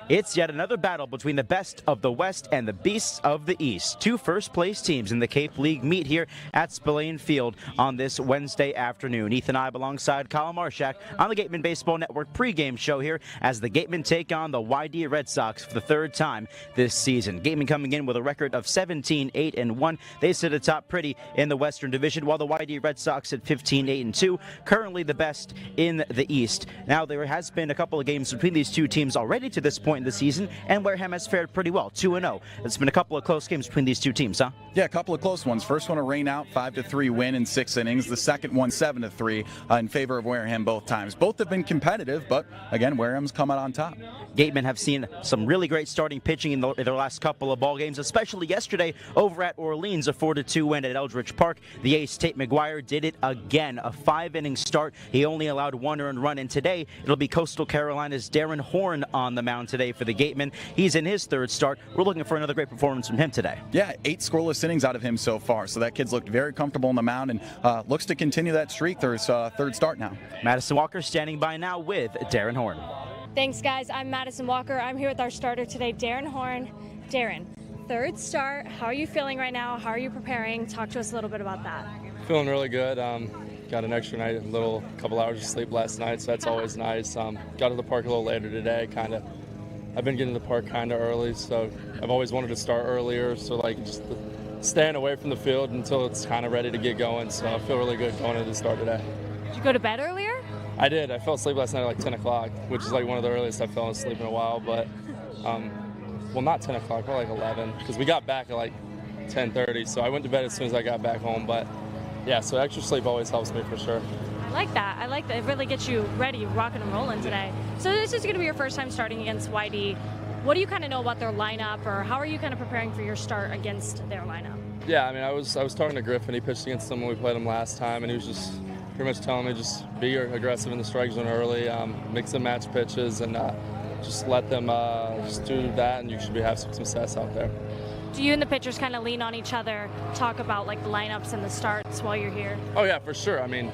It's yet another battle between the best of the West and the beasts of the East. Two first-place teams in the Cape League meet here at Spillane Field on this Wednesday afternoon. Ethan Eibe alongside Kyle Marchak on the Gatemen Baseball Network pregame show here as the Gatemen take on the YD Red Sox for the third time this season. Gatemen coming in with a record of 17-8-1. They sit atop pretty in the Western Division, while the YD Red Sox at 15-8-2, currently the best in the East. Now, there has been a couple of games between these two teams already to this point in the season, and Wareham has fared pretty well, 2-0. It's been a couple of close games between these two teams, huh? Yeah, a couple of close ones. First one, a rain-out, 5-3 win in 6 innings. The second one, 7-3 in favor of Wareham both times. Both have been competitive, but again, Wareham's come out on top. Gatemen have seen some really great starting pitching in their last couple of ball games, especially yesterday over at Orleans, a 4-2 win at Eldridge Park. The ace, Tate McGuire, did it again, a 5-inning start. He only allowed 1 earned run, and today it'll be Coastal Carolina's Darren Horn on the mound today for the Gatemen. He's in his third start. We're looking for another great performance from him today. Yeah, 8 scoreless innings out of him so far, so that kid's looked very comfortable on the mound and looks to continue that streak for his third start now. Madison Walker standing by now with Darren Horn. Thanks, guys. I'm Madison Walker. I'm here with our starter today, Darren Horn. Darren, third start. How are you feeling right now? How are you preparing? Talk to us a little bit about that. Feeling really good. Got an extra night, couple hours of sleep last night, so that's always nice. Got to the park a little later today, I've been getting to the park kind of early, so I've always wanted to start earlier, so just staying away from the field until it's kind of ready to get going, so I feel really good going into the start today. Did you go to bed earlier? I did. I fell asleep last night at 10 o'clock, which is one of the earliest I've fallen asleep in a while, but, well, not 10 o'clock, more 11, because we got back at 10:30, so I went to bed as soon as I got back home, but yeah, so extra sleep always helps me for sure. I like that. I like that. It really gets you ready, rocking and rolling today. So this is going to be your first time starting against YD. What do you kind of know about their lineup, or how are you kind of preparing for your start against their lineup? Yeah, I mean, I was talking to Griffin. He pitched against them when we played him last time, and he was just pretty much telling me just be aggressive in the strike zone early, mix and match pitches, and just let them just do that, and you should have some success out there. Do you and the pitchers kind of lean on each other, talk about the lineups and the starts while you're here? Oh yeah, for sure. I mean,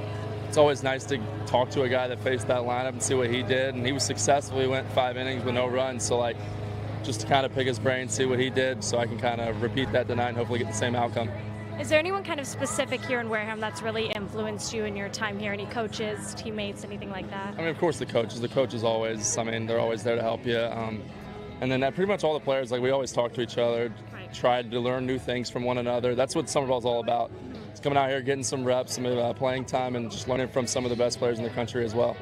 it's always nice to talk to a guy that faced that lineup and see what he did, and he was successful. He went 5 innings with no runs, so just to kind of pick his brain, see what he did, so I can kind of repeat that tonight and hopefully get the same outcome. Is there anyone kind of specific here in Wareham that's really influenced you in your time here? Any coaches, teammates, anything like that? I mean, of course the coaches. The coaches always, they're always there to help you. And then pretty much all the players, we always talk to each other, tried to learn new things from one another. That's what summer ball is all about. It's coming out here, getting some reps, some playing time, and just learning from some of the best players in the country as well.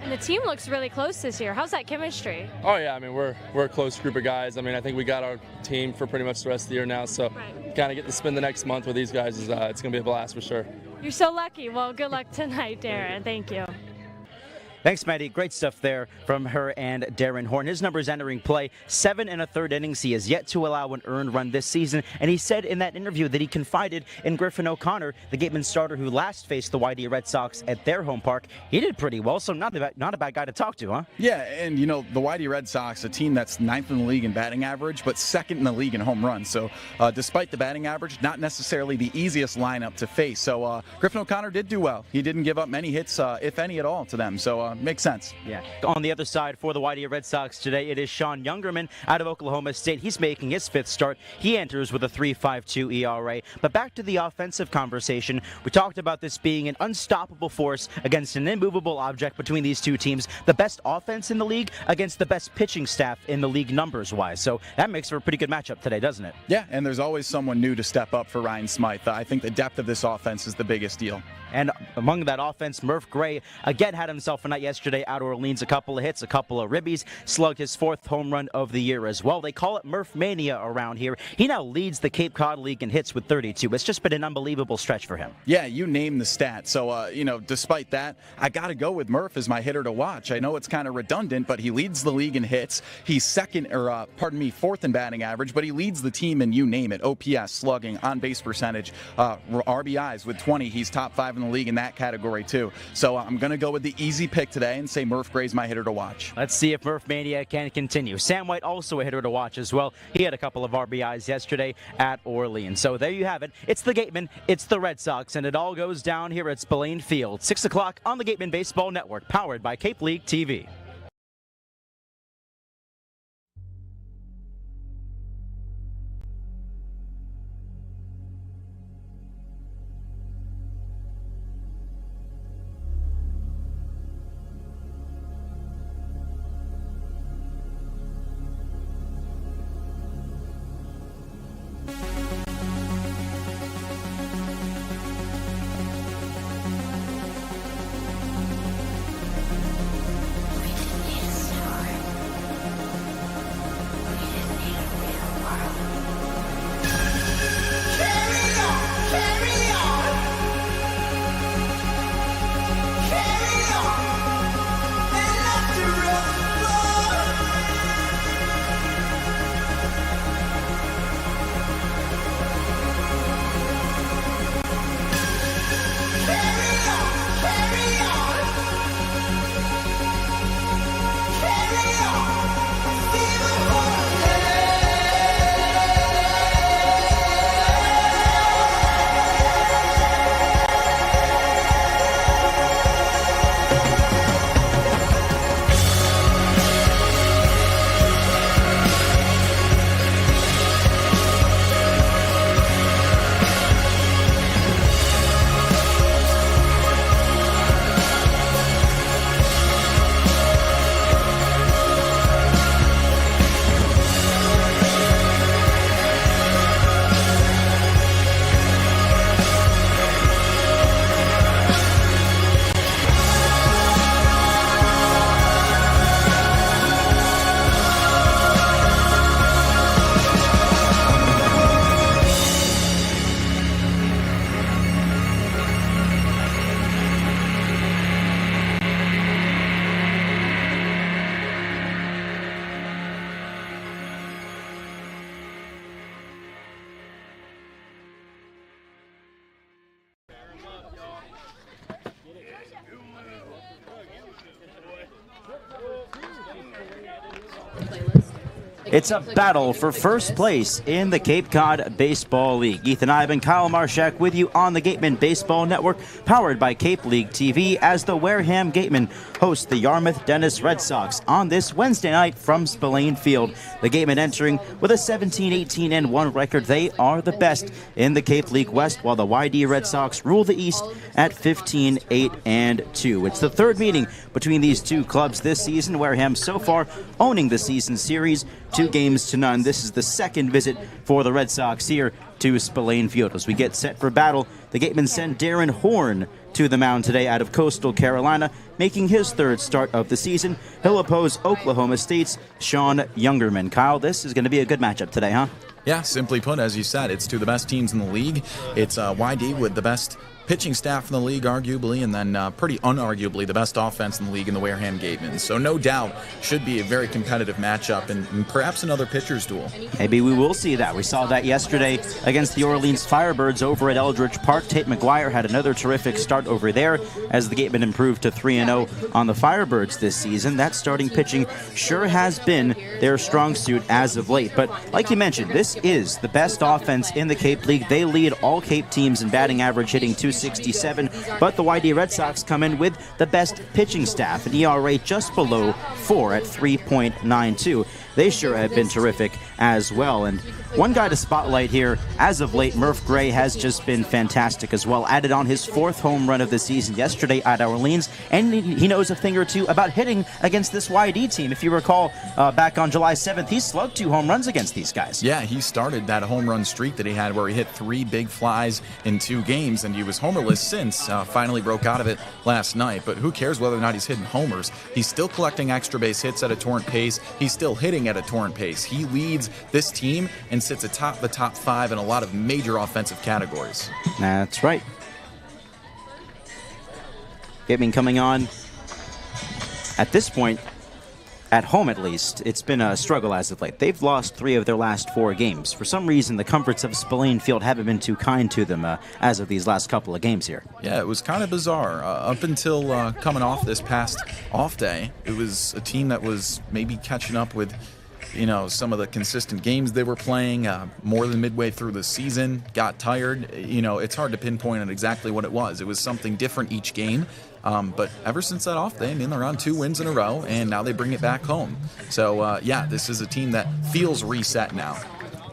And the team looks really close this year. How's that chemistry? Oh yeah, I mean we're a close group of guys. I mean I think we got our team for pretty much the rest of the year now. So kind of get to spend the next month with these guys is it's going to be a blast for sure. You're so lucky. Well, good luck tonight, Darren. Thank you. Thanks, Maddie. Great stuff there from her and Darren Horn. His numbers entering play, 7 1/3 innings. He has yet to allow an earned run this season, and he said in that interview that he confided in Griffin O'Connor, the Gatemen starter who last faced the YD Red Sox at their home park. He did pretty well, so not a bad guy to talk to, huh? Yeah, and the YD Red Sox, a team that's 9th in the league in batting average, but 2nd in the league in home runs. So despite the batting average, not necessarily the easiest lineup to face. So Griffin O'Connor did do well. He didn't give up many hits, if any at all, to them. So makes sense. Yeah. On the other side for the YD Red Sox today, it is Sean Youngerman out of Oklahoma State. He's making his 5th start. He enters with a 3.52 ERA. But back to the offensive conversation. We talked about this being an unstoppable force against an immovable object between these two teams. The best offense in the league against the best pitching staff in the league numbers-wise. So that makes for a pretty good matchup today, doesn't it? Yeah, and there's always someone new to step up for Ryan Smythe. I think the depth of this offense is the biggest deal. And among that offense, Murph Gray again had himself a night yesterday out of Orleans. A couple of hits, a couple of ribbies, slugged his 4th home run of the year as well. They call it Murph Mania around here. He now leads the Cape Cod League in hits with 32. It's just been an unbelievable stretch for him. Yeah, you name the stat. So, despite that, I got to go with Murph as my hitter to watch. I know it's kind of redundant, but he leads the league in hits. He's 4th in batting average, but he leads the team in you name it. OPS, slugging, on-base percentage, RBIs with 20. He's top 5 in the league in that category too. So I'm going to go with the easy pick today and say Murph Gray's my hitter to watch. Let's see if Murph Mania can continue. Sam White also a hitter to watch as well. He had a couple of RBIs yesterday at Orleans. So there you have it. It's the Gatemen, it's the Red Sox, and it all goes down here at Spillane Field. 6 o'clock on the Gatemen Baseball Network, powered by Cape League TV. It's a battle for first place in the Cape Cod Baseball League. Ethan Eibe and Kyle Marchak with you on the Gatemen Baseball Network, powered by Cape League TV, as the Wareham Gatemen host the Yarmouth-Dennis Red Sox on this Wednesday night from Spillane Field. The Gatemen entering with a 17-18-1 record. They are the best in the Cape League West, while the YD Red Sox rule the East at 15-8-2. It's the third meeting between these two clubs this season. Wareham so far owning the season series, 2-0. This is the second visit for the Red Sox here to Spillane Field. As we get set for battle, the Gatemen send Darren Horn to the mound today out of Coastal Carolina, making his third start of the season. He'll oppose Oklahoma State's Sean Youngerman. Kyle, this is going to be a good matchup today, huh? Yeah, simply put, as you said, it's two of the best teams in the league. It's YD with the best pitching staff in the league, arguably, and then pretty unarguably the best offense in the league in the Wareham Gatemen. So no doubt should be a very competitive matchup and perhaps another pitcher's duel. Maybe we will see that. We saw that yesterday against the Orleans Firebirds over at Eldridge Park. Tate McGuire had another terrific start over there as the Gatemen improved to 3-0 on the Firebirds this season. That starting pitching sure has been their strong suit as of late. But like you mentioned, this is the best offense in the Cape League. They lead all Cape teams in batting average, hitting .267, but the YD Red Sox come in with the best pitching staff, an ERA just below 4 at 3.92. They sure have been terrific as well. And one guy to spotlight here, as of late, Murph Gray has just been fantastic as well. Added on his 4th home run of the season yesterday at Orleans, and he knows a thing or two about hitting against this YD team. If you recall, back on July 7th, he slugged 2 home runs against these guys. Yeah, he started that home run streak that he had where he hit 3 big flies in 2 games, and he was homerless since, finally broke out of it last night. But who cares whether or not he's hitting homers? He's still collecting extra base hits at a torrent pace. He's still hitting at a torrent pace. He leads this team and sits atop the top 5 in a lot of major offensive categories. That's right. Gatemen coming on at this point, at home at least. It's been a struggle as of late. They've lost 3 of their last 4 games. For some reason, the comforts of Spillane Field haven't been too kind to them as of these last couple of games here. Yeah, it was kind of bizarre. Up until coming off this past off day, it was a team that was maybe catching up with some of the consistent games they were playing more than midway through the season, got tired. It's hard to pinpoint on exactly what it was. It was something different each game. But ever since that off day, they're on 2 wins in a row, and now they bring it back home. So, yeah, this is a team that feels reset now.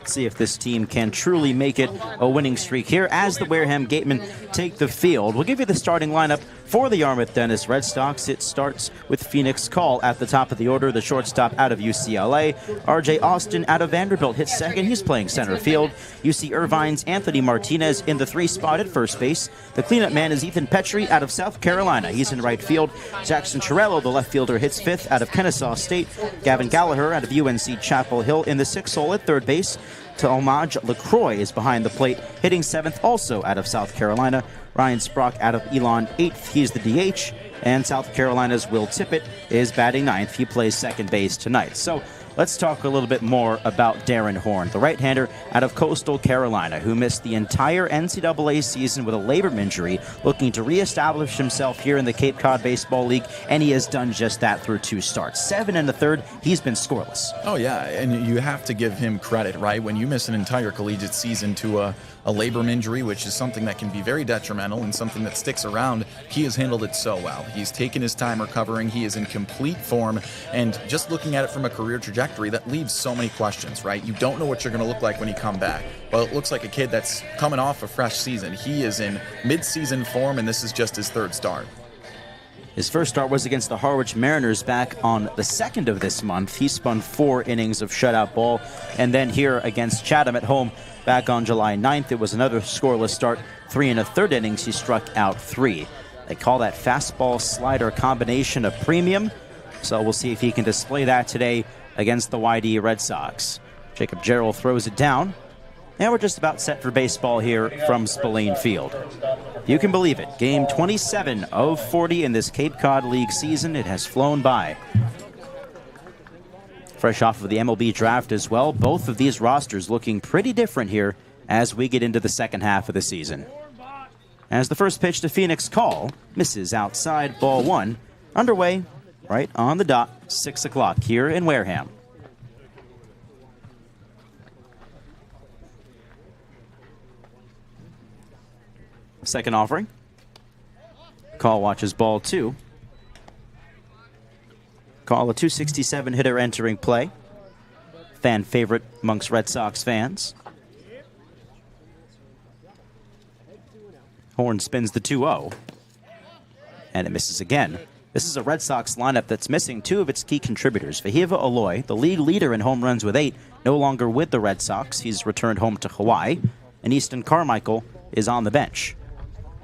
See if this team can truly make it a winning streak here as the Wareham Gatemen take the field. We'll give you the starting lineup for the Yarmouth-Dennis Red Sox. It starts with Phoenix Call at the top of the order, the shortstop out of UCLA. R.J. Austin out of Vanderbilt hits second. He's playing center field. UC Irvine's Anthony Martinez in the 3 spot at first base. The cleanup man is Ethan Petrie out of South Carolina. He's in right field. Jackson Chiarello, the left fielder, hits 5th out of Kennesaw State. Gavin Gallagher out of UNC Chapel Hill in the 6th hole at third base. Talmadge LaCroix is behind the plate, hitting 7th also out of South Carolina. Ryan Sprock out of Elon 8th. He's the DH. And South Carolina's Will Tippett is batting 9th. He plays second base tonight. So let's talk a little bit more about Darren Horn, the right-hander out of Coastal Carolina, who missed the entire NCAA season with a labrum injury, looking to reestablish himself here in the Cape Cod Baseball League, and he has done just that through 2 starts. 7 1/3, he's been scoreless. Oh, yeah, and you have to give him credit, right? When you miss an entire collegiate season to a labrum injury, which is something that can be very detrimental and something that sticks around, he has handled it so well. He's taken his time recovering. He is in complete form, and just looking at it from a career trajectory, that leaves so many questions, right? You don't know what you're going to look like when you come back. Well, it looks like a kid that's coming off a fresh season. He is in mid-season form, and this is just his 3rd start. His first start was against the Harwich Mariners back on the 2nd of this month. He spun 4 innings of shutout ball, and then here against Chatham at home back on July 9th, it was another scoreless start. 3 1/3 innings, he struck out 3. They call that fastball slider combination a premium, so we'll see if he can display that today against the YD Red Sox. Jacob Jarrell throws it down, and we're just about set for baseball here from Spillane Field. You can believe it, game 27 of 40 in this Cape Cod League season. It has flown by. Fresh off of the MLB draft as well, both of these rosters looking pretty different here as we get into the second half of the season. As the first pitch to Phoenix call misses outside, ball one. Underway right on the dot, 6 o'clock here in Wareham. Second offering. Call watches ball two. Call, a .267 hitter entering play. Fan favorite amongst Red Sox fans. Horn spins the 2-0. And it misses again. This is a Red Sox lineup that's missing two of its key contributors. Vahiva Aloy, the league leader in home runs with 8, no longer with the Red Sox. He's returned home to Hawaii. And Easton Carmichael is on the bench.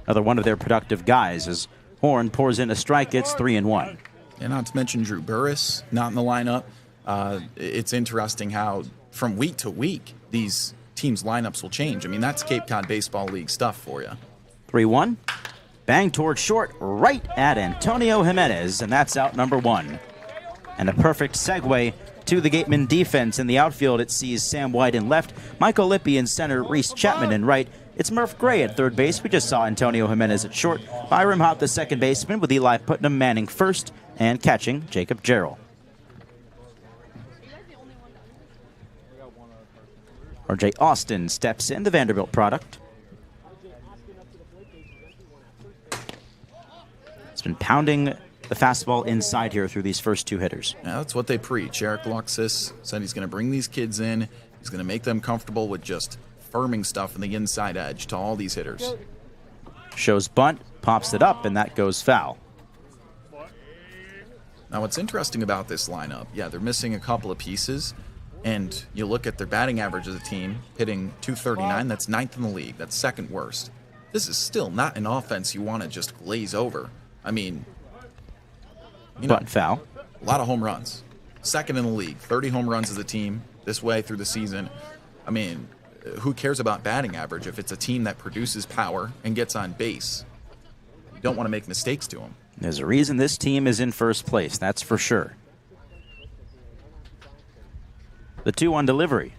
Another one of their productive guys as Horn pours in a strike. It's 3-1. And not to mention Drew Burris, not in the lineup. It's interesting how from week to week these teams' lineups will change. I mean, that's Cape Cod Baseball League stuff for you. 3-1. Bang towards short, right at Antonio Jimenez, and that's out number 1. And a perfect segue to the Gatemen defense. In the outfield, it sees Sam White in left, Michael Lippi in center, Reese Chapman in right. It's Murph Gray at third base. We just saw Antonio Jimenez at short. Byram Hopp, the second baseman, with Eli Putnam manning first and catching Jacob Jarrell. R.J. Austin steps in, the Vanderbilt product. He's been pounding the fastball inside here through these first two hitters. Yeah, that's what they preach. Eric Luxus said he's going to bring these kids in. He's going to make them comfortable with just firming stuff in the inside edge to all these hitters. Shows bunt, pops it up, and that goes foul. Now, what's interesting about this lineup, yeah, they're missing a couple of pieces, and you look at their batting average as a team, hitting .239, that's 9th in the league, that's second worst. This is still not an offense you want to just glaze over. I mean, bunt foul. A lot of home runs. Second in the league, 30 home runs as a team this way through the season. I mean, who cares about batting average if it's a team that produces power and gets on base? You don't want to make mistakes to them. There's a reason this team is in first place, that's for sure. The 2-1 delivery.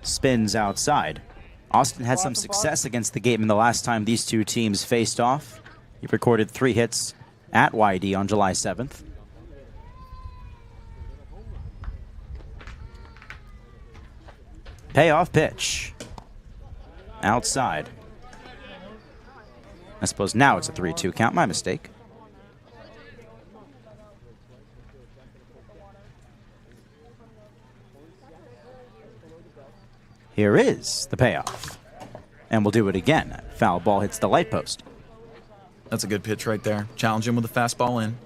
Spins outside. Austin had some success against the Gatemen the last time these two teams faced off. He recorded 3 hits at YD on July 7th. Payoff pitch. Outside. I suppose now it's a 3-2 count. My mistake. Here is the payoff. And we'll do it again. Foul ball hits the light post. That's a good pitch right there. Challenge him with a fastball in.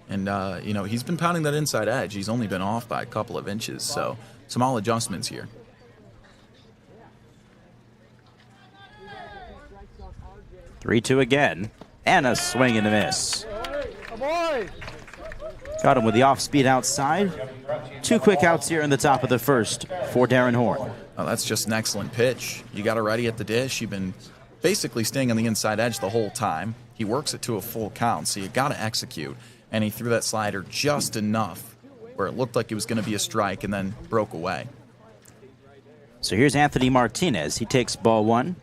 And, you know, he's been pounding that inside edge. He's only been off by a couple of inches, so small adjustments here. Three-two again, and a swing and a miss. Got him with the off-speed outside. 2 quick outs here in the top of the first for Darren Horn. Oh, that's just an excellent pitch. You got it ready at the dish. You've been basically staying on the inside edge the whole time. He works it to a full count, so you got to execute. And he threw that slider just enough where it looked like it was going to be a strike and then broke away. So here's Anthony Martinez. He takes ball 1.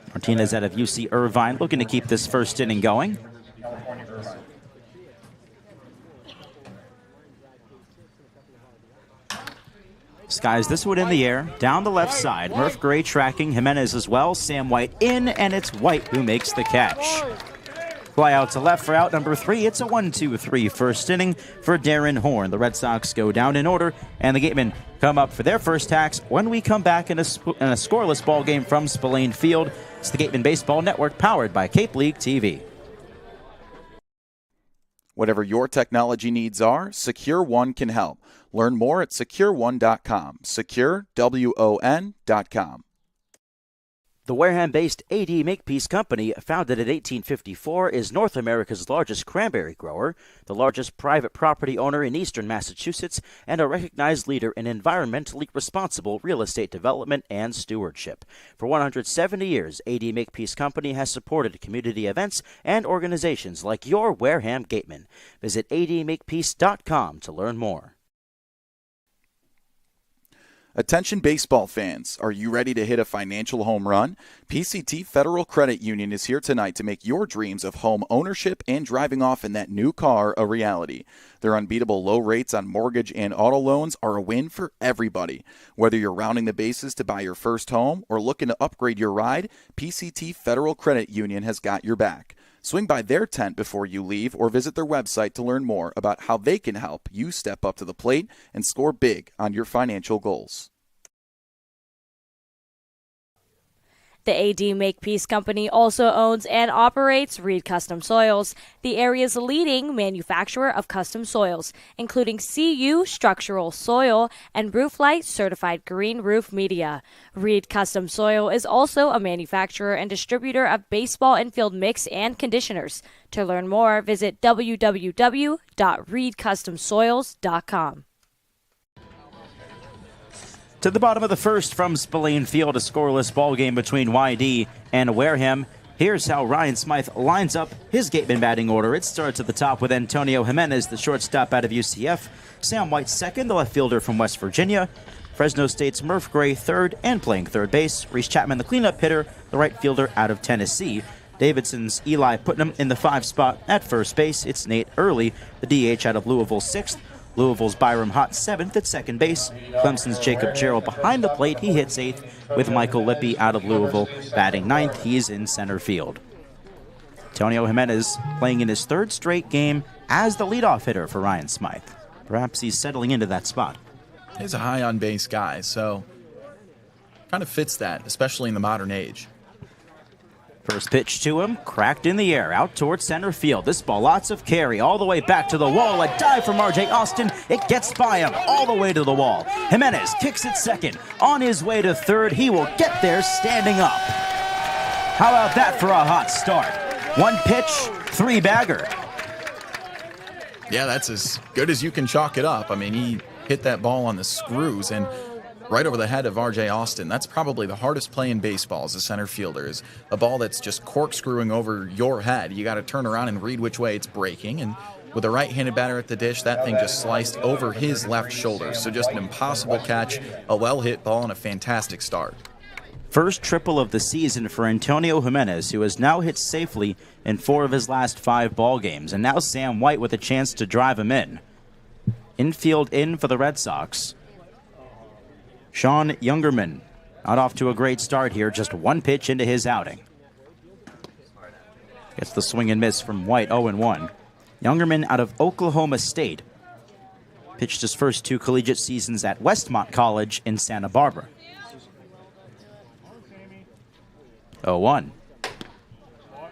Martinez out of UC Irvine, looking to keep this first inning going. Skies this one in the air, down the left side. Murph Gray tracking Jimenez as well. Sam White in, and it's White who makes the catch. Fly out to left for out number 3. It's a 1-2-3 first inning for Darren Horn. The Red Sox go down in order, and the Gatemen come up for their first tax when we come back in a scoreless ball game from Spillane Field. It's the Gatemen Baseball Network, powered by Cape League TV. Whatever your technology needs are, Secure One can help. Learn more at SecureOne.com. SecureWON.com. The Wareham-based AD Makepeace Company, founded in 1854, is North America's largest cranberry grower, the largest private property owner in eastern Massachusetts, and a recognized leader in environmentally responsible real estate development and stewardship. For 170 years, AD Makepeace Company has supported community events and organizations like your Wareham Gatemen. Visit admakepeace.com to learn more. Attention baseball fans, are you ready to hit a financial home run? PCT Federal Credit Union is here tonight to make your dreams of home ownership and driving off in that new car a reality. Their unbeatable low rates on mortgage and auto loans are a win for everybody. Whether you're rounding the bases to buy your first home or looking to upgrade your ride, PCT Federal Credit Union has got your back. Swing by their tent before you leave or visit their website to learn more about how they can help you step up to the plate and score big on your financial goals. The AD Makepeace Company also owns and operates Reed Custom Soils, the area's leading manufacturer of custom soils, including CU structural soil and Rooflight certified green roof media. Reed Custom Soil is also a manufacturer and distributor of baseball infield mix and conditioners. To learn more, visit www.reedcustomsoils.com. To the bottom of the first from Spillane Field, a scoreless ball game between YD and Wareham. Here's how Ryan Smythe lines up his Gatemen batting order. It starts at the top with Antonio Jimenez, the shortstop out of UCF. Sam White second, the left fielder from West Virginia. Fresno State's Murph Gray third and playing third base. Reese Chapman, the cleanup hitter, the right fielder out of Tennessee. Davidson's Eli Putnam in the 5 spot at first base. It's Nate Early, the DH out of Louisville 6th. Louisville's Byram Hott 7th at second base. Clemson's Jacob Gerald behind the plate. He hits 8th with Michael Lippy out of Louisville batting 9th. He's in center field. Antonio Jimenez playing in his 3rd straight game as the leadoff hitter for Ryan Smythe. Perhaps he's settling into that spot. He's a high on base guy, so kind of fits that, especially in the modern age. First pitch to him, cracked in the air, out towards center field. This ball, lots of carry, all the way back to the wall. A dive from R.J. Austin. It gets by him all the way to the wall. Jimenez kicks it second. On his way to third, he will get there standing up. How about that for a hot start? 1 pitch, 3 bagger. Yeah, that's as good as you can chalk it up. I mean, he hit that ball on the screws and right over the head of R.J. Austin. That's probably the hardest play in baseball as a center fielder, is a ball that's just corkscrewing over your head. You got to turn around and read which way it's breaking, and with a right-handed batter at the dish, that thing just sliced over his left shoulder. So just an impossible catch, a well-hit ball, and a fantastic start. First triple of the season for Antonio Jimenez, who has now hit safely in 4 of his last 5 ball games. And now Sam White with a chance to drive him in. Infield in for the Red Sox. Sean Youngerman, not off to a great start here, just 1 pitch into his outing. Gets the swing and miss from White, 0-1. Youngerman out of Oklahoma State. Pitched his first 2 collegiate seasons at Westmont College in Santa Barbara. 0-1.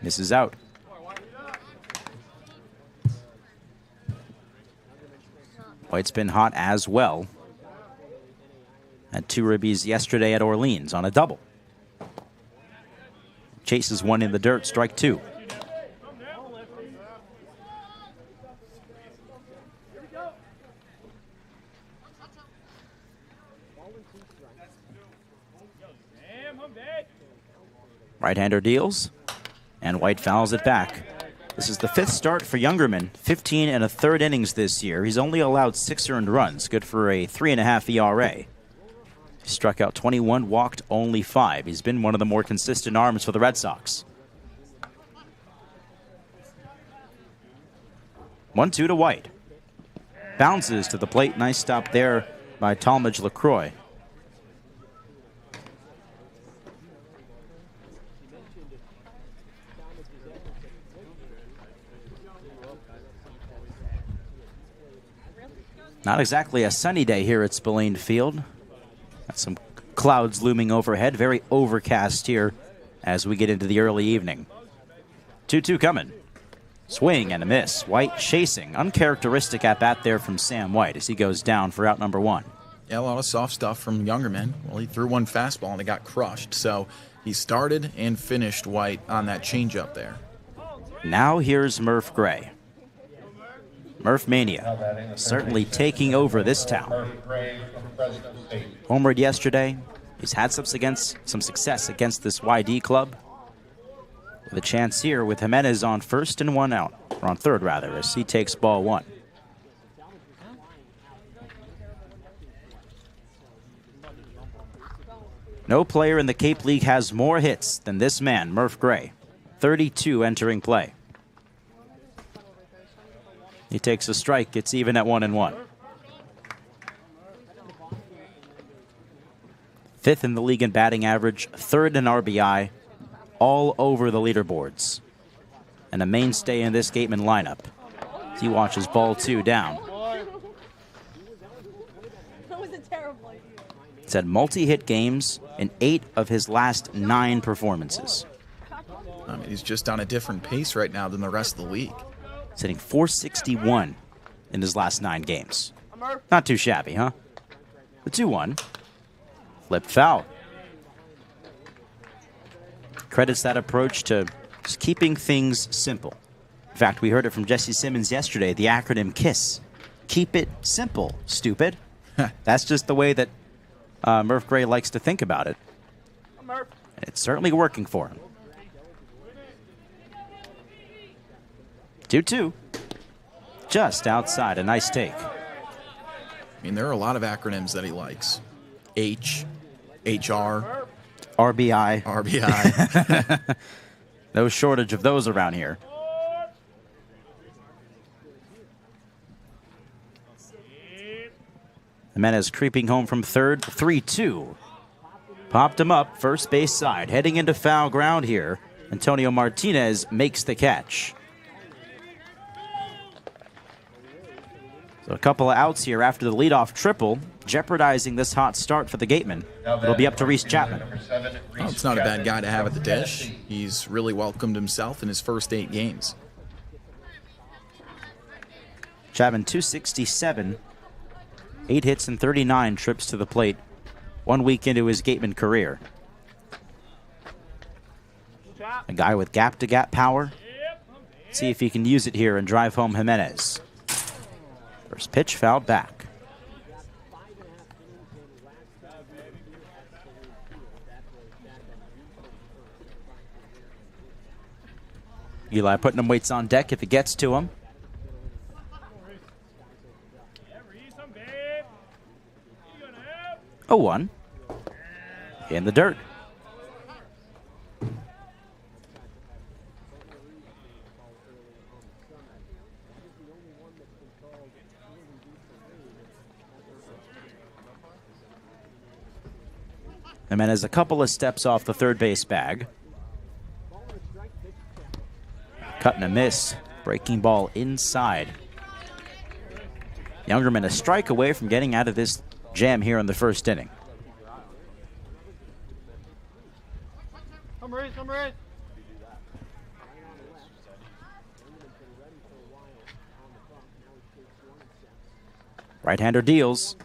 Misses out. White's been hot as well. Had 2 ribbies yesterday at Orleans on a double. Chases one in the dirt, strike 2. Right-hander deals, and White fouls it back. This is the 5th start for Youngerman, 15 1/3 innings this year. He's only allowed 6 earned runs, good for a 3.5 ERA. He struck out 21, walked only 5. He's been one of the more consistent arms for the Red Sox. 1-2 to White. Bounces to the plate. Nice stop there by Talmadge LaCroix. Not exactly a sunny day here at Spillane Field. Got some clouds looming overhead. Very overcast here as we get into the early evening. 2-2 coming. Swing and a miss. White chasing. Uncharacteristic at bat there from Sam White as he goes down for out number 1. Yeah, a lot of soft stuff from Youngerman. Well, he threw one fastball and it got crushed. So he started and finished White on that changeup there. Now here's Murph Gray. Murph Mania certainly taking over this town. Homered yesterday. He's had some success against this YD club. With a chance here with Jimenez on first and 1 out, or on third rather, as he takes ball 1. No player in the Cape League has more hits than this man, Murph Gray. 32 entering play. He takes a strike. It's even at 1-1. Fifth in the league in batting average, third in RBI, all over the leaderboards. And a mainstay in this Gatemen lineup. As he watches ball 2 down. He's had multi-hit games in 8 of his last 9 performances. I mean, he's just on a different pace right now than the rest of the league. He's hitting .461 in his last 9 games. Not too shabby, huh? The 2-1. Flipped foul. Credits that approach to just keeping things simple. In fact, we heard it from Jesse Simmons yesterday, the acronym KISS. Keep it simple, stupid. That's just the way that Murph Gray likes to think about it. And it's certainly working for him. 2-2. Just outside. A nice take. I mean, there are a lot of acronyms that he likes. H, HR, RBI. RBI. No shortage of those around here. Jimenez creeping home from third. 3-2. Popped him up first base side. Heading into foul ground here. Antonio Martinez makes the catch. So a couple of outs here after the leadoff triple, jeopardizing this hot start for the Gatemen. It'll be up to Reese Chapman. Well, it's not a bad guy to have at the dish. He's really welcomed himself in his first 8 games. Chapman, 267, 8 hits and 39 trips to the plate, 1 week into his Gateman career. A guy with gap-to-gap power. See if he can use it here and drive home Jimenez. First pitch fouled back. Eli putting him weights on deck if it gets to him. A 1 in the dirt. Jimenez a couple of steps off the third base bag. Cut and a miss. Breaking ball inside. Youngerman a strike away from getting out of this jam here in the first inning. Right-hander deals.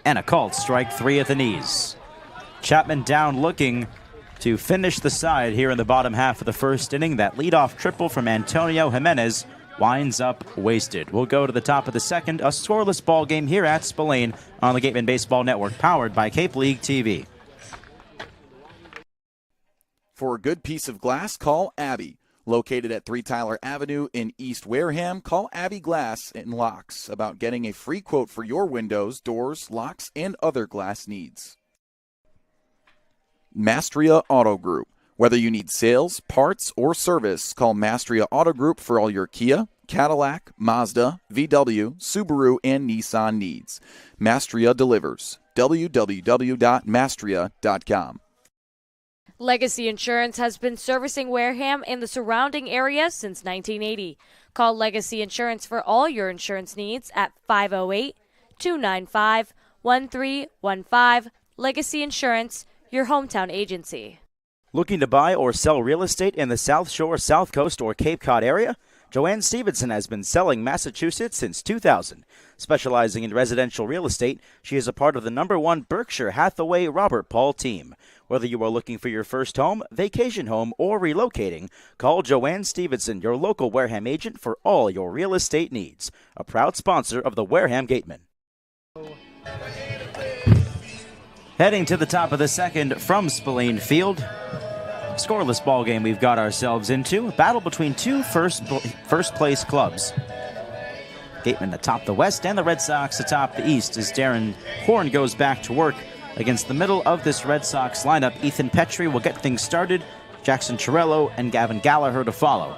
And a called strike 3 at the knees. Chapman down looking to finish the side here in the bottom half of the first inning. That leadoff triple from Antonio Jimenez winds up wasted. We'll go to the top of the second. A scoreless ball game here at Spillane on the Gatemen Baseball Network, powered by Cape League TV. For a good piece of glass, call Eibe. Located at 3 Tyler Avenue in East Wareham, call Eibe Glass and Locks about getting a free quote for your windows, doors, locks, and other glass needs. Mastria Auto Group. Whether you need sales, parts, or service, call Mastria Auto Group for all your Kia, Cadillac, Mazda, VW, Subaru, and Nissan needs. Mastria delivers. www.mastria.com. Legacy Insurance has been servicing Wareham and the surrounding area since 1980. Call Legacy Insurance for all your insurance needs at 508-295-1315. Legacy Insurance, your hometown agency. Looking to buy or sell real estate in the South Shore, South Coast, or Cape Cod area? Joanne Stevenson has been selling Massachusetts since 2000. Specializing in residential real estate, she is a part of the #1 Berkshire Hathaway Robert Paul team. Whether you are looking for your first home, vacation home, or relocating, call Joanne Stevenson, your local Wareham agent, for all your real estate needs. A proud sponsor of the Wareham Gatemen. Heading to the top of the second from Spillane Field. Scoreless ball game we've got ourselves into. A battle between two first place clubs. Gatemen atop the West and the Red Sox atop the East as Darren Horn goes back to work against the middle of this Red Sox lineup. Ethan Petrie will get things started. Jackson Chiarello and Gavin Gallagher to follow.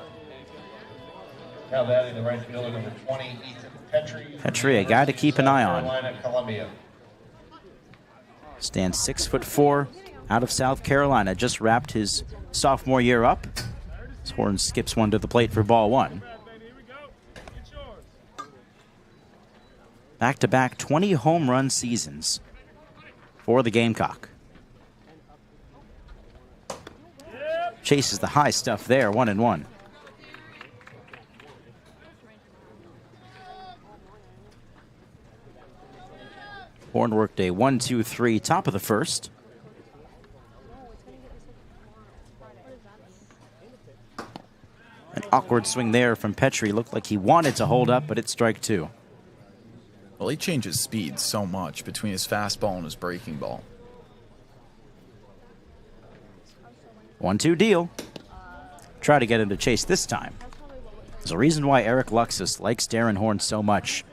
Now batting the right fielder, number 20, Ethan Petrie. Petrie, a guy to keep an eye on. Carolina, Columbia. Stands 6'4", out of South Carolina. Just wrapped his sophomore year up. Horn skips one to the plate for ball one. Back-to-back 20 home run seasons for the Gamecock. Chases the high stuff there, 1-1. Horn worked a 1-2-3 top of the first. An awkward swing there from Petrie. Looked like he wanted to hold up, but it's strike two. Well, he changes speed so much between his fastball and his breaking ball. 1-2 deal. Try to get him to chase this time. There's a reason why Eric Luxus likes Darren Horn so much.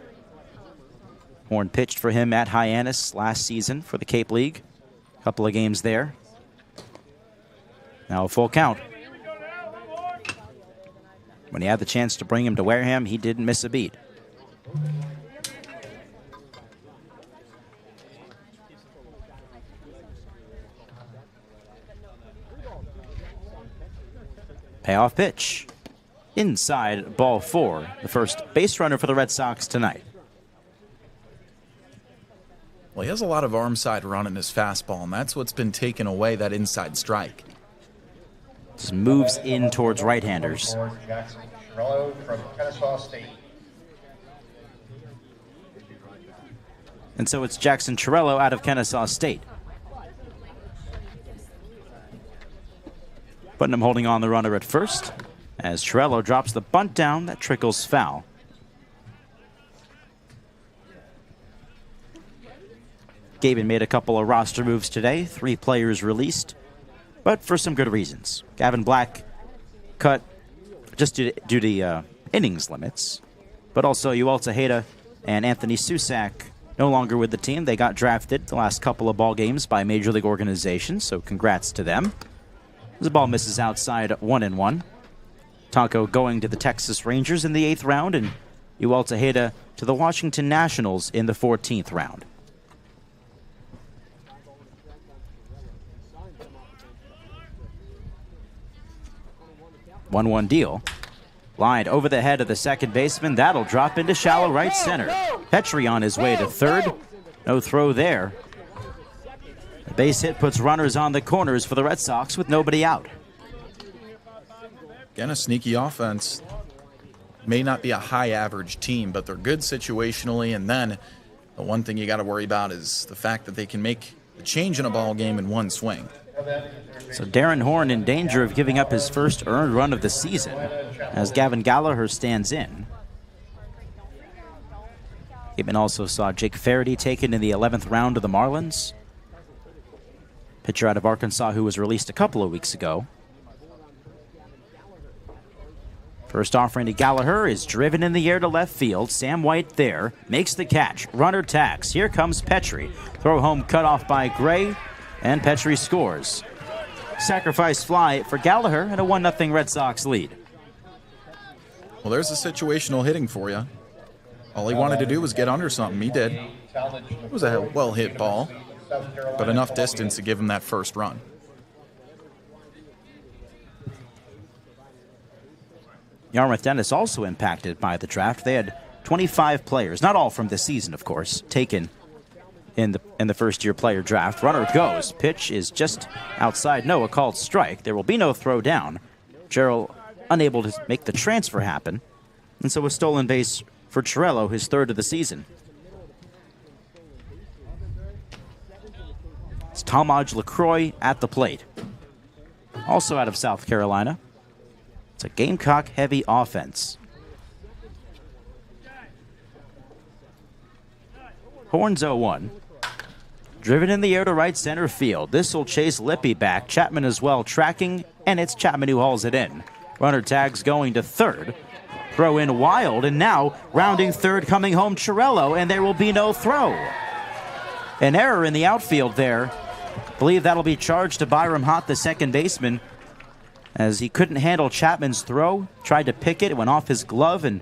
Horn pitched for him at Hyannis last season for the Cape League. A couple of games there. Now a full count. When he had the chance to bring him to Wareham, he didn't miss a beat. Payoff pitch. Inside ball four. The first base runner for the Red Sox tonight. Well, he has a lot of arm side run in his fastball, and that's what's been taking away that inside strike. Just moves in towards right-handers. Jackson Chiarello from Kennesaw State. And so it's Jackson Chiarello out of Kennesaw State. Putnam holding on the runner at first as Chiarello drops the bunt down that trickles foul. Gaben made a couple of roster moves today. 3 players released, but for some good reasons. Gavin Black cut just due to innings limits, but also Yuel Tejeda and Anthony Susak no longer with the team. They got drafted the last couple of ball games by Major League organizations, so congrats to them. The ball misses outside 1-1. Tonko going to the Texas Rangers in the 8th round, and Yuel Tejeda to the Washington Nationals in the 14th round. One deal. Lined over the head of the second baseman. That'll drop into shallow right center. Petrie on his way to third. No throw there. The base hit puts runners on the corners for the Red Sox with nobody out. Again, a sneaky offense. May not be a high average team, but they're good situationally. And then the one thing you got to worry about is the fact that they can make a change in a ball game in one swing. So Darren Horn in danger of giving up his first earned run of the season as Gavin Gallagher stands in. Gaben also saw Jake Faraday taken in the 11th round of the Marlins. Pitcher out of Arkansas who was released a couple of weeks ago. First offering to Gallagher is driven in the air to left field. Sam White there, makes the catch. Runner tags. Here comes Petrie. Throw home cut off by Gray, and Petrie scores. Sacrifice fly for Gallagher and a 1-0 Red Sox lead. Well, there's a situational hitting for you. All he wanted to do was get under something. He did. It was a well-hit ball, but enough distance to give him that first run. Yarmouth-Dennis also impacted by the draft. They had 25 players, not all from this season, of course, taken in the first-year player draft. Runner goes. Pitch is just outside. No, a called strike. There will be no throw down. Gerald unable to make the transfer happen, and so a stolen base for Chiarello, his third of the season. It's Talmadge LaCroix at the plate. Also out of South Carolina. It's a Gamecock-heavy offense. Horns 0-1. Driven in the air to right center field. This will chase Lippy back. Chapman as well tracking, and it's Chapman who hauls it in. Runner tags going to third. Throw in wild, and now rounding third coming home Chiarello, and there will be no throw. An error in the outfield there. Believe that'll be charged to Byram Hott, the second baseman, as he couldn't handle Chapman's throw. Tried to pick it. It went off his glove and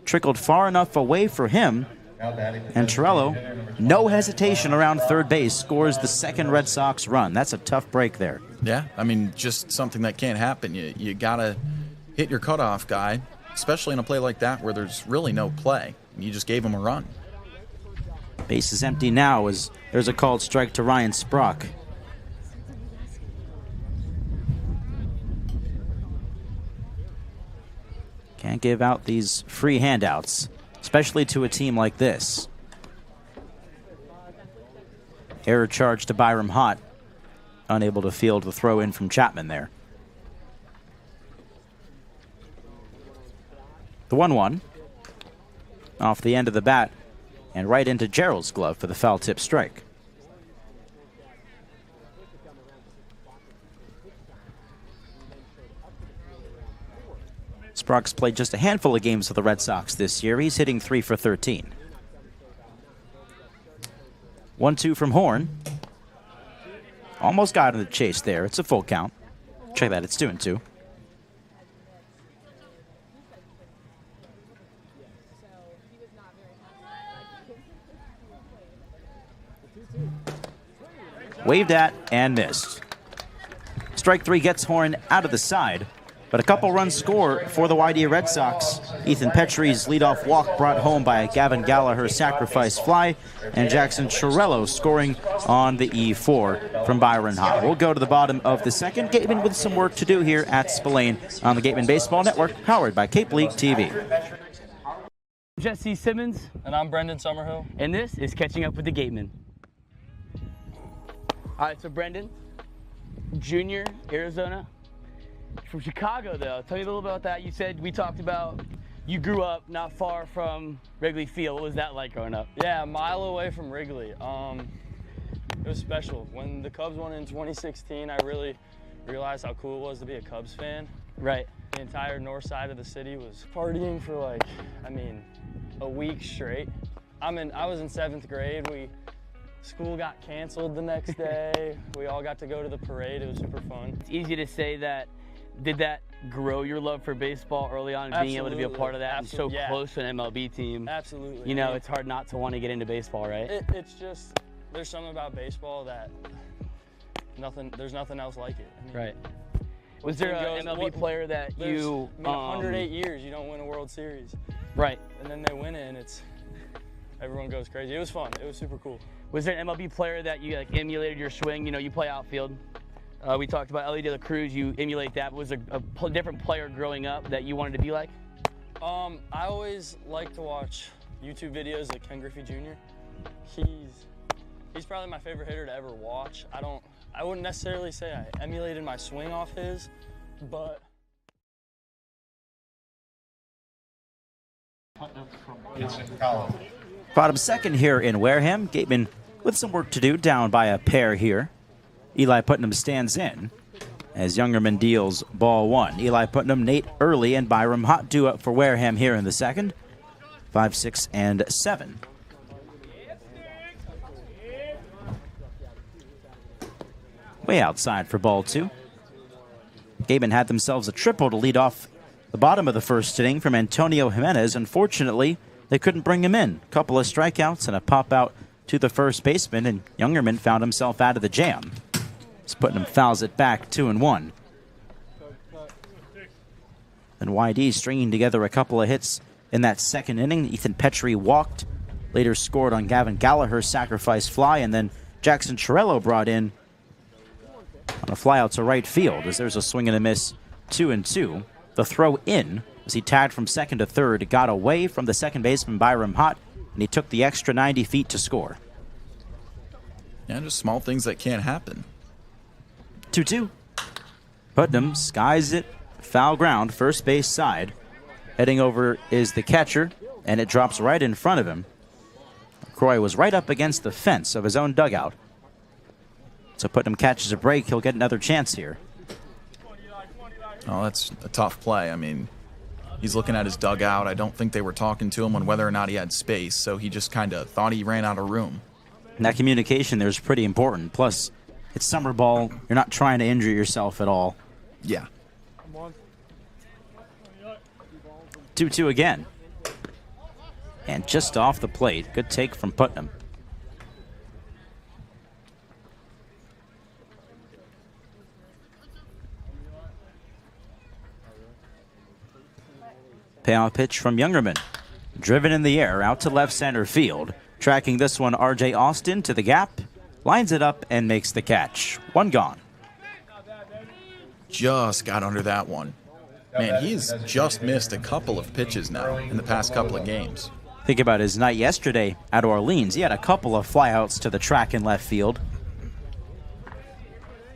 trickled far enough away for him. And Torello, no hesitation around third base, scores the second Red Sox run. That's a tough break there. Yeah, I mean, just something that can't happen. You got to hit your cutoff guy, especially in a play like that where there's really no play. You just gave him a run. Base is empty now as there's a called strike to Ryan Sprock. Can't give out these free handouts, especially to a team like this. Error charge to Byram Hott. Unable to field the throw in from Chapman there. The 1-1 off the end of the bat and right into Gerald's glove for the foul tip strike. Sprock's played just a handful of games with the Red Sox this year. He's hitting 3 for 13. 1-2 from Horn. Almost got in the chase there. It's a full count. Check that, it's 2-2. Waved at and missed. Strike 3 gets Horn out of the side, but a couple runs score for the YD Red Sox. Ethan Petrie's leadoff walk brought home by Gavin Gallagher's sacrifice fly, and Jackson Torello scoring on the E4 from Byron Hott. We'll go to the bottom of the second. Gatemen with some work to do here at Spillane on the Gatemen Baseball Network, powered by Cape League TV. Jesse Simmons. And I'm Brendan Summerhill. And this is Catching Up with the Gatemen. All right, so Brendan, junior, Arizona. From Chicago, though. Tell me a little about that. You said we talked about you grew up not far from Wrigley Field. What was that like growing up? Yeah, a mile away from Wrigley. It was special. When the Cubs won in 2016, I really realized how cool it was to be a Cubs fan. Right. The entire north side of the city was partying for like, a week straight. I was in 7th grade. School got canceled the next day. We all got to go to the parade. It was super fun. It's easy to say that. Did that grow your love for baseball early on, being able to be a part of that and so close to an MLB team? Absolutely. You know, it's hard not to want to get into baseball, right? It's just, there's something about baseball that there's nothing else like it. Right. Was there an MLB player that you... 108 years, you don't win a World Series. Right. And then they win it, and everyone goes crazy. It was fun. It was super cool. Was there an MLB player that you emulated your swing? You know, you play outfield. We talked about Ellie De La Cruz. You emulate that. Was there a different player growing up that you wanted to be like? I always like to watch YouTube videos like Ken Griffey Jr. He's probably my favorite hitter to ever watch. I wouldn't necessarily say I emulated my swing off his, but It's in college. Bottom second here in Wareham. Gatemen with some work to do, down by a pair here. Eli Putnam stands in as Youngerman deals ball 1. Eli Putnam, Nate Early, and Byram Hott due up for Wareham here in the second. 5, 6, and 7. Way outside for ball 2. Gatemen had themselves a triple to lead off the bottom of the first inning from Antonio Jimenez. Unfortunately, they couldn't bring him in. A couple of strikeouts and a pop out to the first baseman, and Youngerman found himself out of the jam. Putnam fouls it back 2-1. And YD stringing together a couple of hits in that second inning. Ethan Petrie walked, later scored on Gavin Gallagher's sacrifice fly, and then Jackson Torello brought in on a fly out to right field as there's a swing and a miss, 2-2. The throw in as he tagged from second to third, got away from the second baseman Byram Hott, and he took the extra 90 feet to score. Yeah, just small things that can't happen. 2-2. Putnam skies it, foul ground, first base side. Heading over is the catcher, and it drops right in front of him. Croy was right up against the fence of his own dugout. So Putnam catches a break, he'll get another chance here. Oh, that's a tough play. He's looking at his dugout. I don't think they were talking to him on whether or not he had space, so he just kind of thought he ran out of room. And that communication there is pretty important. Plus, it's summer ball. You're not trying to injure yourself at all. Yeah. 2-2 again. And just off the plate. Good take from Putnam. Payoff pitch from Youngerman. Driven in the air out to left center field. Tracking this one, R.J. Austin to the gap. Lines it up and makes the catch. One gone. Just got under that one. Man, he's just missed a couple of pitches now in the past couple of games. Think about his night yesterday at Orleans. He had a couple of flyouts to the track in left field.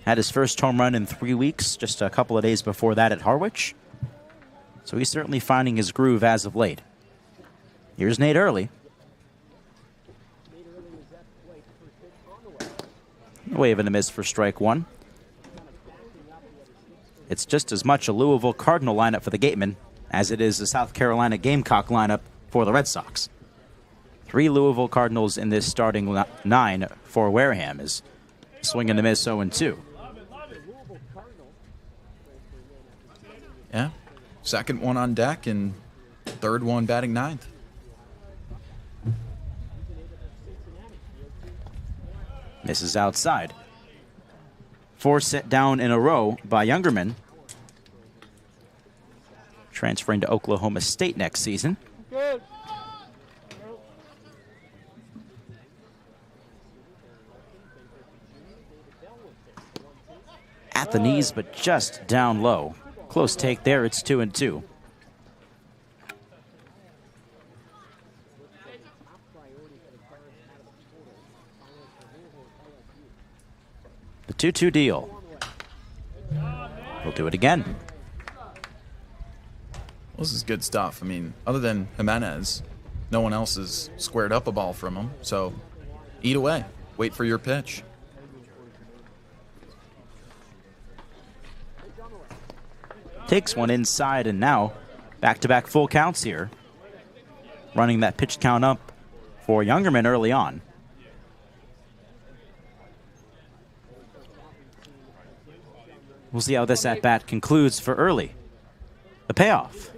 Had his first home run in 3 weeks, just a couple of days before that at Harwich. So he's certainly finding his groove as of late. Here's Nate Early. Wave and a miss for strike one. It's just as much a Louisville Cardinal lineup for the Gatemen as it is the South Carolina Gamecock lineup for the Red Sox. 3 Louisville Cardinals in this starting 9 for Wareham is swing and a miss 0-2. Yeah. Second one on deck and third one batting ninth. Misses outside. 4 set down in a row by Youngerman. Transferring to Oklahoma State next season. At the knees, but just down low. Close take there, it's 2-2. The 2-2 deal. We'll do it again. Well, this is good stuff. I mean, other than Jimenez, no one else has squared up a ball from him. So, eat away. Wait for your pitch. Takes one inside, and now back-to-back full counts here. Running that pitch count up for Youngerman early on. We'll see how this at-bat concludes for Early. The payoff.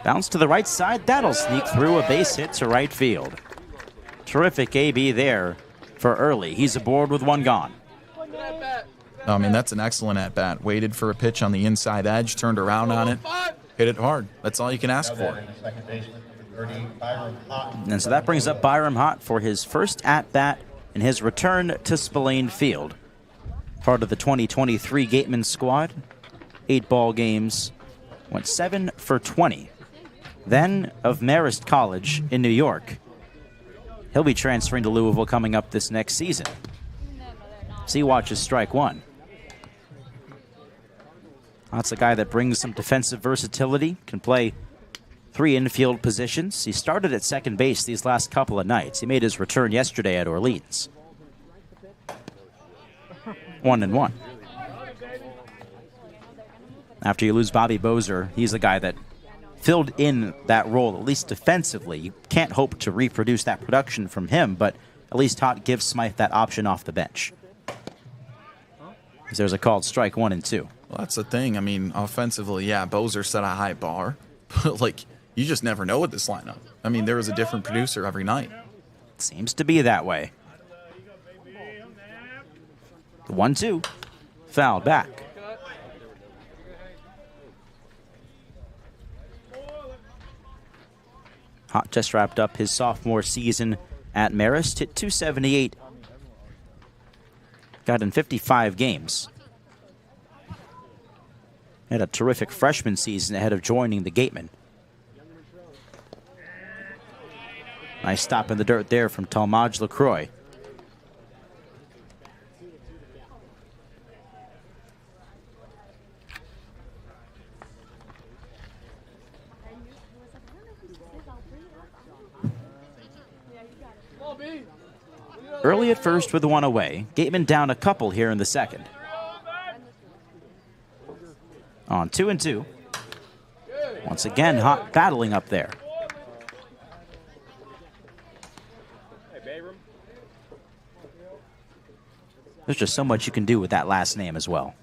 Bounce to the right side. That'll sneak through a base hit to right field. Terrific AB there for Early. He's aboard with one gone. I mean, that's an excellent at-bat. Waited for a pitch on the inside edge, turned around on it, hit it hard. That's all you can ask for. And so that brings up Byram Hott for his first at-bat in his return to Spillane Field. Part of the 2023 Gatemen squad. 8 ball games. Went 7 for 20. Then of Marist College in New York. He'll be transferring to Louisville coming up this next season. See, watches strike one. That's a guy that brings some defensive versatility, can play 3 infield positions. He started at second base these last couple of nights. He made his return yesterday at Orleans. 1-1. After you lose Bobby Bozer, he's a guy that filled in that role, at least defensively. You can't hope to reproduce that production from him, but at least Hott gives Smythe that option off the bench. There's a called strike 1-2. Well, that's the thing. I mean, offensively, yeah, Bozer set a high bar. But, like, you just never know with this lineup. I mean, there was a different producer every night. Seems to be that way. The 1-2. Foul back. Hott just wrapped up his sophomore season at Marist. Hit .278. Got in 55 games. Had a terrific freshman season ahead of joining the Gatemen. Nice stop in the dirt there from Talmadge LaCroix. Early at first with one away. Gatemen down a couple here in the second. On 2-2. Once again, Hott battling up there. There's just so much you can do with that last name as well.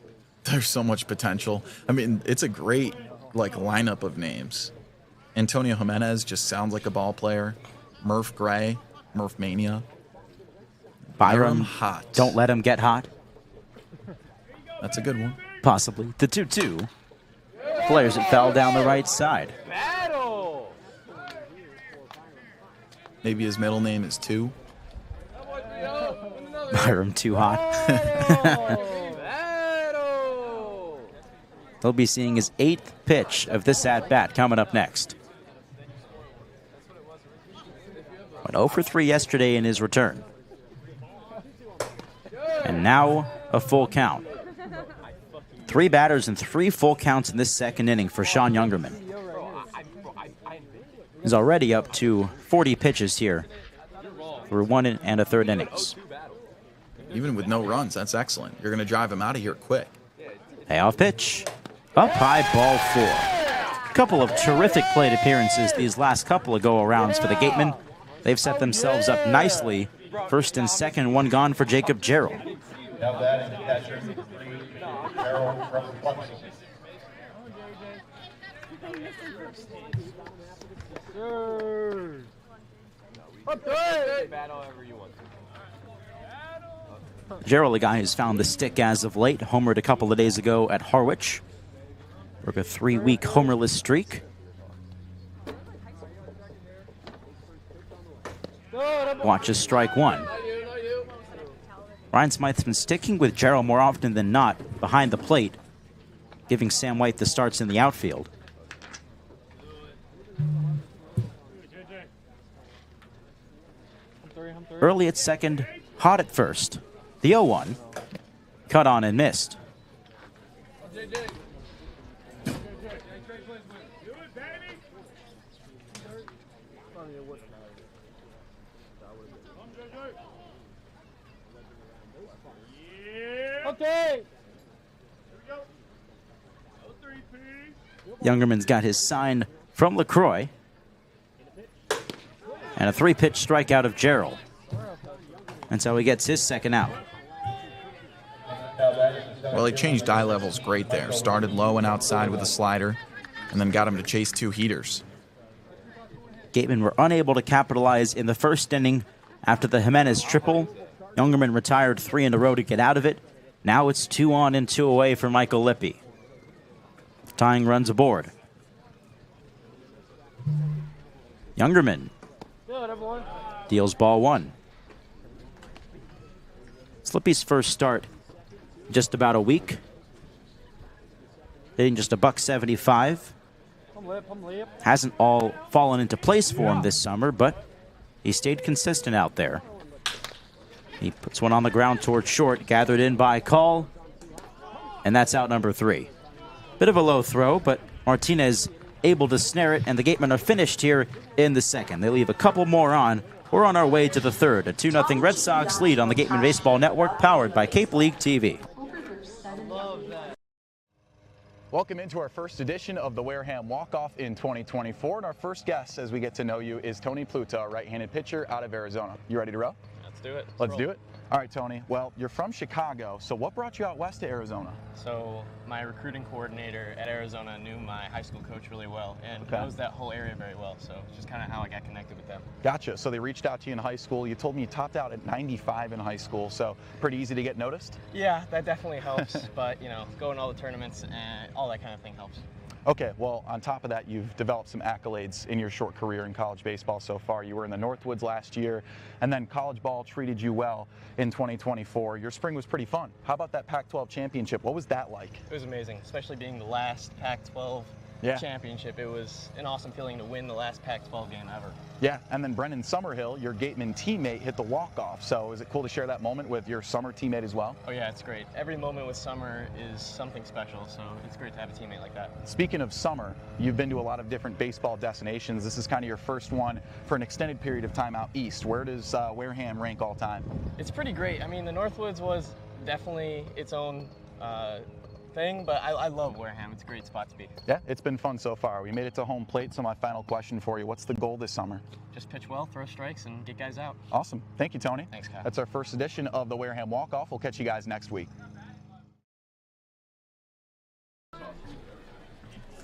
There's so much potential. I mean, it's a great lineup of names. Antonio Jimenez just sounds like a ball player. Murph Gray, Murph Mania. Byram Hot. Don't let him get hot. That's a good one. Possibly. The 2-2. Players that fell down the right side. Maybe his middle name is 2. Byram too hot. He'll be seeing his 8th pitch of this at-bat coming up next. Went 0 for 3 yesterday in his return. And now a full count. 3 batters and 3 full counts in this second inning for Sean Youngerman. He's already up to 40 pitches here through 1 1/3 innings. Even with no runs, that's excellent. You're going to drive him out of here quick. Payoff pitch. Up high, ball 4. A couple of terrific plate appearances these last couple of go-arounds for the Gatemen. They've set themselves up nicely. First and second, 1 gone for Jacob Gerald. Now batting the catcher, 3, Gerald from Buxton. Gerald, a guy who's found the stick as of late, homered a couple of days ago at Harwich. Broke a 3-week homerless streak. Watches strike 1. Ryan Smythe's been sticking with Gerald more often than not behind the plate, giving Sam White the starts in the outfield. Early at second, hot at first. The 0-1, cut on and missed. Youngerman's got his sign from LaCroix. And a 3-pitch strikeout of Gerald. That's how he gets his second out. Well, he changed eye levels great there. Started low and outside with a slider, and then got him to chase 2 heaters. Gatemen were unable to capitalize in the first inning after the Jimenez triple. Youngerman retired 3 in a row to get out of it. Now it's 2 on and 2 away for Michael Lippy. Tying runs aboard. Youngerman deals ball 1. Lippy's first start just about a week. Hitting just $175. Hasn't all fallen into place for him this summer, but he stayed consistent out there. He puts one on the ground towards short, gathered in by Call, and that's out number 3. Bit of a low throw, but Martinez able to snare it, and the Gatemen are finished here in the second. They leave a couple more on. We're on our way to the third. A 2-0 Red Sox lead on the Gatemen Baseball Network, powered by Cape League TV. Welcome into our first edition of the Wareham Walk-Off in 2024. And our first guest, as we get to know you, is Tony Pluta, a right-handed pitcher out of Arizona. You ready to roll? Let's do it. Let's do it. All right, Tony. Well, you're from Chicago, so what brought you out west to Arizona? So my recruiting coordinator at Arizona knew my high school coach really well and knows that whole area very well. So it's just kind of how I got connected with them. Gotcha. So they reached out to you in high school. You told me you topped out at 95 in high school, so pretty easy to get noticed? Yeah, that definitely helps. But, you know, going to all the tournaments and all that kind of thing helps. Okay, well, on top of that, you've developed some accolades in your short career in college baseball so far. You were in the Northwoods last year, and then college ball treated you well in 2024. Your spring was pretty fun. How about that Pac-12 championship? What was that like? It was amazing, especially being the last Pac-12 championship. It was an awesome feeling to win the last Pac-12 game ever. Yeah, and then Brendan Summerhill, your Gateman teammate, hit the walk-off. So is it cool to share that moment with your Summer teammate as well? Oh yeah, it's great. Every moment with Summer is something special, so it's great to have a teammate like that. Speaking of Summer, you've been to a lot of different baseball destinations. This is kind of your first one for an extended period of time out east. Where does Wareham rank all time? It's pretty great. I mean, the Northwoods was definitely its own thing, but I love Wareham. It's a great spot to be. Yeah, it's been fun so far. We made it to home plate, so my final question for you, what's the goal this summer? Just pitch well, throw strikes, and get guys out. Awesome. Thank you, Tony. Thanks, Kyle. That's our first edition of the Wareham Walk-Off. We'll catch you guys next week.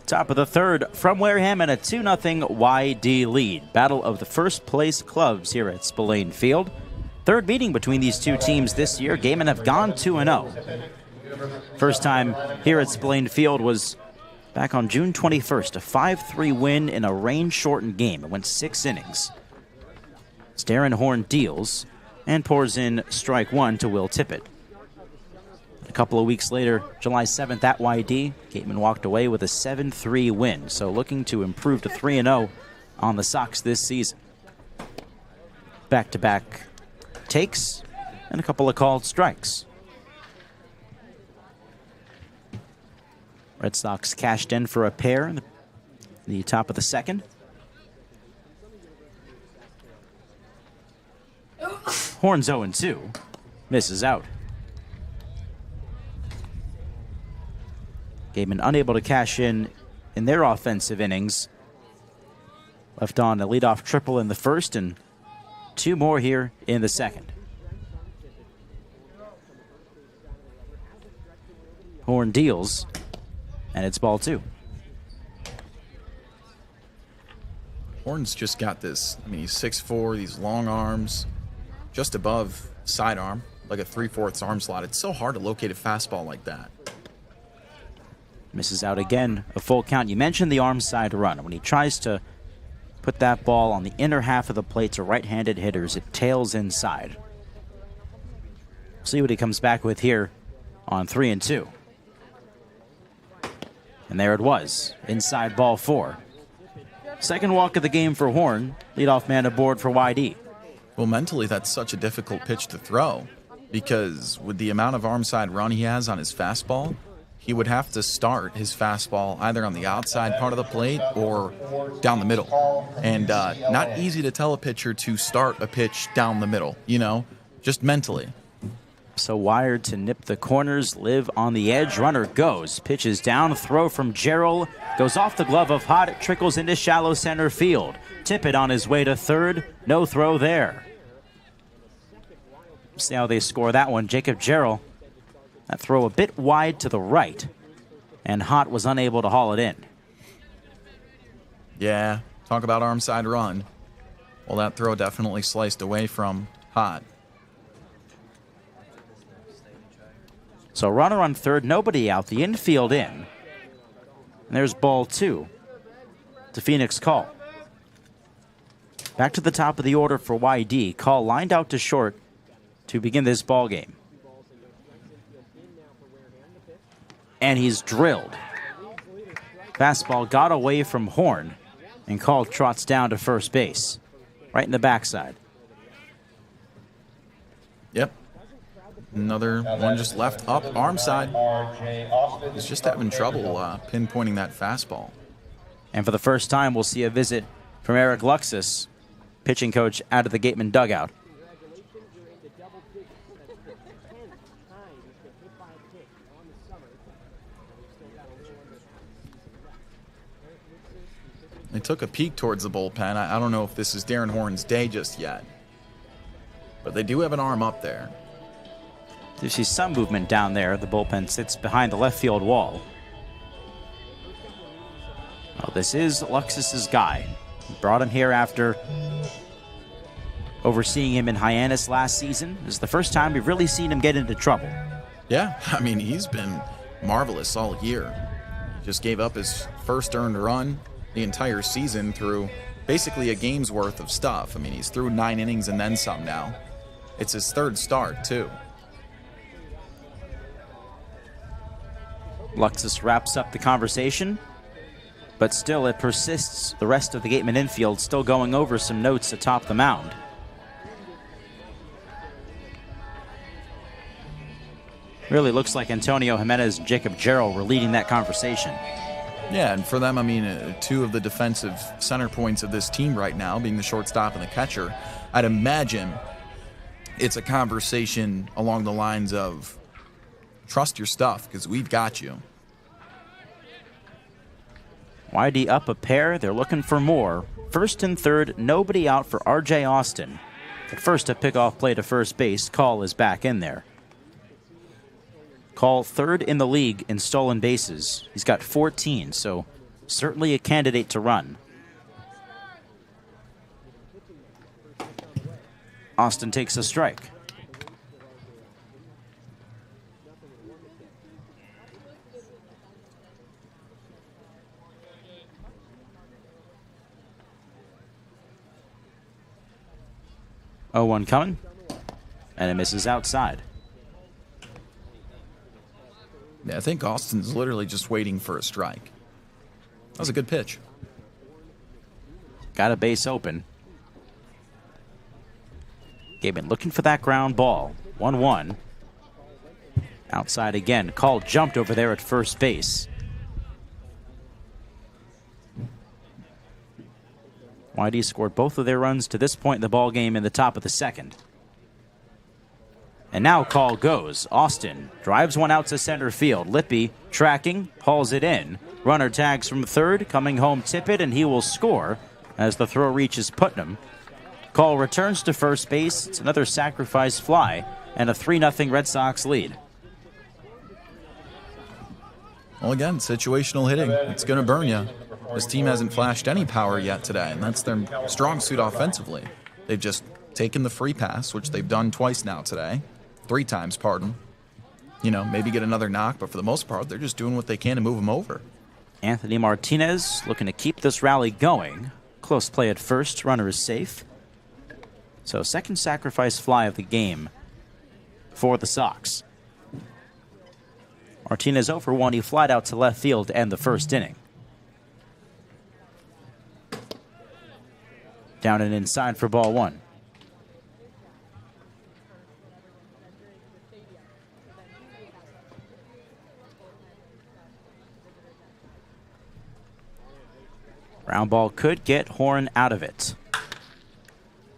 Top of the third from Wareham and a 2-0 YD lead. Battle of the first place clubs here at Spillane Field. Third meeting between these two teams this year. Gatemen have gone 2-0. First time here at Spillane Field was back on June 21st, a 5-3 win in a rain-shortened game. It went 6 innings. Darren Horn deals and pours in strike one to Will Tippett. A couple of weeks later, July 7th at YD, Gatemen walked away with a 7-3 win, so looking to improve to 3-0 on the Sox this season. Back-to-back takes and a couple of called strikes. Red Sox cashed in for a pair in the top of the second. Horn's 0-2, misses out. Gatemen unable to cash in their offensive innings. Left on a leadoff triple in the first and 2 more here in the second. Horn deals, and it's ball 2. Horn's just got this, I mean, he's 6'4", these long arms, just above sidearm, like a 3/4 arm slot. It's so hard to locate a fastball like that. Misses out again, a full count. You mentioned the arm side run. When he tries to put that ball on the inner half of the plate to right-handed hitters, it tails inside. See what he comes back with here on 3-2. And there it was, inside ball 4. Second walk of the game for Horn, leadoff man aboard for YD. Well, mentally, that's such a difficult pitch to throw because with the amount of arm side run he has on his fastball, he would have to start his fastball either on the outside part of the plate or down the middle. And not easy to tell a pitcher to start a pitch down the middle, you know, just mentally. So wired to nip the corners, live on the edge. Runner goes, pitches down, throw from Gerald, goes off the glove of Hott, trickles into shallow center field. Tippett on his way to third, no throw there. See how they score that one. Jacob Gerald, that throw a bit wide to the right, and Hott was unable to haul it in. Yeah, talk about arm side run. Well, that throw definitely sliced away from Hott. So runner on third, nobody out, the infield in. And there's ball 2 to Phoenix Call. Back to the top of the order for YD. Call lined out to short to begin this ball game. And he's drilled. Fastball got away from Horn, and Call trots down to first base, right in the backside. Yep. Another one just left up, arm side. He's just having trouble pinpointing that fastball. And for the first time, we'll see a visit from Eric Luxus, pitching coach out of the Gatemen dugout. They took a peek towards the bullpen. I don't know if this is Darren Horn's day just yet, but they do have an arm up there. You see some movement down there. The bullpen sits behind the left field wall. Oh, this is Luxus's guy. He brought him here after overseeing him in Hyannis last season. This is the first time we've really seen him get into trouble. Yeah, I mean, he's been marvelous all year. He just gave up his first earned run the entire season through basically a game's worth of stuff. I mean, he's through 9 innings and then some now. It's his third start, too. Luxus wraps up the conversation, but still it persists. The rest of the Gatemen infield still going over some notes atop the mound. Really looks like Antonio Jimenez and Jacob Gerald were leading that conversation. Yeah, and for them, I mean, 2 of the defensive center points of this team right now, being the shortstop and the catcher, I'd imagine it's a conversation along the lines of trust your stuff because we've got you. YD up a pair. They're looking for more. First and third, nobody out for R.J. Austin. At first, a pickoff play to first base. Call is back in there. Call third in the league in stolen bases. He's got 14, so certainly a candidate to run. Austin takes a strike. Oh, 1 coming, and it misses outside. Yeah, I think Austin's literally just waiting for a strike. That was a good pitch. Got a base open. Gatemen looking for that ground ball. 1-1. Outside again. Call jumped over there at first base. YD scored both of their runs to this point in the ball game in the top of the second. And now call goes. Austin drives one out to center field. Lippy tracking, hauls it in. Runner tags from third, coming home Tippett, and he will score as the throw reaches Putnam. Call returns to first base. It's another sacrifice fly and a 3-0 Red Sox lead. Well, again, situational hitting. It's going to burn you. This team hasn't flashed any power yet today, and that's their strong suit offensively. They've just taken the free pass, which they've done twice now today. 3 times, pardon. You know, maybe get another knock, but for the most part, they're just doing what they can to move them over. Anthony Martinez looking to keep this rally going. Close play at first. Runner is safe. So second sacrifice fly of the game for the Sox. Martinez 0 for 1. He flied out to left field to end the first inning. Down and inside for ball 1. Ground ball could get Horn out of it.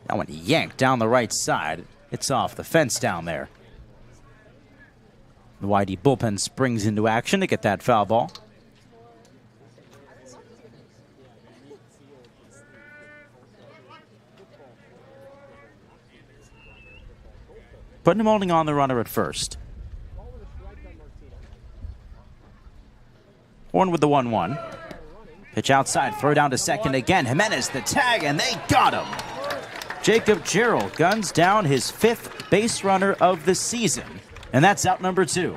That one yanked down the right side. It's off the fence down there. The YD bullpen springs into action to get that foul ball. Putting him holding on the runner at first. Horn with the 1-1. Pitch outside, throw down to second again. Jimenez the tag, and they got him. Jacob Gerald guns down his 5th base runner of the season, and that's out number 2.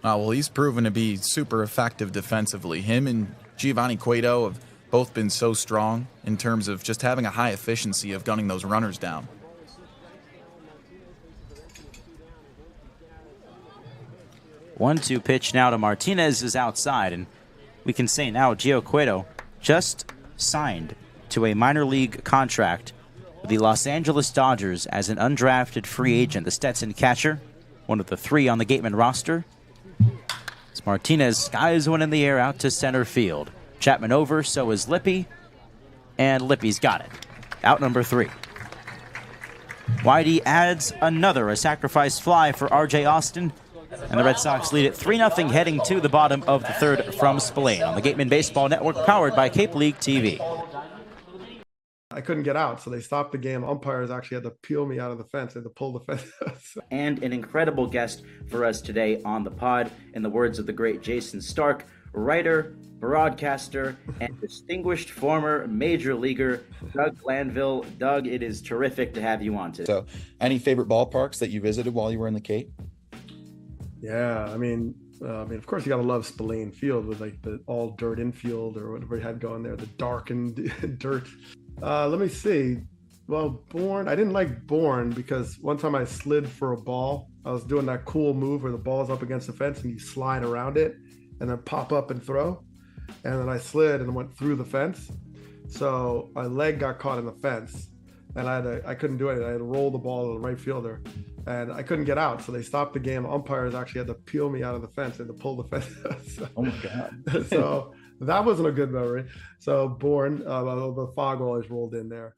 Well, he's proven to be super effective defensively. Him and Giovanni Cueto have both been so strong in terms of just having a high efficiency of gunning those runners down. One-two pitch now to Martinez is outside, and we can say now Gio Cueto just signed to a minor league contract with the Los Angeles Dodgers as an undrafted free agent. The Stetson catcher, one of the 3 on the Gatemen roster. It's Martinez skies one in the air out to center field. Chapman over, so is Lippy, and Lippy's got it. Out number 3. YD adds a sacrifice fly for R.J. Austin, and the Red Sox lead at 3-0 heading to the bottom of the third from Spillane on the Gatemen Baseball Network, powered by Cape League TV. I couldn't get out, so they stopped the game. Umpires actually had to peel me out of the fence. They had to pull the fence. And an incredible guest for us today on the pod, in the words of the great Jason Stark, writer, broadcaster, and distinguished former major leaguer, Doug Glanville. Doug, it is terrific to have you on today. So, any favorite ballparks that you visited while you were in the Cape? Yeah, I mean, of course, you got to love Spillane Field with like the all dirt infield or whatever he had going there, the darkened dirt. Let me see. Well, Bourne, I didn't like Bourne because one time I slid for a ball. I was doing that cool move where the ball's up against the fence and you slide around it and then pop up and throw. And then I slid and went through the fence. So my leg got caught in the fence and I couldn't do it. I had to roll the ball to the right fielder and I couldn't get out. So they stopped the game. Umpires actually had to peel me out of the fence and to pull the fence. So, Oh my God. so that wasn't a good memory. So Bourne, the fog always rolled in there.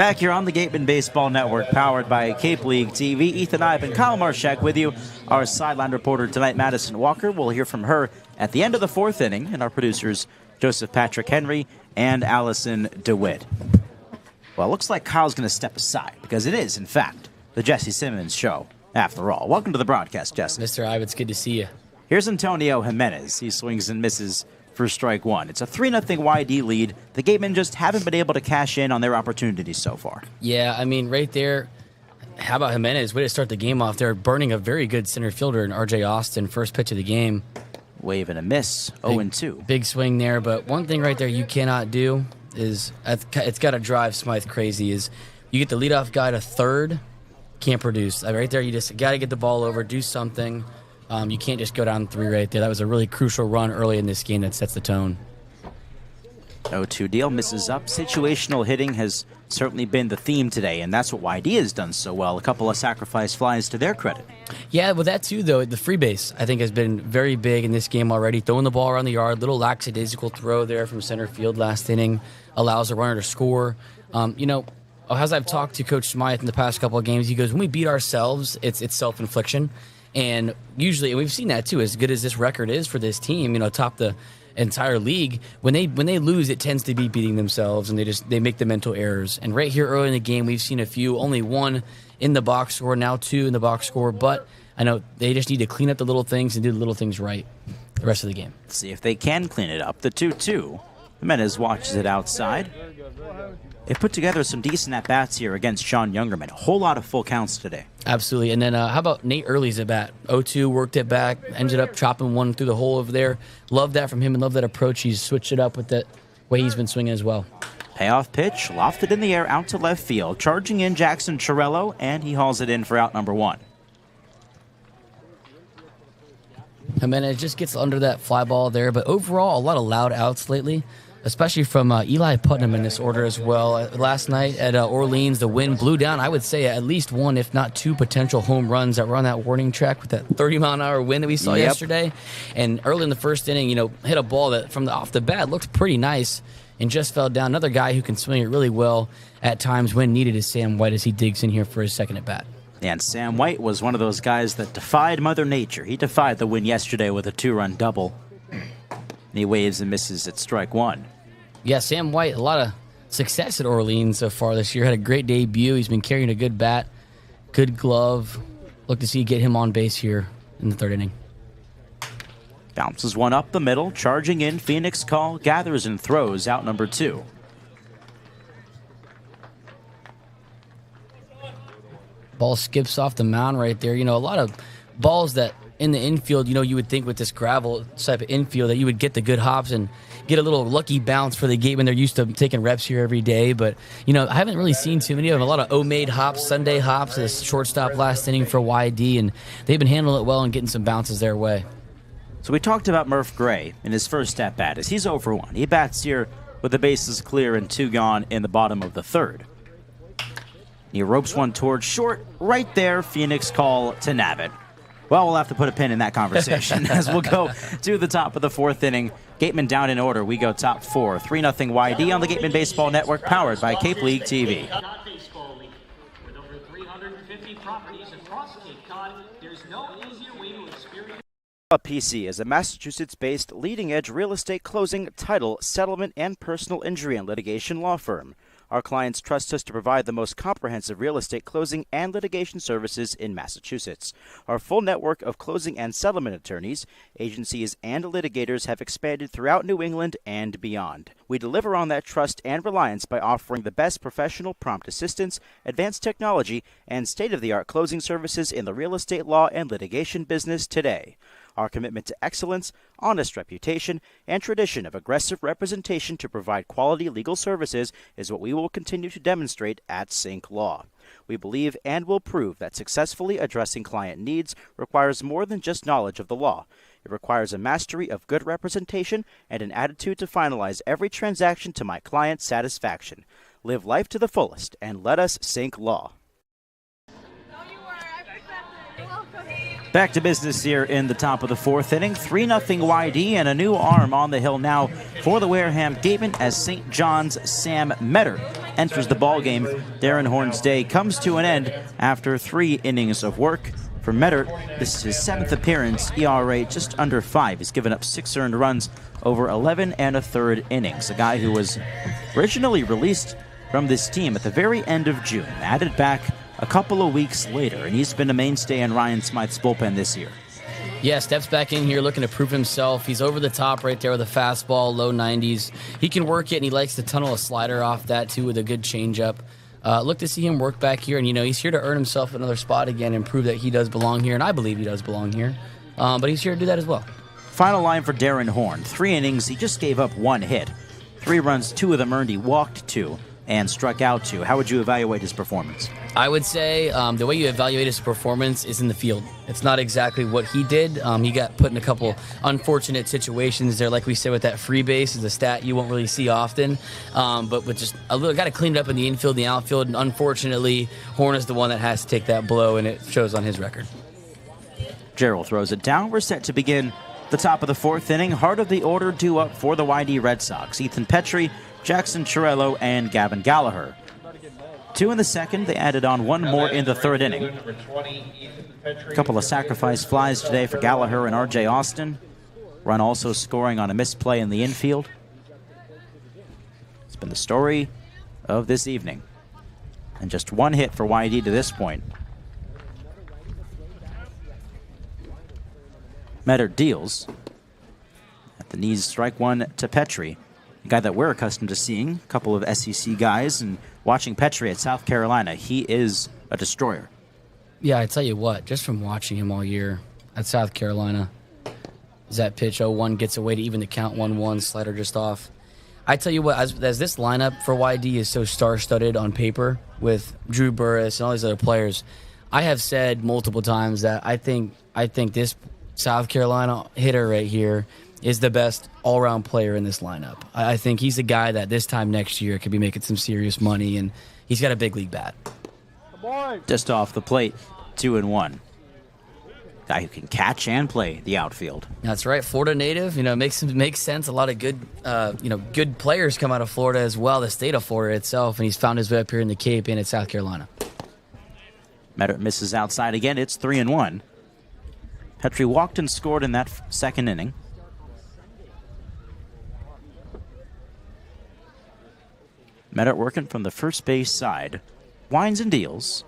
Back here on the Gatemen Baseball Network, powered by Cape League TV, Ethan Eibe and Kyle Marchak with you. Our sideline reporter tonight, Madison Walker. We'll hear from her at the end of the fourth inning, and our producers, Joseph Patrick Henry and Allison DeWitt. Well, it looks like Kyle's going to step aside, because it is, in fact, the Jesse Simmons Show, after all. Welcome to the broadcast, Jesse. Mr. Eibe, it's good to see you. Here's Antonio Jimenez. He swings and misses for strike one. It's a 3-0 YD lead. The Gatemen just haven't been able to cash in on their opportunities so far. Yeah, I mean, right there, how about Jimenez? Way to start the game off there, burning a very good center fielder in R.J. Austin, first pitch of the game. Wave and a miss, 0-2. Big swing there, but one thing right there you cannot do is, it's got to drive Smythe crazy, is you get the leadoff guy to third, can't produce. Right there, you just got to get the ball over, do something. You can't just go down 3 right there. That was a really crucial run early in this game that sets the tone. 0-2 deal, misses up. Situational hitting has certainly been the theme today, and that's what YD has done so well. A couple of sacrifice flies to their credit. Yeah, well, that too, though. The free base, I think, has been very big in this game already. Throwing the ball around the yard, little lackadaisical throw there from center field last inning, allows a runner to score. As I've talked to Coach Smythe in the past couple of games, he goes, when we beat ourselves, it's self-infliction. And usually, and we've seen that too, as good as this record is for this team, top the entire league, when they lose, it tends to be beating themselves, and they make the mental errors. And right here early in the game, we've seen a few, only one in the box score, now 2 in the box score, but I know they just need to clean up the little things and do the little things right the rest of the game. Let's see if they can clean it up. The 2-2. Jimenez watches it outside. They put together some decent at-bats here against Sean Youngerman. A whole lot of full counts today. Absolutely. And then how about Nate Early's at-bat? 0-2, worked it back, ended up chopping one through the hole over there. Love that from him and love that approach. He's switched it up with the way he's been swinging as well. Payoff pitch, lofted in the air out to left field. Charging in Jackson Chirello, and he hauls it in for out number 1. Jimenez just gets under that fly ball there, but overall, a lot of loud outs lately, especially from Eli Putnam in this order as well. Last night at Orleans, the wind blew down, I would say, at least 1, if not 2 potential home runs that were on that warning track with that 30-mile-an-hour wind that we saw yesterday. And early in the first inning, hit a ball that from off the bat looked pretty nice and just fell down. Another guy who can swing it really well at times when needed is Sam White as he digs in here for his second at-bat. And Sam White was one of those guys that defied Mother Nature. He defied the wind yesterday with a 2-run double. And he waves and misses at strike 1. Yeah, Sam White, a lot of success at Orleans so far this year. Had a great debut. He's been carrying a good bat, good glove. Look to see get him on base here in the 3rd inning. Bounces one up the middle, charging in. Phoenix call, gathers and throws out number 2. Ball skips off the mound right there. A lot of balls that in the infield, you would think with this gravel type of infield that you would get the good hops and get a little lucky bounce for the Gatemen. They're used to taking reps here every day, but, I haven't really seen too many of them. A lot of Omade hops, Sunday hops, a shortstop last inning for YD, and they've been handling it well and getting some bounces their way. So we talked about Murph Gray in his first at-bat as he's 0 for 1. He bats here with the bases clear and 2 gone in the bottom of the 3rd. He ropes one towards short. Right there, Phoenix call to nab it. Well, we'll have to put a pin in that conversation as we'll go to the top of the 4th inning. Gatemen down in order. We go top 4. 3-0 YD on the Gatemen Baseball Network, powered by Cape League TV. With over 350 properties across Cape Cod, there's no easier way to experience. PC is a Massachusetts-based leading-edge real estate closing, title, settlement, and personal injury and litigation law firm. Our clients trust us to provide the most comprehensive real estate closing and litigation services in Massachusetts. Our full network of closing and settlement attorneys, agencies, and litigators have expanded throughout New England and beyond. We deliver on that trust and reliance by offering the best professional prompt assistance, advanced technology, and state-of-the-art closing services in the real estate law and litigation business today. Our commitment to excellence, honest reputation, and tradition of aggressive representation to provide quality legal services is what we will continue to demonstrate at Sync Law. We believe and will prove that successfully addressing client needs requires more than just knowledge of the law. It requires a mastery of good representation and an attitude to finalize every transaction to my client's satisfaction. Live life to the fullest and let us Sync Law. No, you were. I accepted. You're welcome. Back to business here in the top of the fourth inning. 3-0 YD and a new arm on the hill now for the Wareham Gatemen as St. John's Sam Metter enters the ballgame. Darren Horn's day comes to an end after 3 innings of work. For Metter, this is his 7th appearance, ERA just under 5. He's given up 6 earned runs over 11 1/3 innings. A guy who was originally released from this team at the very end of June, added back a couple of weeks later, and he's been a mainstay in Ryan Smythe's bullpen this year. Yeah, steps back in here looking to prove himself. He's over the top right there with a fastball, low 90s. He can work it, and he likes to tunnel a slider off that, too, with a good changeup. Look to see him work back here, and, he's here to earn himself another spot again and prove that he does belong here, and I believe he does belong here. But he's here to do that as well. Final line for Darren Horn. 3 innings, he just gave up 1 hit. 3 runs, 2 of them earned. He walked 2 and struck out 2. How would you evaluate his performance? I would say the way you evaluate his performance is in the field. It's not exactly what he did. He got put in a couple unfortunate situations there, like we said, with that free base is a stat you won't really see often. But with just a little, got to clean it up in the infield, the outfield, and unfortunately, Horn is the one that has to take that blow, and it shows on his record. Gerald throws it down. We're set to begin the top of the fourth inning. Heart of the order due up for the YD Red Sox. Ethan Petrie, Jackson Chiarello, and Gavin Gallagher. 2 in the second. They added on 1 more in the third inning. A couple of sacrifice flies today for Gallagher and R.J. Austin. Run also scoring on a misplay in the infield. It's been the story of this evening. And just 1 hit for YD to this point. Metter deals. At the knees, strike 1 to Petrie. A guy that we're accustomed to seeing, a couple of SEC guys, and watching Petrie at South Carolina, he is a destroyer. Yeah, I tell you what, just from watching him all year at South Carolina, as that pitch 0-1 gets away to even the count 1-1, slider just off. I tell you what, as this lineup for YD is so star-studded on paper with Drew Burris and all these other players, I have said multiple times that I think this South Carolina hitter right here is the best all-around player in this lineup. I think he's a guy that this time next year could be making some serious money, and he's got a big league bat. Just off the plate, 2-1. Guy who can catch and play the outfield. That's right, Florida native. Makes sense. A lot of good, good players come out of Florida as well, the state of Florida itself, and he's found his way up here in the Cape and at South Carolina. Metter misses outside again. It's 3-1. Petrie walked and scored in that second inning. Metter working from the first base side. Winds and deals.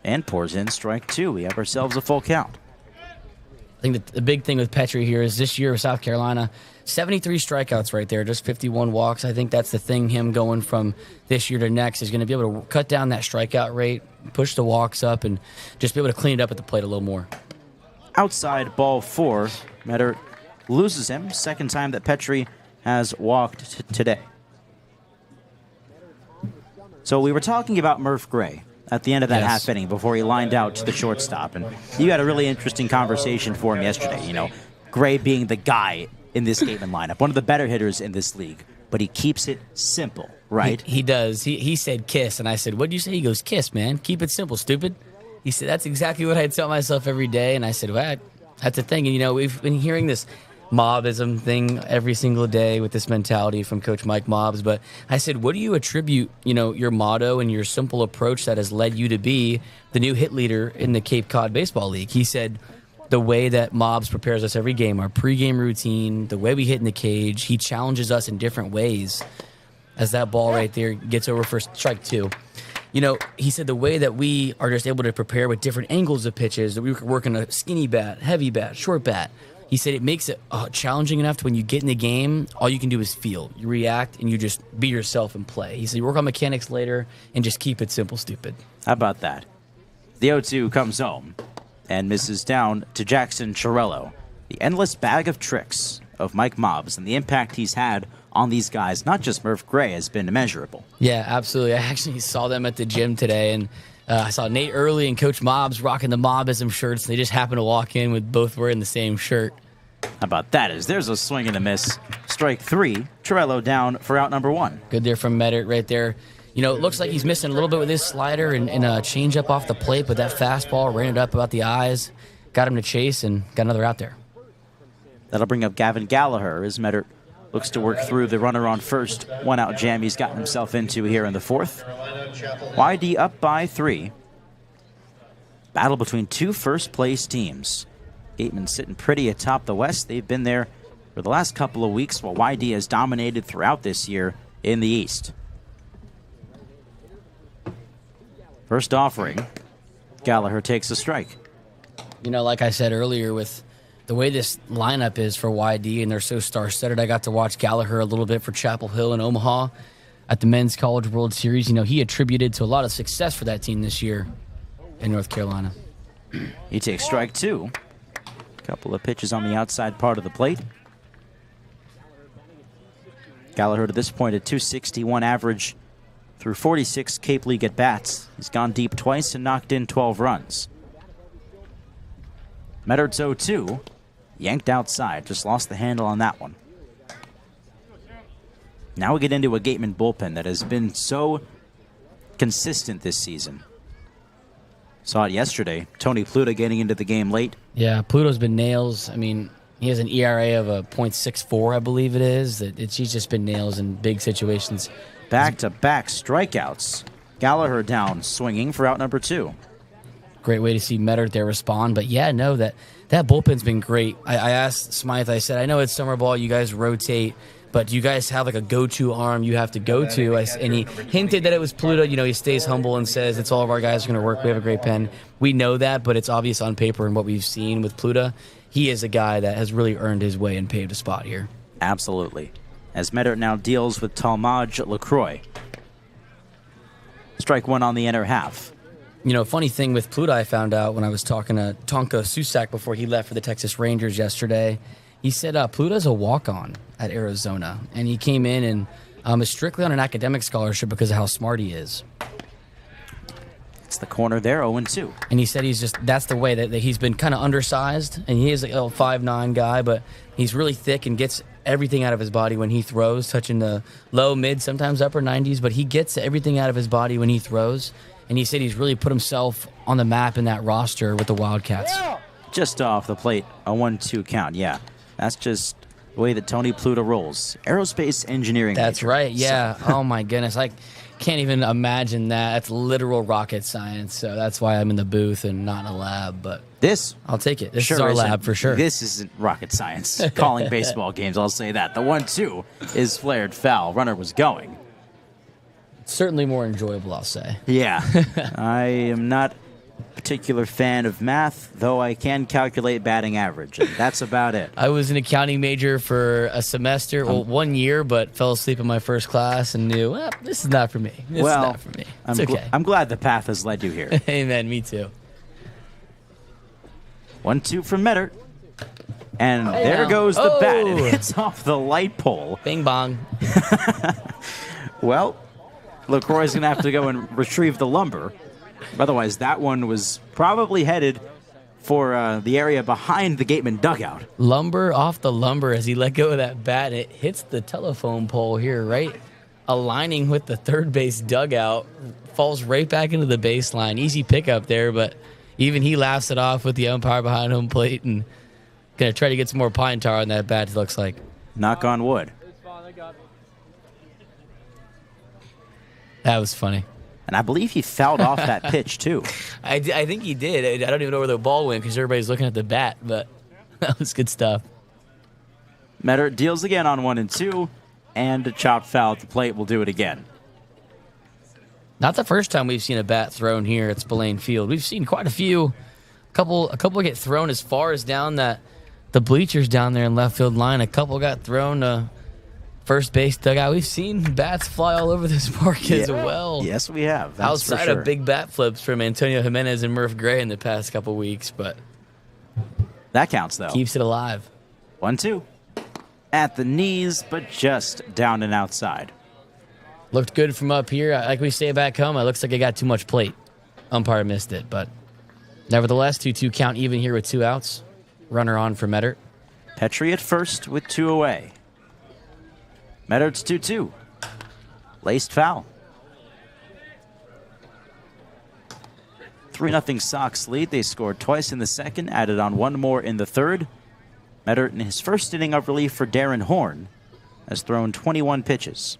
And pours in strike 2. We have ourselves a full count. I think the big thing with Petrie here is this year with South Carolina, 73 strikeouts right there, just 51 walks. I think that's the thing, him going from this year to next is going to be able to cut down that strikeout rate, push the walks up, and just be able to clean it up at the plate a little more. Outside ball 4. Metter loses him. Second time that Petrie has walked today. So we were talking about Murph Gray at the end of that half inning before he lined out to the shortstop. And you had a really interesting conversation for him yesterday. Gray being the guy in this Gatemen lineup, one of the better hitters in this league. But he keeps it simple, right? He does. He said kiss, and I said, what'd you say? He goes, kiss, man. Keep it simple, stupid. He said, that's exactly what I tell myself every day. And I said, well, that's the thing. And, we've been hearing this mobism thing every single day with this mentality from Coach Mike Mobbs. But I said, what do you attribute, your motto and your simple approach that has led you to be the new hit leader in the Cape Cod Baseball League? He said, the way that Mobbs prepares us every game, our pregame routine, the way we hit in the cage, he challenges us in different ways. As that ball right there gets over for strike 2. He said the way that we are just able to prepare with different angles of pitches, that we were working a skinny bat, heavy bat, short bat. He said it makes it challenging enough to when you get in the game, all you can do is feel. You react, and you just be yourself and play. He said you work on mechanics later and just keep it simple, stupid. How about that? The 0-2 comes home and misses down to Jackson Chiarello. The endless bag of tricks of Mike Mobbs and the impact he's had on these guys, not just Murph Gray, has been immeasurable. Yeah, absolutely. I actually saw them at the gym today, and I saw Nate Early and Coach Mobbs rocking the Mobbism shirts, and they just happened to walk in with both wearing the same shirt. How about that? There's a swing and a miss. Strike 3. Chiarello down for out number 1. Good there from Metter right there. It looks like he's missing a little bit with his slider and a changeup off the plate, but that fastball ran it up about the eyes. got him to chase and got another out there. That'll bring up Gavin Gallagher as Meddert looks to work through the runner on first. One out jam he's gotten himself into here in the fourth. YD up by 3. Battle between 2 first-place teams. Gatemen sitting pretty atop the West. They've been there for the last couple of weeks, while YD has dominated throughout this year in the East. First offering, Gallagher takes a strike. You know, like I said earlier, with the way this lineup is for YD and they're so star-studded, I got to watch Gallagher a little bit for Chapel Hill and Omaha at the Men's College World Series. You know, he attributed to a lot of success for that team this year in North Carolina. He takes strike 2. Couple of pitches on the outside part of the plate. Gallagher to this point a .261 average through 46 Cape League at-bats. He's gone deep twice and knocked in 12 runs. Medard's 0-2. Yanked outside. Just lost the handle on that one. Now we get into a Gateman bullpen that has been so consistent this season. Saw it yesterday. Tony Pluta getting into the game late. Yeah, Pluto's been nails. I mean, he has an ERA of a .64, I believe it is. He's just been nails in big situations. Back-to-back strikeouts. Gallagher down, swinging for out number 2. Great way to see Meddert there respond. But yeah, no, that bullpen's been great. I asked Smythe, I said, I know it's summer ball, you guys rotate, but do you guys have like a go-to arm you have to go to? And he hinted that it was Pluto. You know, he stays humble and says it's all of our guys are going to work. We have a great pen. We know that, but it's obvious on paper and what we've seen with Pluto. He is a guy that has really earned his way and paved a spot here. Absolutely. As Meddert now deals with Talmadge LaCroix. Strike 1 on the inner half. You know, funny thing with Pluto, I found out when I was talking to Tonka Susak before he left for the Texas Rangers yesterday. He said Pluto's a walk-on at Arizona, and he came in and is strictly on an academic scholarship because of how smart he is. It's the corner there, 0-2. And he said that's the way that he's been kind of undersized, and he is a 5'9" guy, but he's really thick and gets everything out of his body when he throws, touching the low, mid, sometimes upper 90s, but he gets everything out of his body when he throws. And he said he's really put himself on the map in that roster with the Wildcats. Just off the plate, a 1-2 count, yeah. That's just the way that Tony Pluta rolls. Aerospace engineering. That's major. right, yeah. So. Oh, my goodness. I can't even imagine that. That's literal rocket science. So that's why I'm in the booth and not in a lab. But I'll take it. This sure is our lab for sure. This isn't rocket science. Calling baseball games, I'll say that. The 1-2 is flared foul. Runner was going. Certainly more enjoyable, I'll say. Yeah. I am not a particular fan of math, though I can calculate batting average, and that's about it. I was an accounting major for a semester, 1 year, but fell asleep in my first class and knew, this is not for me. This is not for me. It's okay. I'm glad the path has led you here. Amen, me too. 1-2 from Meddert. And there goes the bat. It hits off the light pole. Bing bong. Well, LaCroix's going to have to go and retrieve the lumber. Otherwise, that one was probably headed for the area behind the Gateman dugout. Lumber off the lumber as he let go of that bat. It hits the telephone pole here, right? Aligning with the third base dugout. Falls right back into the baseline. Easy pickup there, but even he laughs it off with the umpire behind home plate and going to try to get some more pine tar on that bat, it looks like. Knock on wood. That was funny. And I believe he fouled off that pitch, too. I think he did. I don't even know where the ball went because everybody's looking at the bat, but that was good stuff. Meddert deals again on 1-2, and a chopped foul at the plate will do it again. Not the first time we've seen a bat thrown here at Spillane Field. We've seen quite a few. A couple get thrown as far as down the bleachers down there in left field line. A couple got thrown to first base dugout. We've seen bats fly all over this park as well. Yes, we have. That's outside for sure. of big bat flips from Antonio Jimenez and Murph Gray in the past couple weeks, but that counts, though. Keeps it alive. 1-2. At the knees, but just down and outside. Looked good from up here. Like we say back home, it looks like it got too much plate. Umpire missed it, but nevertheless, 2-2 count even here with 2 outs. Runner on for Meddert. Petrie at first with 2 away. Meddart's 2-2. Laced foul. 3-0 Sox lead. They scored twice in the second, added on one more in the third. Meddert, in his first inning of relief for Darren Horn, has thrown 21 pitches.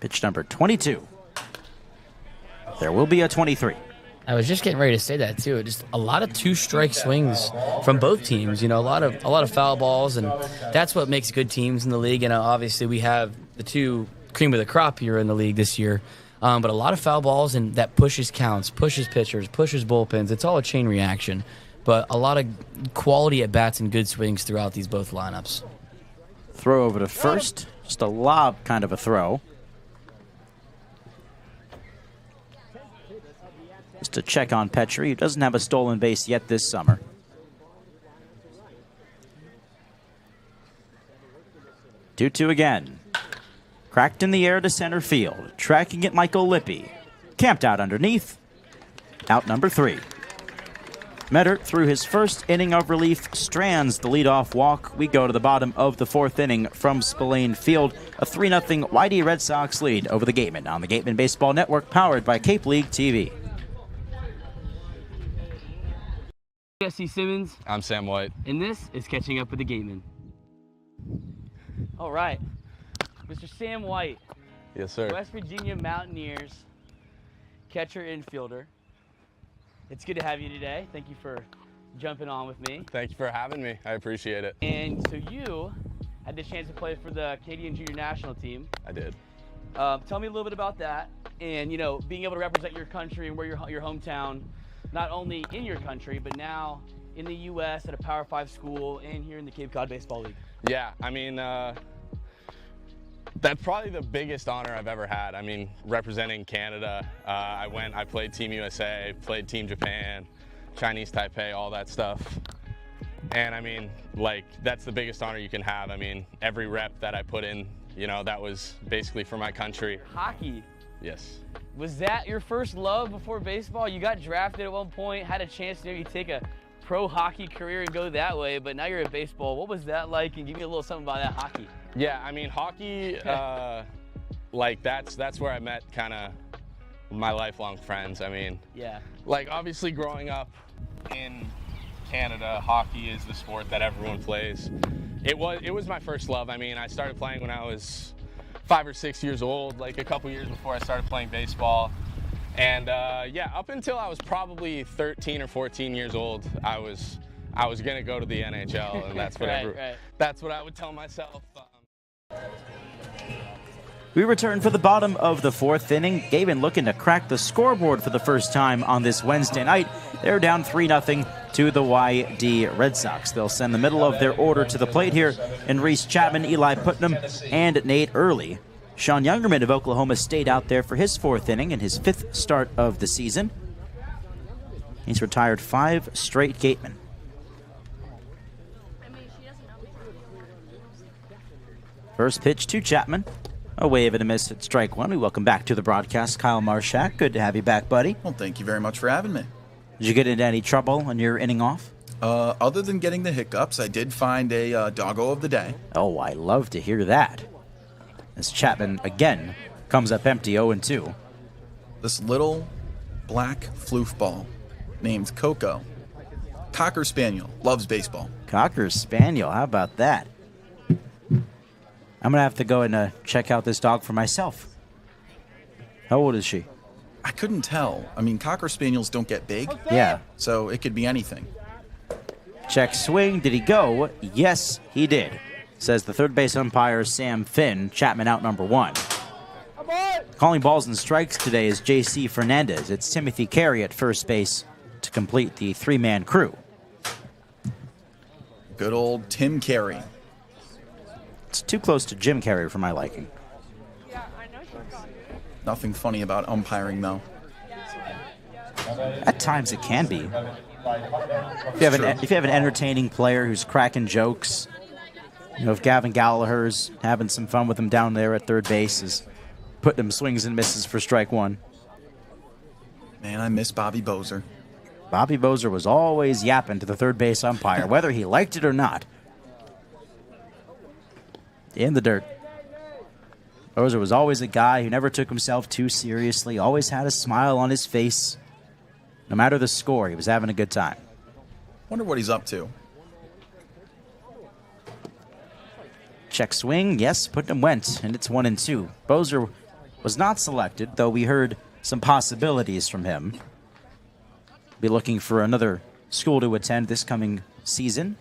Pitch number 22. There will be a 23. I was just getting ready to say that too. Just a lot of two-strike swings from both teams. You know, a lot of foul balls, and that's what makes good teams in the league. And obviously, we have the two cream of the crop here in the league this year. But a lot of foul balls, and that pushes counts, pushes pitchers, pushes bullpens. It's all a chain reaction. But a lot of quality at bats and good swings throughout these both lineups. Throw over to first, just a lob kind of a throw. Just to check on Petrie, who doesn't have a stolen base yet this summer. Two again. Cracked in the air to center field. Tracking it, Michael Lippy. Camped out underneath. Out number 3. Meddert, through his first inning of relief, strands the leadoff walk. We go to the bottom of the 4th inning from Spillane Field. A 3-0 YD Red Sox lead over the Gatemen on the Gatemen Baseball Network, powered by Cape League TV. Jesse Simmons. I'm Sam White. And this is Catching Up with the Gatemen. All right. Mr. Sam White. Yes, sir. West Virginia Mountaineers catcher infielder. It's good to have you today. Thank you for jumping on with me. Thank you for having me. I appreciate it. And so you had the chance to play for the Canadian Junior National Team. I did. Tell me a little bit about that, and you know, being able to represent your country and where your hometown, not only in your country, but now in the U.S. at a Power 5 school and here in the Cape Cod Baseball League. Yeah, I mean, that's probably the biggest honor I've ever had. I mean, representing Canada, I played Team USA, played Team Japan, Chinese Taipei, all that stuff. And I mean, like, that's the biggest honor you can have. I mean, every rep that I put in, you know, that was basically for my country. Hockey. Yes. Was that your first love before baseball? You got drafted at one point, had a chance to maybe take a pro hockey career and go that way, but now you're at baseball. What was that like? And give me a little something about that hockey. Yeah, I mean, hockey, like that's where I met kind of my lifelong friends. I mean, yeah, like obviously growing up in Canada, hockey is the sport that everyone plays. It was my first love. I mean, I started playing when I was 5 or 6 years old, like a couple years before I started playing baseball. And yeah, up until I was probably 13 or 14 years old, I was gonna go to the NHL, and that's what that's what I would tell myself. We return for the bottom of the 4th inning. Gatemen looking to crack the scoreboard for the first time on this Wednesday night. They're down 3-0 to the YD Red Sox. They'll send the middle of their order to the plate here in Reese Chapman, Eli Putnam, and Nate Early. Sean Youngerman of Oklahoma State out there for his 4th inning and his 5th start of the season. He's retired 5 straight Gatemen. First pitch to Chapman. A wave and a miss at strike 1. We welcome back to the broadcast Kyle Marchak. Good to have you back, buddy. Well, thank you very much for having me. Did you get into any trouble on your inning off? Other than getting the hiccups, I did find a doggo of the day. Oh, I love to hear that. As Chapman again comes up empty 0-2. This little black floof ball named Coco. Cocker Spaniel. Loves baseball. Cocker Spaniel. How about that? I'm going to have to go and check out this dog for myself. How old is she? I couldn't tell. I mean, Cocker Spaniels don't get big. Yeah. So it could be anything. Check swing. Did he go? Yes, he did. Says the third base umpire, Sam Finn. Chapman out number 1. Calling balls and strikes today is J.C. Fernandez. It's Timothy Carey at first base to complete the 3-man crew. Good old Tim Carey. It's too close to Jim Carrey for my liking. Nothing funny about umpiring, though. At times it can be. If you have an entertaining player who's cracking jokes, you know, if Gavin Gallagher's having some fun with him down there at third base, is putting him swings and misses for strike 1. Man, I miss Bobby Bozer. Bobby Bozer was always yapping to the third base umpire, whether he liked it or not. In the dirt. Bozer was always a guy who never took himself too seriously, always had a smile on his face. No matter the score, he was having a good time. Wonder what he's up to. Check swing, yes, Putnam went, and it's 1-2. Bozer was not selected, though we heard some possibilities from him. Be looking for another school to attend this coming season.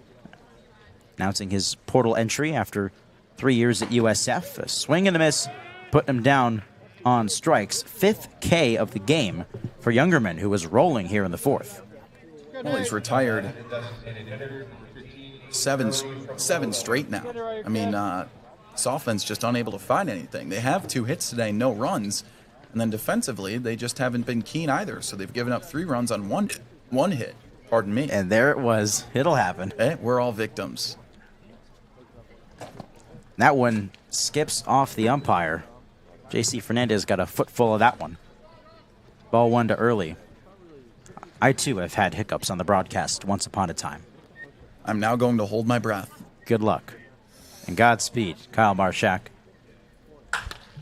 Announcing his portal entry after 3 years at USF. A swing and a miss, putting him down on strikes. 5th K of the game for Youngerman, who was rolling here in the 4th. Well, he's retired 7 straight now. I mean, this offense just unable to find anything. They have 2 hits today, no runs. And then defensively, they just haven't been keen either. So they've given up 3 runs on one hit. Pardon me. And there it was. It'll happen. Hey, we're all victims. That one skips off the umpire. J.C. Fernandez got a footful of that one. Ball 1 to early. I, too, have had hiccups on the broadcast once upon a time. I'm now going to hold my breath. Good luck. And Godspeed, Kyle Marchak.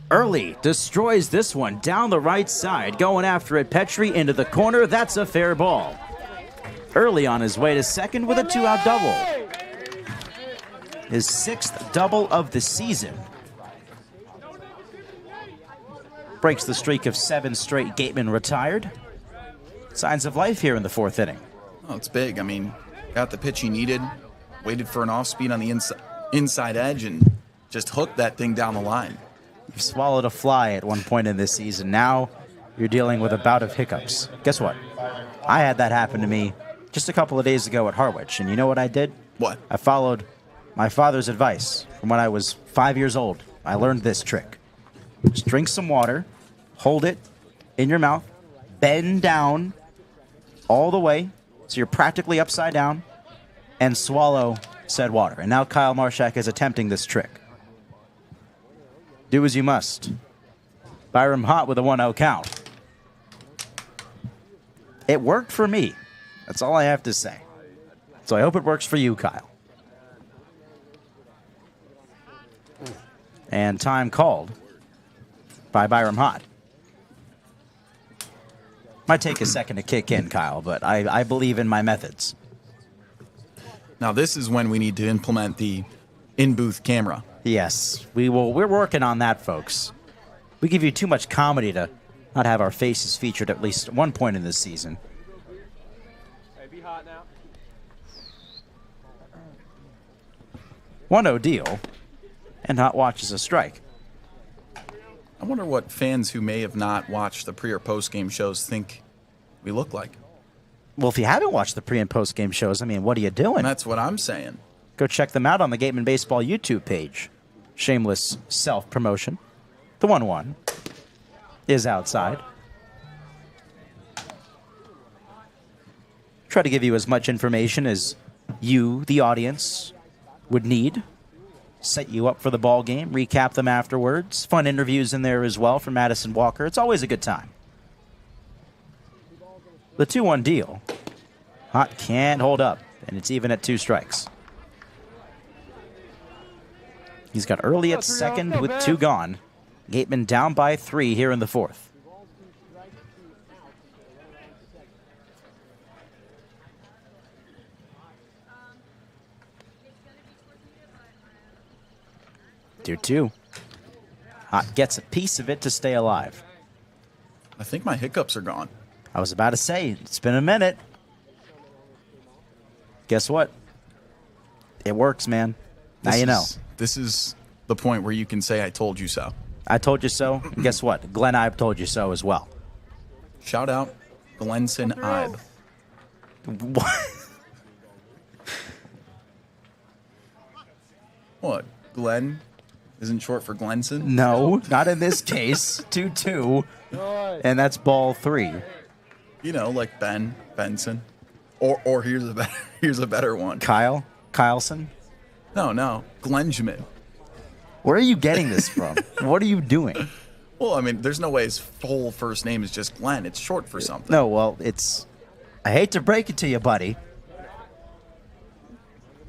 Early destroys this one down the right side. Going after it, Petrie into the corner. That's a fair ball. Early on his way to second with a 2-out double. His 6th double of the season. Breaks the streak of 7 straight Gatemen retired. Signs of life here in the 4th inning. Oh, it's big. I mean, got the pitch he needed, waited for an off-speed on the inside edge, and just hooked that thing down the line. You've swallowed a fly at one point in this season. Now you're dealing with a bout of hiccups. Guess what? I had that happen to me just a couple of days ago at Harwich, and you know what I did? What? I followed my father's advice from when I was 5 years old. I learned this trick. Just drink some water, hold it in your mouth, bend down all the way so you're practically upside down, and swallow said water. And now Kyle Marchak is attempting this trick. Do as you must. Byram Hott with a 1-0 count. It worked for me. That's all I have to say. So I hope it works for you, Kyle. And time called by Byram Hott. Might take a second to kick in, Kyle, but I believe in my methods. Now this is when we need to implement the in-booth camera. Yes, we will. We're working on that, folks. We give you too much comedy to not have our faces featured at least one point in this season. Hey, be hot now. 1-0 deal, and Hot watches a strike. I wonder what fans who may have not watched the pre- or post-game shows think we look like. Well, if you haven't watched the pre- and post-game shows, I mean, what are you doing? And that's what I'm saying. Go check them out on the Gatemen Baseball YouTube page. Shameless self-promotion. The 1-1 is outside. Try to give you as much information as you, the audience, would need. Set you up for the ball game, recap them afterwards. Fun interviews in there as well from Madison Walker. It's always a good time. The 2-1 deal. Hot can't hold up, and it's even at 2 strikes. He's got early at second with 2 gone. Gatemen down by 3 here in the 4th. Two. Hot gets a piece of it to stay alive. I think my hiccups are gone. I was about to say, it's been a minute. Guess what? It works, man. Now you know. This is the point where you can say, I told you so. I told you so. And guess what? Glenn Eibe told you so as well. Shout out Glenson Eibe. What? Glenn isn't short for Glenson? No, not in this case. 2-2. And that's ball 3. You know, like Ben, Benson. Or here's a better one. Kyle? Kyleson? No. Glenjamin. Where are you getting this from? What are you doing? Well, I mean, there's no way his full first name is just Glenn. It's short for something. No, well, it's... I hate to break it to you, buddy.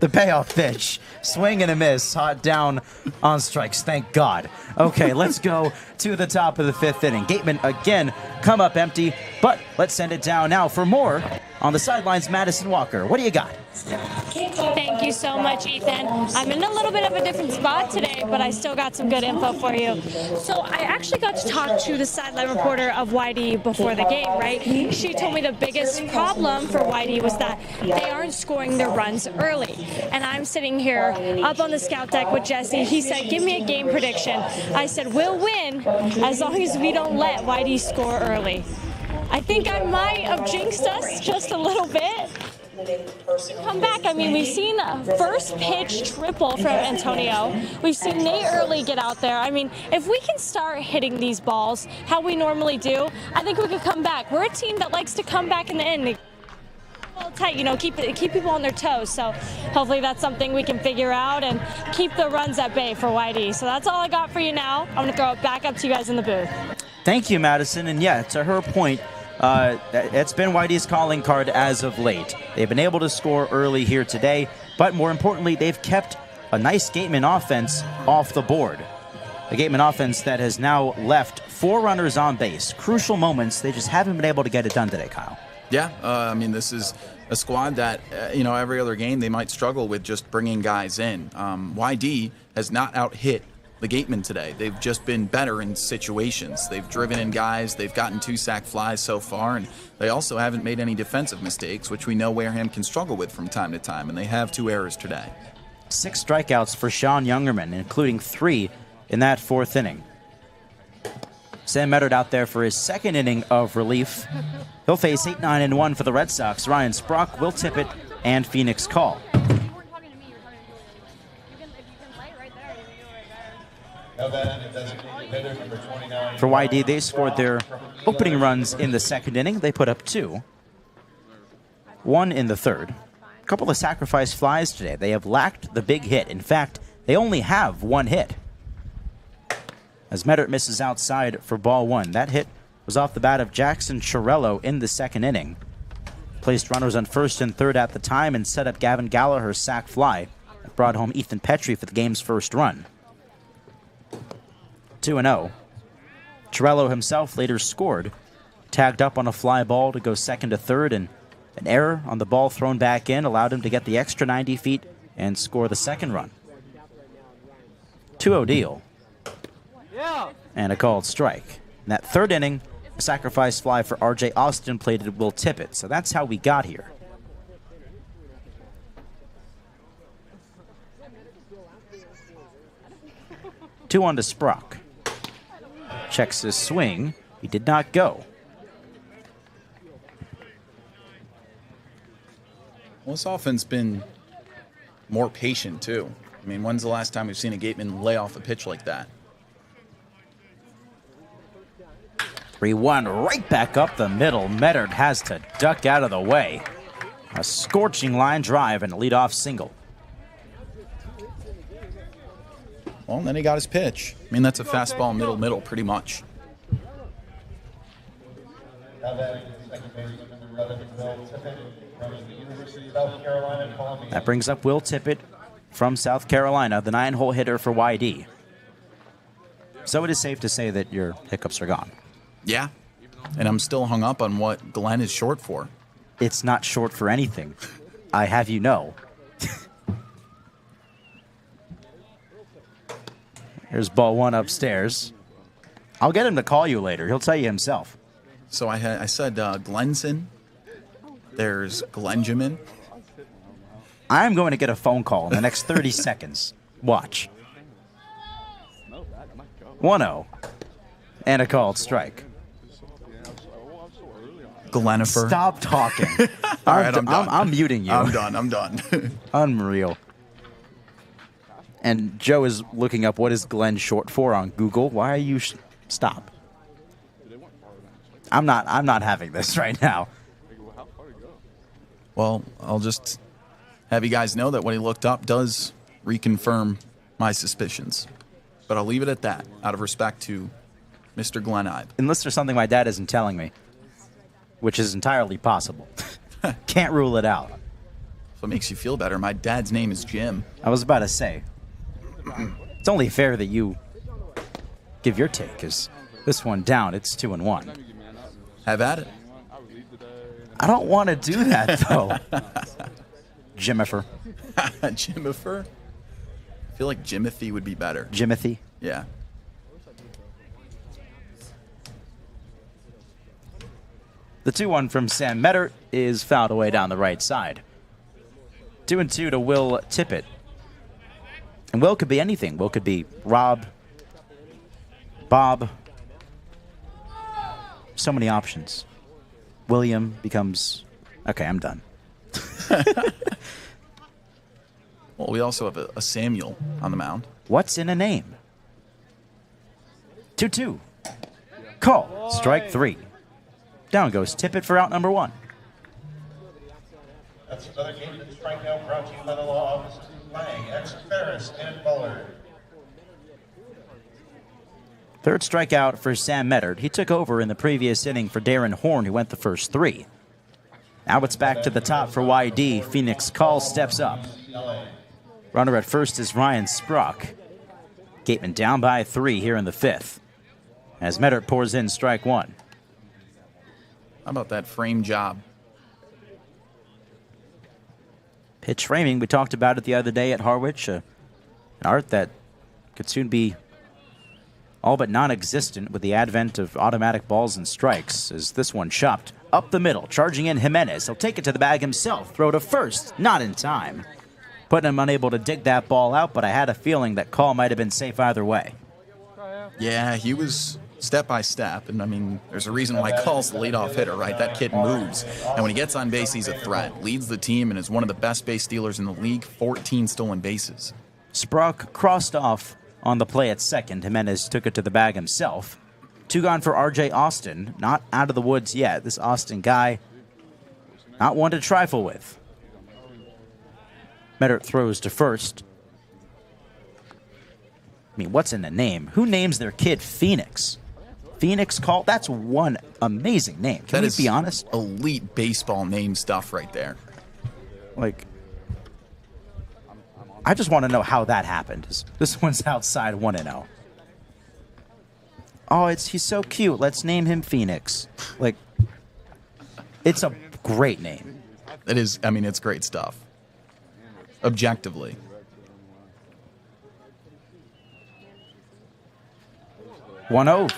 The payoff pitch. Swing and a miss. Hot down on strikes. Thank God. Okay, let's go to the top of the 5th inning. Gatemen again come up empty, but let's send it down now for more on the sidelines. Madison Walker, what do you got? Thank you so much, Ethan. I'm in a little bit of a different spot today, but I still got some good info for you. So I actually got to talk to the sideline reporter of YD before the game, right? She told me the biggest problem for YD was that they aren't scoring their runs early. And I'm sitting here up on the scout deck with Jesse. He said, give me a game prediction. I said, we'll win as long as we don't let YD score early. I think I might have jinxed us just a little bit. Come back. I mean, we've seen a first pitch triple from Antonio. We've seen Nate Early get out there. I mean, if we can start hitting these balls how we normally do, I think we could come back. We're a team that likes to come back in the end. A little tight, you know, keep people on their toes. So hopefully that's something we can figure out and keep the runs at bay for YD. So that's all I got for you now. I'm going to throw it back up to you guys in the booth. Thank you, Madison. And yeah, to her point, it's been YD's calling card as of late. They've been able to score early here today, but more importantly, they've kept a nice Gateman offense off the board. A Gateman offense that has now left 4 runners on base. Crucial moments, they just haven't been able to get it done today, Kyle. Yeah, I mean, this is a squad that, every other game they might struggle with just bringing guys in. YD has not out-hit the Gatemen today. They've just been better in situations. They've driven in guys. They've gotten 2 sack flies so far, and they also haven't made any defensive mistakes, which we know Wareham can struggle with from time to time, and they have 2 errors today. 6 strikeouts for Sean Youngerman, including 3 in that 4th inning. Sam Meddard out there for his 2nd inning of relief. He'll face 8-9-1 for the Red Sox. Ryan Sprock, Will Tippett, and Phoenix Call. For YD, they scored their opening runs in the 2nd inning. They put up 2. 1 in the 3rd. A couple of sacrifice flies today. They have lacked the big hit. In fact, they only have 1 hit. As Meddard misses outside for ball 1. That hit was off the bat of Jackson Chirello in the 2nd inning. Placed runners on 1st and 3rd at the time and set up Gavin Gallagher's sac fly. That brought home Ethan Petrie for the game's 1st run. 2-0. Chirello himself later scored. Tagged up on a fly ball to go 2nd to 3rd, and an error on the ball thrown back in allowed him to get the extra 90 feet and score the 2nd run. 2-0 deal. And a called strike. In that 3rd inning, a sacrifice fly for R.J. Austin plated Will Tippett. So that's how we got here. Two on to Sprock. Checks his swing. He did not go. Well, this offense been more patient, too. I mean, when's the last time we've seen a Gateman lay off a pitch like that? 3-1 right back up the middle. Meddard has to duck out of the way. A scorching line drive and a leadoff single. Well, then he got his pitch. I mean, that's a fastball middle, pretty much. That brings up Will Tippett from South Carolina, the 9-hole hitter for YD. So it is safe to say that your hiccups are gone. Yeah, and I'm still hung up on what Glenn is short for. It's not short for anything. I have you know. Here's ball 1 upstairs. I'll get him to call you later. He'll tell you himself. So I said Glenson. There's Glenjamin. I'm going to get a phone call in the next 30 seconds. Watch. 1-0. And a called strike. Glenifer. Stop talking. All right, I'm done. I'm muting you. I'm done. Unreal. And Joe is looking up what is Glenn short for on Google. Why are you... Stop. I'm not having this right now. Well, I'll just have you guys know that what he looked up does reconfirm my suspicions. But I'll leave it at that, out of respect to Mr. Glenn Eibe. Unless there's something my dad isn't telling me, which is entirely possible. Can't rule it out. If it makes you feel better, my dad's name is Jim. I was about to say, it's only fair that you give your take, because this one down, it's 2-1. Have at it. I don't want to do that, though. Jimifer. Jimifer? I feel like Jimothy would be better. Jimothy? Yeah. The 2-1 from Sam Mettert is fouled away down the right side. 2-2 to Will Tippett. And Will could be anything. Will could be Rob, Bob. So many options. William becomes... Okay, I'm done. Well, we also have a Samuel on the mound. What's in a name? 2-2. Call. Strike 3. Down goes Tippett for out number 1. That's another game that strikeout brought to you by the law offices of Lang, X. Ferris, and Bullard. Third strikeout for Sam Mettert. He took over in the previous inning for Darren Horn, who went the first 3. Now it's back to the top for YD. Phoenix Call steps up. Runner at first is Ryan Sprock. Gatemen down by 3 here in the 5th, as Mettert pours in strike 1. How about that frame job? Pitch framing, we talked about it the other day at Harwich. An art that could soon be all but non-existent with the advent of automatic balls and strikes, as this one chopped up the middle, charging in Jimenez. He'll take it to the bag himself, throw to first, not in time. Putting him unable to dig that ball out, but I had a feeling that call might have been safe either way. Yeah, he was step by step, and I mean, there's a reason why Call's the leadoff hitter, right? That kid moves, and when he gets on base, he's a threat. Leads the team and is one of the best base stealers in the league, 14 stolen bases. Sprock crossed off on the play at second. Jimenez took it to the bag himself. 2 gone for R.J. Austin, not out of the woods yet. This Austin guy, not one to trifle with. Mettert throws to first. I mean, what's in the name? Who names their kid Phoenix? Phoenix Call? That's one amazing name. Can we be honest? Elite baseball name stuff right there. Like, I just want to know how that happened. This one's outside 1-0. Oh, he's so cute. Let's name him Phoenix. Like, it's a great name. It is. I mean, it's great stuff. Objectively.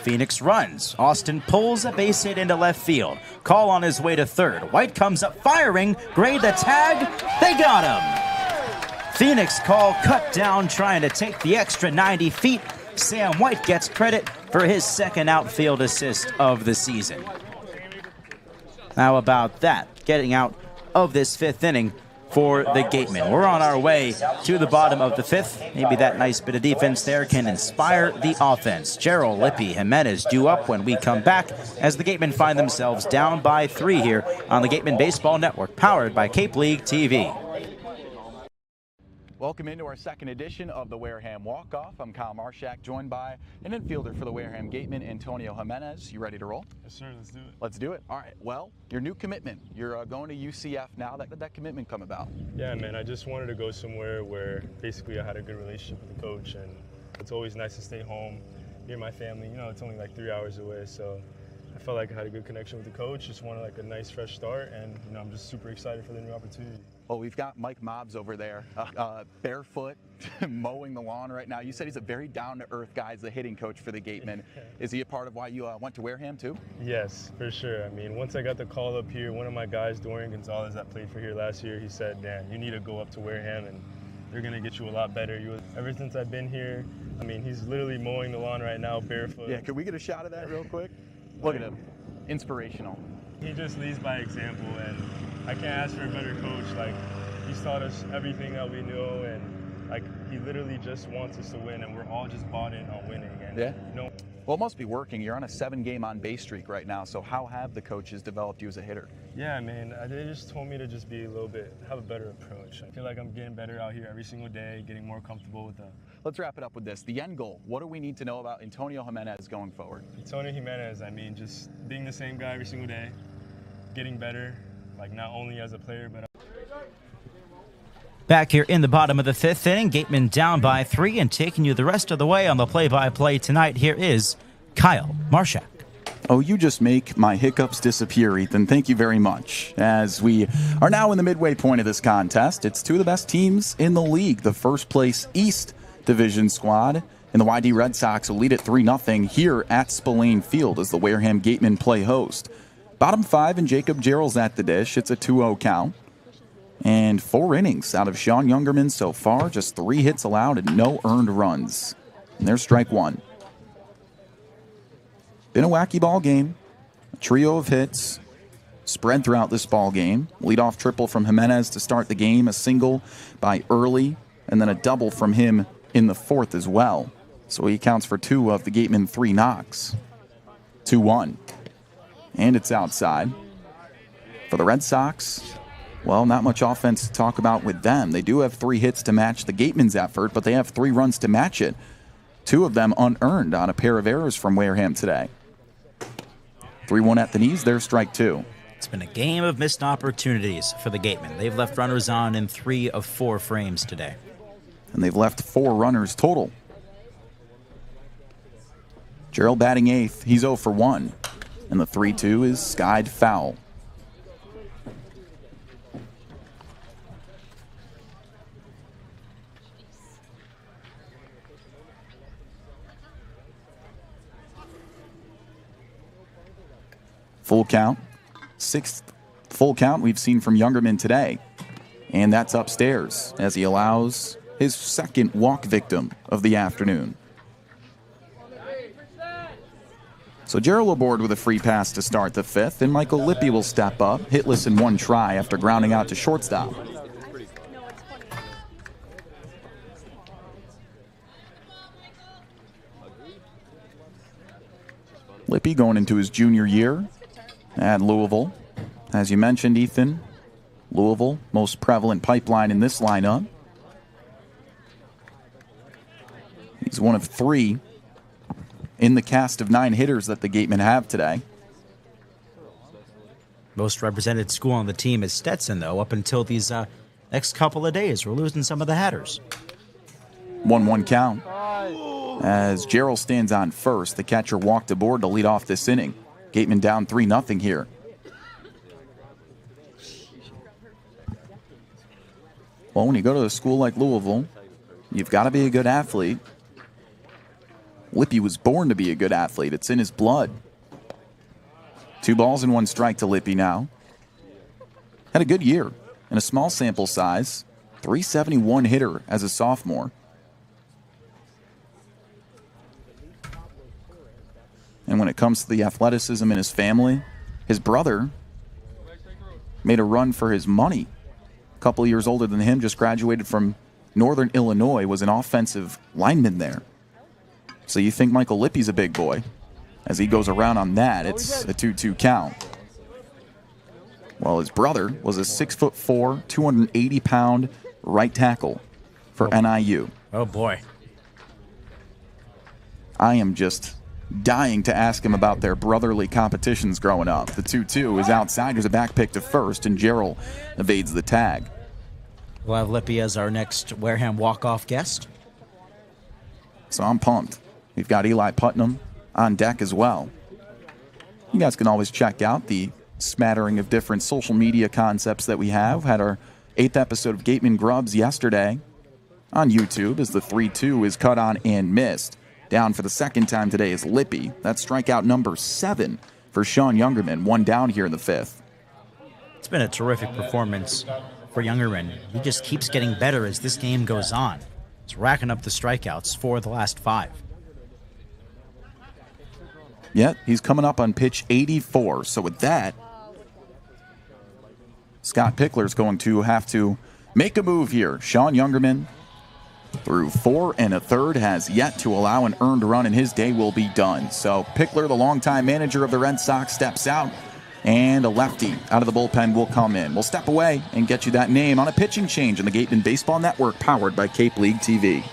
Phoenix runs. Austin pulls a base hit into left field. Call on his way to third. White comes up firing. Gray the tag. They got him. Phoenix Call cut down trying to take the extra 90 feet. Sam White gets credit for his second outfield assist of the season. How about that? Getting out of this 5th inning for the Gatemen. We're on our way to the bottom of the 5th. Maybe that nice bit of defense there can inspire the offense. Gerald, Lippy, Jimenez due up when we come back as the Gatemen find themselves down by 3 here on the Gatemen Baseball Network, powered by Cape League TV. Welcome into our second edition of the Wareham Walk-Off. I'm Kyle Marchak, joined by an infielder for the Wareham Gatemen, Antonio Jimenez. You ready to roll? Yes, sir. Let's do it. Let's do it. All right. Well, your new commitment. You're going to UCF now. Did that commitment come about? Yeah, man. I just wanted to go somewhere where basically I had a good relationship with the coach, and it's always nice to stay home near my family. You know, it's only like 3 hours away, so I felt like I had a good connection with the coach. Just wanted like a nice fresh start, and you know, I'm just super excited for the new opportunity. Well, we've got Mike Mobbs over there, barefoot, mowing the lawn right now. You said he's a very down-to-earth guy. He's the hitting coach for the Gatemen. Is he a part of why you went to Wareham, too? Yes, for sure. I mean, once I got the call up here, one of my guys, Dorian Gonzalez, that played for here last year, he said, Dan, you need to go up to Wareham, and they're going to get you a lot better. Ever since I've been here, I mean, he's literally mowing the lawn right now, barefoot. Yeah, could we get a shot of that real quick? Look at him. Inspirational. He just leads by example, and I can't ask for a better coach. Like, he's taught us everything that we know, and like, he literally just wants us to win, and we're all just bought in on winning. And, yeah. You know, well, it must be working. You're on a 7-game on-base streak right now, so how have the coaches developed you as a hitter? Yeah, man, they just told me to just be have a better approach. I feel like I'm getting better out here every single day, getting more comfortable with them. Let's wrap it up with this. The end goal. What do we need to know about Antonio Jimenez going forward? Antonio Jimenez, I mean, just being the same guy every single day, getting better, like not only as a player, but Back here in the bottom of the 5th inning, Gatemen down by 3, and taking you the rest of the way on the play-by-play tonight, here is Kyle Marchak. Oh, you just make my hiccups disappear, Ethan. Thank you very much. As we are now in the midway point of this contest, it's two of the best teams in the league. The first place East Division squad and the YD Red Sox will lead at 3-0 here at Spillane Field as the Wareham Gatemen play host. Bottom 5 and Jacob Gerald's at the dish. It's a 2-0 count. And 4 innings out of Sean Youngerman so far. Just 3 hits allowed and no earned runs. And there's strike 1. Been a wacky ball game. A trio of hits spread throughout this ball game. Leadoff triple from Jimenez to start the game. A single by Early. And then a double from him in the 4th as well. So he counts for 2 of the Gatemen 3 knocks. 2-1. And it's outside. For the Red Sox, well, not much offense to talk about with them. They do have 3 hits to match the Gatemen's effort, but they have 3 runs to match it. 2 of them unearned on a pair of errors from Wareham today. 3-1 at the knees, there's strike 2. It's been a game of missed opportunities for the Gatemen. They've left runners on in 3 of 4 frames today. And they've left 4 runners total. Gerald batting 8th, he's 0 for 1. And the 3-2 is skied foul. Full count. 6th full count we've seen from Youngerman today. And that's upstairs as he allows his 2nd walk victim of the afternoon. So Gerald aboard with a free pass to start the 5th, and Michael Lippy will step up, hitless in 1 try after grounding out to shortstop. Lippy going into his junior year at Louisville. As you mentioned, Ethan, Louisville, most prevalent pipeline in this lineup. He's one of 3 in the cast of 9 hitters that the Gatemen have today. Most represented school on the team is Stetson, though, up until these next couple of days. We're losing some of the hatters. 1-1 count. As Gerald stands on first, the catcher walked aboard to lead off this inning. Gatemen down 3-0 here. Well, when you go to a school like Louisville, you've got to be a good athlete. Lippy was born to be a good athlete. It's in his blood. 2 balls and 1 strike to Lippy now. Had a good year in a small sample size. 371 hitter as a sophomore. And when it comes to the athleticism in his family, his brother made a run for his money. A couple of years older than him, just graduated from Northern Illinois, was an offensive lineman there. So you think Michael Lippy's a big boy. As he goes around on that, it's a 2-2 count. Well, his brother was a 6'4", 280-pound right tackle for NIU. Oh, boy. I am just dying to ask him about their brotherly competitions growing up. The 2-2 is outside. There's a back pick to first, and Gerald evades the tag. We'll have Lippy as our next Wareham walk-off guest. So I'm pumped. We've got Eli Putnam on deck as well. You guys can always check out the smattering of different social media concepts that we have. Had our 8th episode of Gateman Grubs yesterday on YouTube as the 3-2 is cut on and missed. Down for the 2nd time today is Lippy. That's strikeout number 7 for Sean Youngerman. 1 down here in the 5th. It's been a terrific performance for Youngerman. He just keeps getting better as this game goes on. He's racking up the strikeouts for the last 5. Yeah, he's coming up on pitch 84. So with that, Scott Pickler's going to have to make a move here. Sean Youngerman, through 4 1/3, has yet to allow an earned run, and his day will be done. So Pickler, the longtime manager of the Red Sox, steps out, and a lefty out of the bullpen will come in. We'll step away and get you that name on a pitching change in the Gateman Baseball Network, powered by Cape League TV.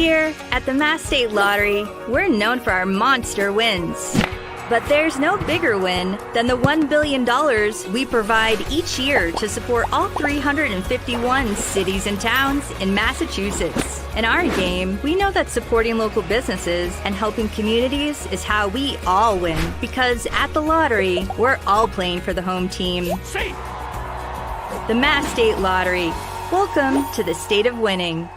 Here at the Mass State Lottery, we're known for our monster wins. But there's no bigger win than the $1 billion we provide each year to support all 351 cities and towns in Massachusetts. In our game, we know that supporting local businesses and helping communities is how we all win. Because at the lottery, we're all playing for the home team. The Mass State Lottery. Welcome to the state of winning.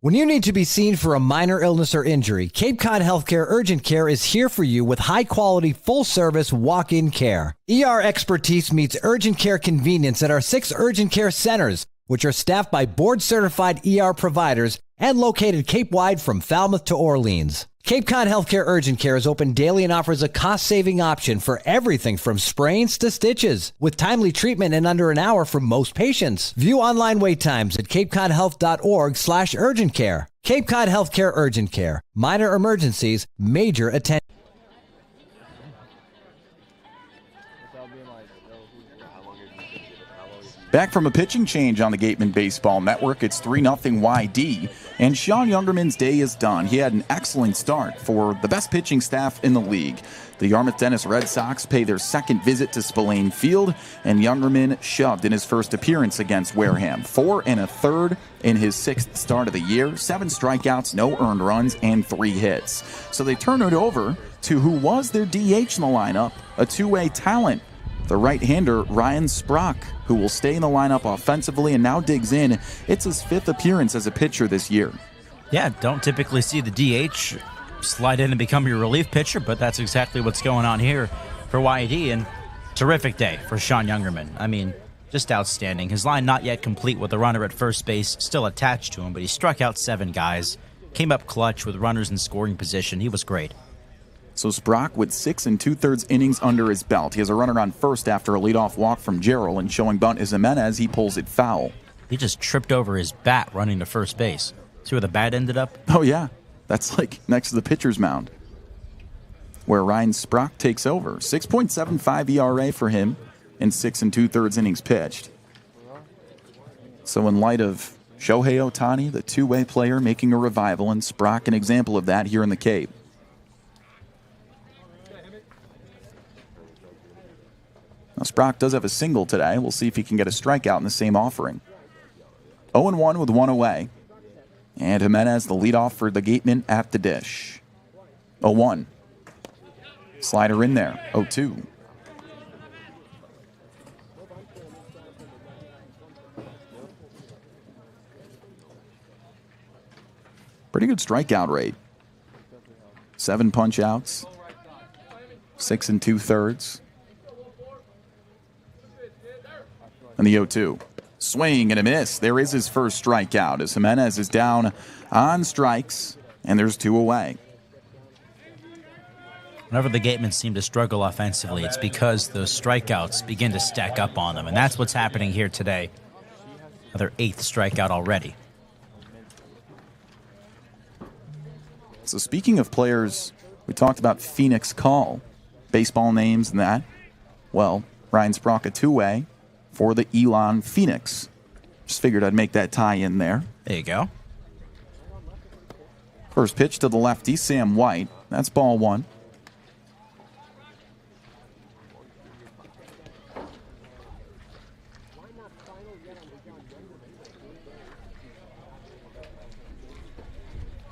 When you need to be seen for a minor illness or injury, Cape Cod Healthcare Urgent Care is here for you with high-quality, full-service walk-in care. ER expertise meets urgent care convenience at our 6 urgent care centers, which are staffed by board-certified ER providers and located Cape-wide from Falmouth to Orleans. Cape Cod Healthcare Urgent Care is open daily and offers a cost-saving option for everything from sprains to stitches, with timely treatment in under an hour for most patients. View online wait times at capecodhealth.org/urgent care. Cape Cod Healthcare Urgent Care. Minor emergencies, major attention. Back from a pitching change on the Gatemen Baseball Network, it's 3-0 YD, and Sean Youngerman's day is done. He had an excellent start for the best pitching staff in the league. The Yarmouth-Dennis Red Sox pay their second visit to Spillane Field, and Youngerman shoved in his first appearance against Wareham. 4 1/3 in his 6th start of the year, 7 strikeouts, no earned runs, and 3 hits. So they turn it over to who was their DH in the lineup, a two-way talent, the right-hander Ryan Sprock, who will stay in the lineup offensively and now digs in. It's his 5th appearance as a pitcher this year. Yeah, don't typically see the DH slide in and become your relief pitcher, but that's exactly what's going on here for YD, and terrific day for Sean Youngerman. I mean, just outstanding. His line not yet complete with the runner at first base still attached to him, but he struck out 7 guys, came up clutch with runners in scoring position. He was great. So Sprock with 6 2/3 innings under his belt. He has a runner on first after a leadoff walk from Gerald, and showing bunt is Jimenez. He pulls it foul. He just tripped over his bat running to first base. See where the bat ended up? Oh, yeah. That's like next to the pitcher's mound, where Ryan Sprock takes over. 6.75 ERA for him in 6 2/3 innings pitched. So in light of Shohei Ohtani, the two-way player, making a revival, and Sprock an example of that here in the Cape. Now, Sprock does have a single today. We'll see if he can get a strikeout in the same offering. 0-1 with 1 away. And Jimenez, the leadoff for the Gatemen at the dish. 0-1. Slider in there. 0-2. Pretty good strikeout rate. 7 punch outs. 6 2/3. And the 0-2. Swing and a miss. There is his first strikeout as Jimenez is down on strikes, and there's 2 away. Whenever the Gatemen seem to struggle offensively, it's because those strikeouts begin to stack up on them, and that's what's happening here today. Another 8th strikeout already. So speaking of players, we talked about Phoenix Call, baseball names and that. Well, Ryan Sprock, a two-way for the Elon Phoenix. Just figured I'd make that tie in there. There you go. First pitch to the lefty, Sam White. That's ball 1.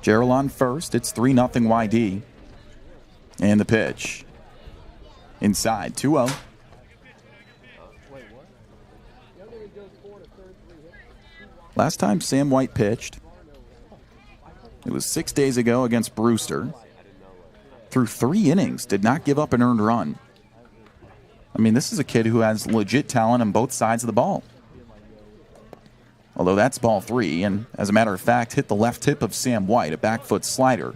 Gerald on first. It's 3-0 YD. And the pitch. Inside, 2-0. Last time Sam White pitched, it was 6 days ago against Brewster. Through 3 innings, did not give up an earned run. I mean, this is a kid who has legit talent on both sides of the ball. although that's ball 3, and as a matter of fact, hit the left hip of Sam White, a back foot slider.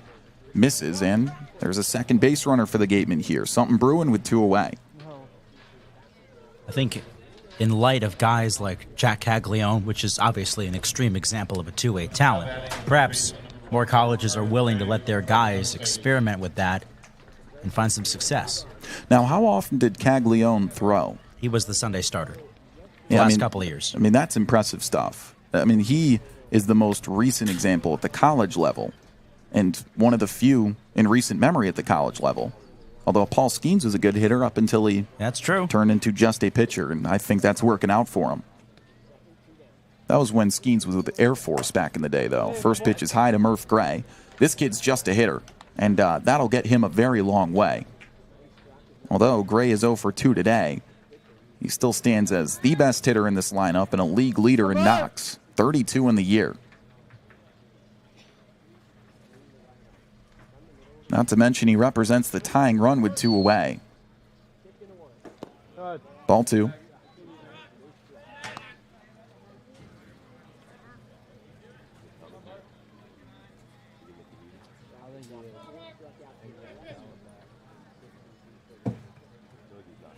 Misses, and there's a second base runner for the Gatemen here. Something brewing with 2 away. I think in light of guys like Jack Caglione, which is obviously an extreme example of a two-way talent, perhaps more colleges are willing to let their guys experiment with that and find some success. Now, how often did Caglione throw? He was the Sunday starter the last couple of years. I mean, that's impressive stuff. I mean, he is the most recent example at the college level and one of the few in recent memory at the college level. Although Paul Skeens was a good hitter up until he turned into just a pitcher, and I think that's working out for him. That was when Skeens was with the Air Force back in the day, though. First pitch is high to Murph Gray. This kid's just a hitter, and that'll get him a very long way. Although Gray is 0 for 2 today, he still stands as the best hitter in this lineup and a league leader in knocks, 32 in the year. Not to mention he represents the tying run with 2 away. Ball 2.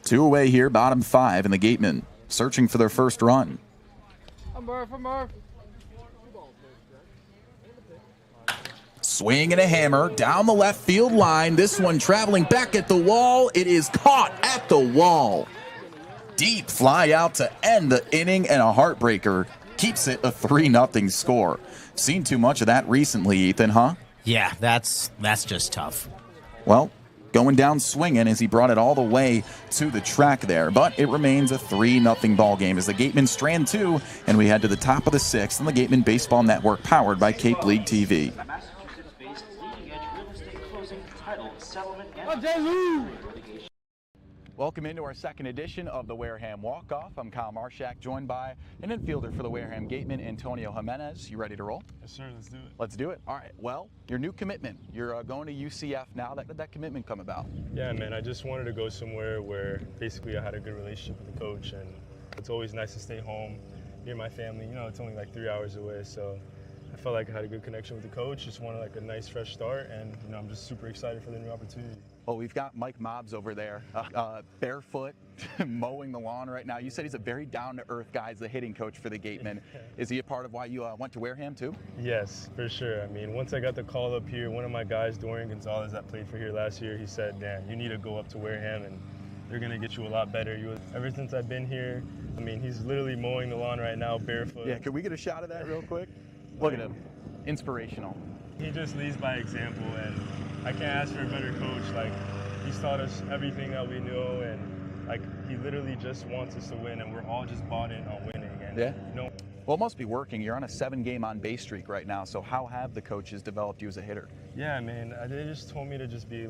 Two away here, bottom 5, and the Gatemen searching for their first run. Swing and a hammer down the left field line. This one traveling back at the wall. It is caught at the wall. Deep fly out to end the inning, and a heartbreaker keeps it a 3-0 score. Seen too much of that recently, Ethan, huh? Yeah, that's just tough. Well, going down swinging as he brought it all the way to the track there. But it remains a 3-0 ball game as the Gatemen strand 2, and we head to the top of the 6th on the Gatemen Baseball Network, powered by Cape League TV. Welcome into our second edition of the Wareham Walk-Off. I'm Kyle Marchak, joined by an infielder for the Wareham Gatemen, Antonio Jimenez. You ready to roll? Yes, sir. Let's do it. Let's do it. All right. Well, your new commitment. You're going to UCF now. Did that commitment come about? Yeah, man. I just wanted to go somewhere where basically I had a good relationship with the coach, and it's always nice to stay home near my family. You know, it's only like 3 hours away, so I felt like I had a good connection with the coach. Just wanted like a nice fresh start, and you know, I'm just super excited for the new opportunity. Well, we've got Mike Mobbs over there, barefoot, mowing the lawn right now. You said he's a very down-to-earth guy. He's the hitting coach for the Gatemen. Is he a part of why you went to Wareham, too? Yes, for sure. I mean, once I got the call up here, one of my guys, Dorian Gonzalez, that played for here last year, he said, Dan, you need to go up to Wareham, and they're going to get you a lot better. Ever since I've been here, I mean, he's literally mowing the lawn right now, barefoot. Yeah, could we get a shot of that real quick? Look at him. Inspirational. He just leads by example, and I can't ask for a better coach. Like, he's taught us everything that we know, and like, he literally just wants us to win, and we're all just bought in on winning. And yeah. You know, well, it must be working. You're on a 7-game on-base streak right now. So how have the coaches developed you as a hitter? Yeah, man. They just told me to just be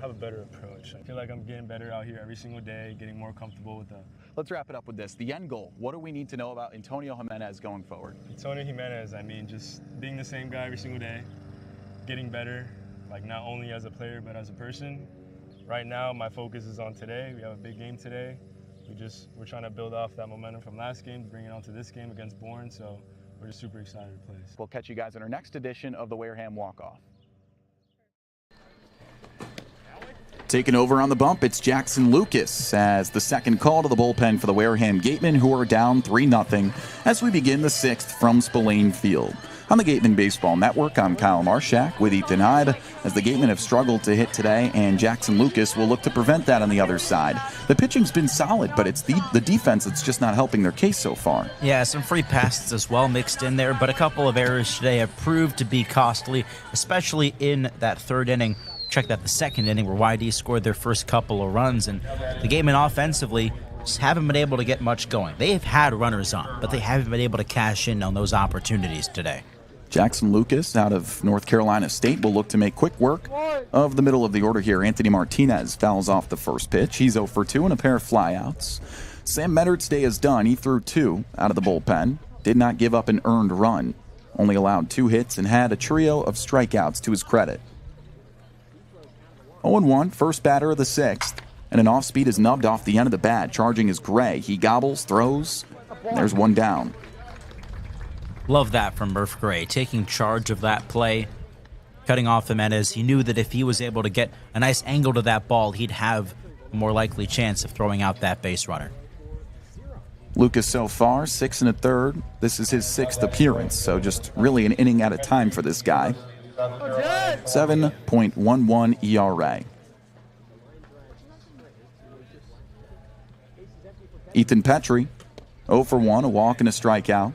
have a better approach. I feel like I'm getting better out here every single day, getting more comfortable with them. Let's wrap it up with this. The end goal. What do we need to know about Antonio Jimenez going forward? Antonio Jimenez, I mean, just being the same guy every single day, getting better, like not only as a player, but as a person. Right now, my focus is on today. We have a big game today. We're trying to build off that momentum from last game to bring it on to this game against Bourne, so we're just super excited to play. We'll catch you guys in our next edition of the Wareham Walk-Off. Taking over on the bump, it's Jackson Lucas as the second call to the bullpen for the Wareham Gatemen, who are down 3-0 as we begin the 6th from Spillane Field. On the Gatemen Baseball Network, I'm Kyle Marchak with Ethan Eibe, as the Gatemen have struggled to hit today, and Jackson Lucas will look to prevent that on the other side. The pitching's been solid, but it's the defense that's just not helping their case so far. Yeah, some free passes as well mixed in there, but a couple of errors today have proved to be costly, especially in that 3rd inning. Check that the 2nd inning where YD scored their first couple of runs, and the Gatemen offensively just haven't been able to get much going. They've had runners on, but they haven't been able to cash in on those opportunities today. Jackson Lucas out of North Carolina State will look to make quick work of the middle of the order here. Anthony Martinez fouls off the first pitch. He's 0 for 2 and a pair of flyouts. Sam Medard's day is done. He threw 2 out of the bullpen. Did not give up an earned run. Only allowed 2 hits and had a trio of strikeouts to his credit. 0-1, first batter of the 6th. And an off-speed is nubbed off the end of the bat. Charging is Gray. He gobbles, throws, and there's one down. Love that from Murph Gray, taking charge of that play, cutting off Jimenez. He knew that if he was able to get a nice angle to that ball, he'd have a more likely chance of throwing out that base runner. Lucas so far, 6 1/3. This is his 6th appearance, so just really an inning at a time for this guy. 7.11 ERA. Ethan Petrie, 0 for 1, a walk and a strikeout.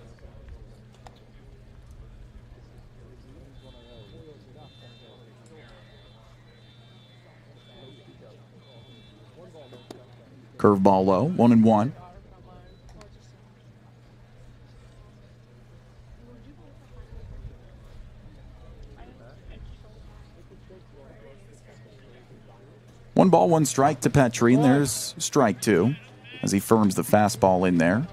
Curveball low, 1-1. One ball, one strike to Petrie, and there's strike two as he firms the fastball in there.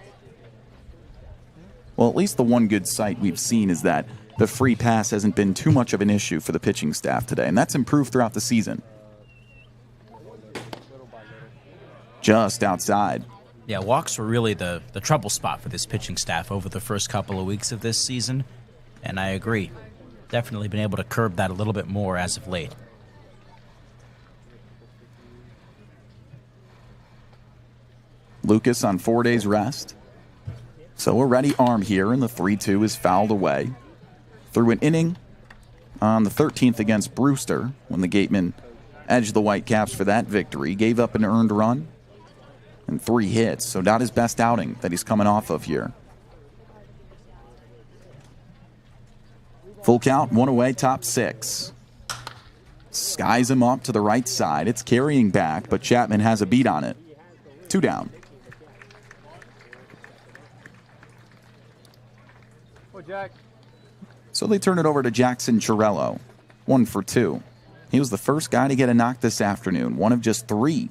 Well, at least the one good sight we've seen is that the free pass hasn't been too much of an issue for the pitching staff today, and that's improved throughout the season. Just outside. Yeah, walks were really the trouble spot for this pitching staff over the first couple of weeks of this season, and I agree. Definitely been able to curb that a little bit more as of late. Lucas on 4 days rest. So a ready arm here, and the 3-2 is fouled away. Through an inning on the 13th against Brewster, when the Gatemen edged the Whitecaps for that victory, gave up an earned run and 3 hits, so not his best outing that he's coming off of here. Full count, 1 away, top 6. Skies him up to the right side. It's carrying back, but Chapman has a beat on it. 2 down. So they turn it over to Jackson Chirello. 1 for 2. He was the first guy to get a knock this afternoon, one of just 3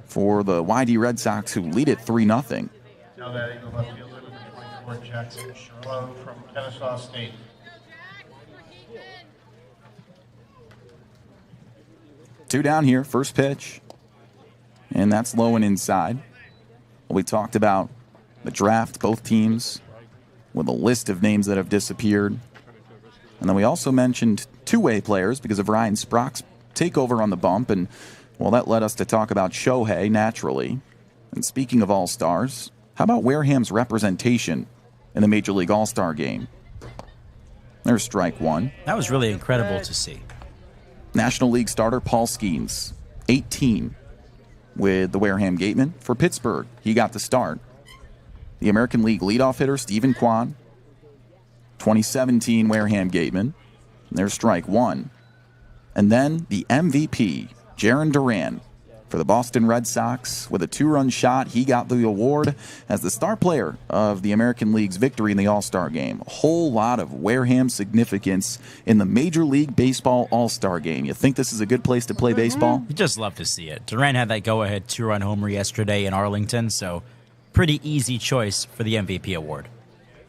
for the YD Red Sox, who lead it 3-0. Now batting the left fielder, number 24, Jackson Chirello from Kennesaw State. Two down here, first pitch. And that's low and inside. We talked about the draft, both teams, with a list of names that have disappeared. And then we also mentioned two-way players because of Ryan Sprock's takeover on the bump. And, well, that led us to talk about Shohei, naturally. And speaking of All-Stars, how about Wareham's representation in the Major League All-Star game? There's strike one. That was really incredible to see. National League starter Paul Skeens, 18, with the Wareham Gatemen for Pittsburgh. He got the start. The American League leadoff hitter Stephen Kwan, 2017 Wareham Gatemen. There's strike one. And then the MVP, Jarren Duran, for the Boston Red Sox. With a 2-run shot, he got the award as the star player of the American League's victory in the All-Star game. A whole lot of Wareham significance in the Major League Baseball All-Star game. You think this is a good place to play baseball? You just love to see it. Duran had that go-ahead 2-run homer yesterday in Arlington, so pretty easy choice for the MVP award.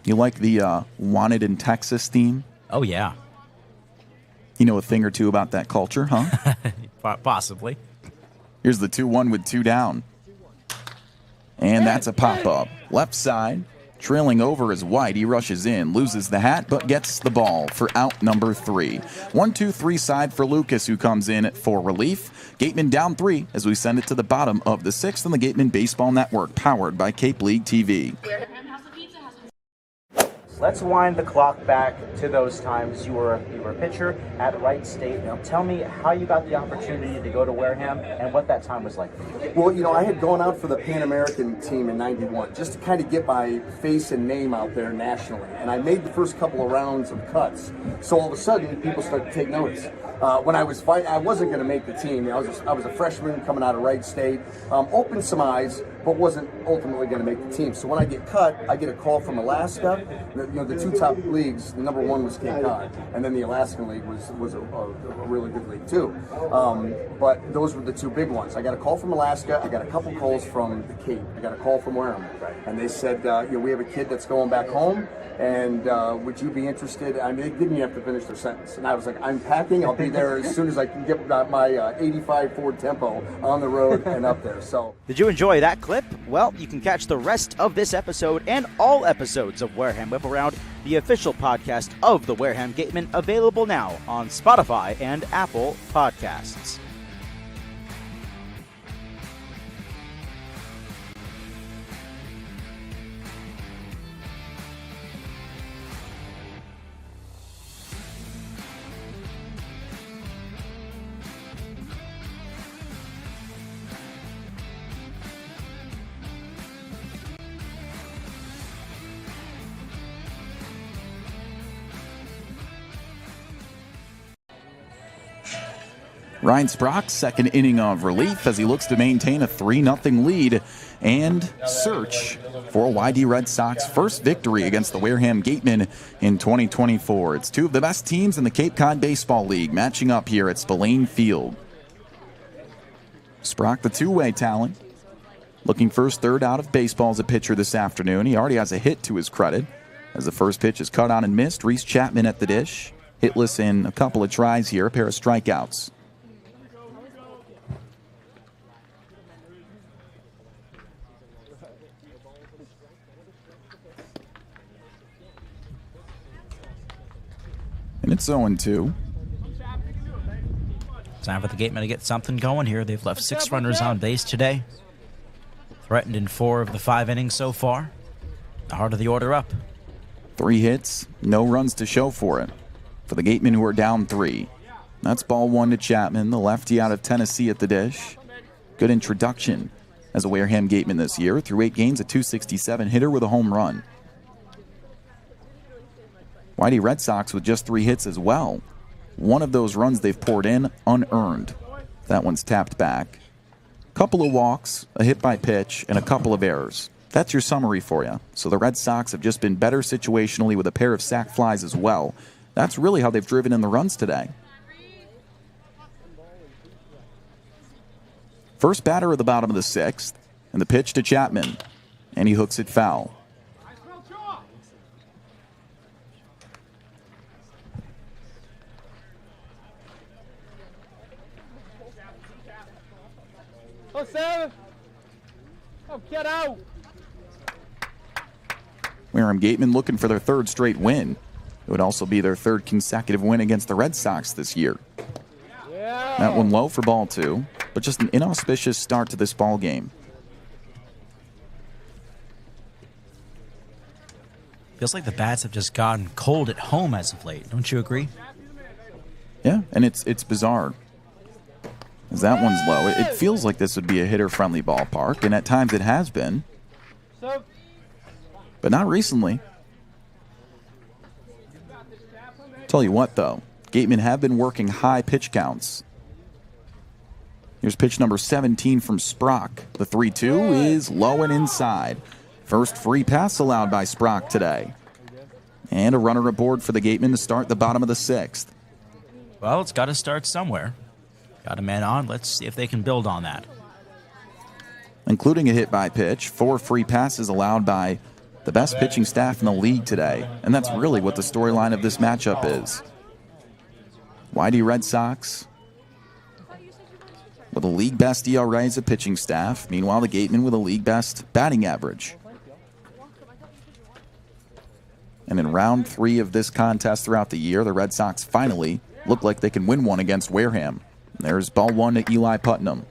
You like the Wanted in Texas theme? Oh, yeah. You know a thing or two about that culture, huh? Possibly. Here's the 2-1 with 2 down. And that's a pop-up. Left side, trailing over as YD rushes in, loses the hat, but gets the ball for out number 3. 1-2-3 side for Lucas, who comes in for relief. Gatemen down 3 as we send it to the bottom of the 6th on the Gatemen Baseball Network, powered by Cape League TV. Let's wind the clock back to those times. You were a pitcher at Wright State. Now tell me how you got the opportunity to go to Wareham and what that time was like for you. Well, you know, I had gone out for the Pan American team in '91 just to kind of get my face and name out there nationally. And I made the first couple of rounds of cuts. So all of a sudden, people started to take notice. When I was fighting, I wasn't going to make the team. I was a freshman coming out of Wright State, opened some eyes, but wasn't ultimately going to make the team. So when I get cut, I get a call from Alaska. The 2 top leagues, the number 1 was Cape Cod, and then the Alaskan League was a really good league too. But those were the 2 big ones. I got a call from Alaska. I got a couple calls from the Cape. I got a call from Wareham, and they said, we have a kid that's going back home, and would you be interested? I mean, they didn't even have to finish their sentence, and I was like, I'm packing. I'll be there as soon as I can get my 85 Ford Tempo on the road and up there. So, did you enjoy that clip? Whip? Well, you can catch the rest of this episode and all episodes of Wareham Whip Around, the official podcast of the Wareham Gatemen, available now on Spotify and Apple Podcasts. Ryan Sprock's second inning of relief as he looks to maintain a 3-0 lead and search for YD Red Sox first victory against the Wareham Gatemen in 2024. It's two of the best teams in the Cape Cod Baseball League matching up here at Spillane Field. Sprock, the two-way talent, looking for his third out of baseball as a pitcher this afternoon. He already has a hit to his credit as the first pitch is cut on and missed. Reese Chapman at the dish, hitless in a couple of tries here, a pair of strikeouts. And it's 0-2. Time for the Gatemen to get something going here. They've left 6 runners on base today. Threatened in 4 of the 5 innings so far. The heart of the order up. 3 hits, no runs to show for it for the Gatemen, who are down 3. That's ball 1 to Chapman, the lefty out of Tennessee at the dish. Good introduction as a Wareham Gateman this year. Through 8 games, a .267 hitter with a home run. YD Red Sox with just 3 hits as well. One of those runs they've poured in unearned. That one's tapped back. Couple of walks, a hit by pitch, and a couple of errors. That's your summary for you. So the Red Sox have just been better situationally with a pair of sac flies as well. That's really how they've driven in the runs today. First batter of the bottom of the 6th, and the pitch to Chapman, and he hooks it foul. Oh, 7. Oh, get out. Wareham Gatemen looking for their 3rd straight win. It would also be their 3rd consecutive win against the Red Sox this year. Yeah. That one low for ball 2, but just an inauspicious start to this ball game. Feels like the bats have just gotten cold at home as of late. Don't you agree? Yeah, and it's bizarre. As that one's low, it feels like this would be a hitter-friendly ballpark, and at times it has been. But not recently. Tell you what, though, Gatemen have been working high pitch counts. Here's pitch number 17 from Sprock. The 3-2 is low and inside. First free pass allowed by Sprock today. And a runner aboard for the Gatemen to start the bottom of the 6th. Well, it's got to start somewhere. Got a man on. Let's see if they can build on that. Including a hit by pitch, 4 free passes allowed by the best pitching staff in the league today. And that's really what the storyline of this matchup is. YD Red Sox with a league best ERA as a pitching staff. Meanwhile, the Gatemen with a league best batting average. And in round 3 of this contest throughout the year, the Red Sox finally look like they can win one against Wareham. There's ball 1 to Eli Putnam.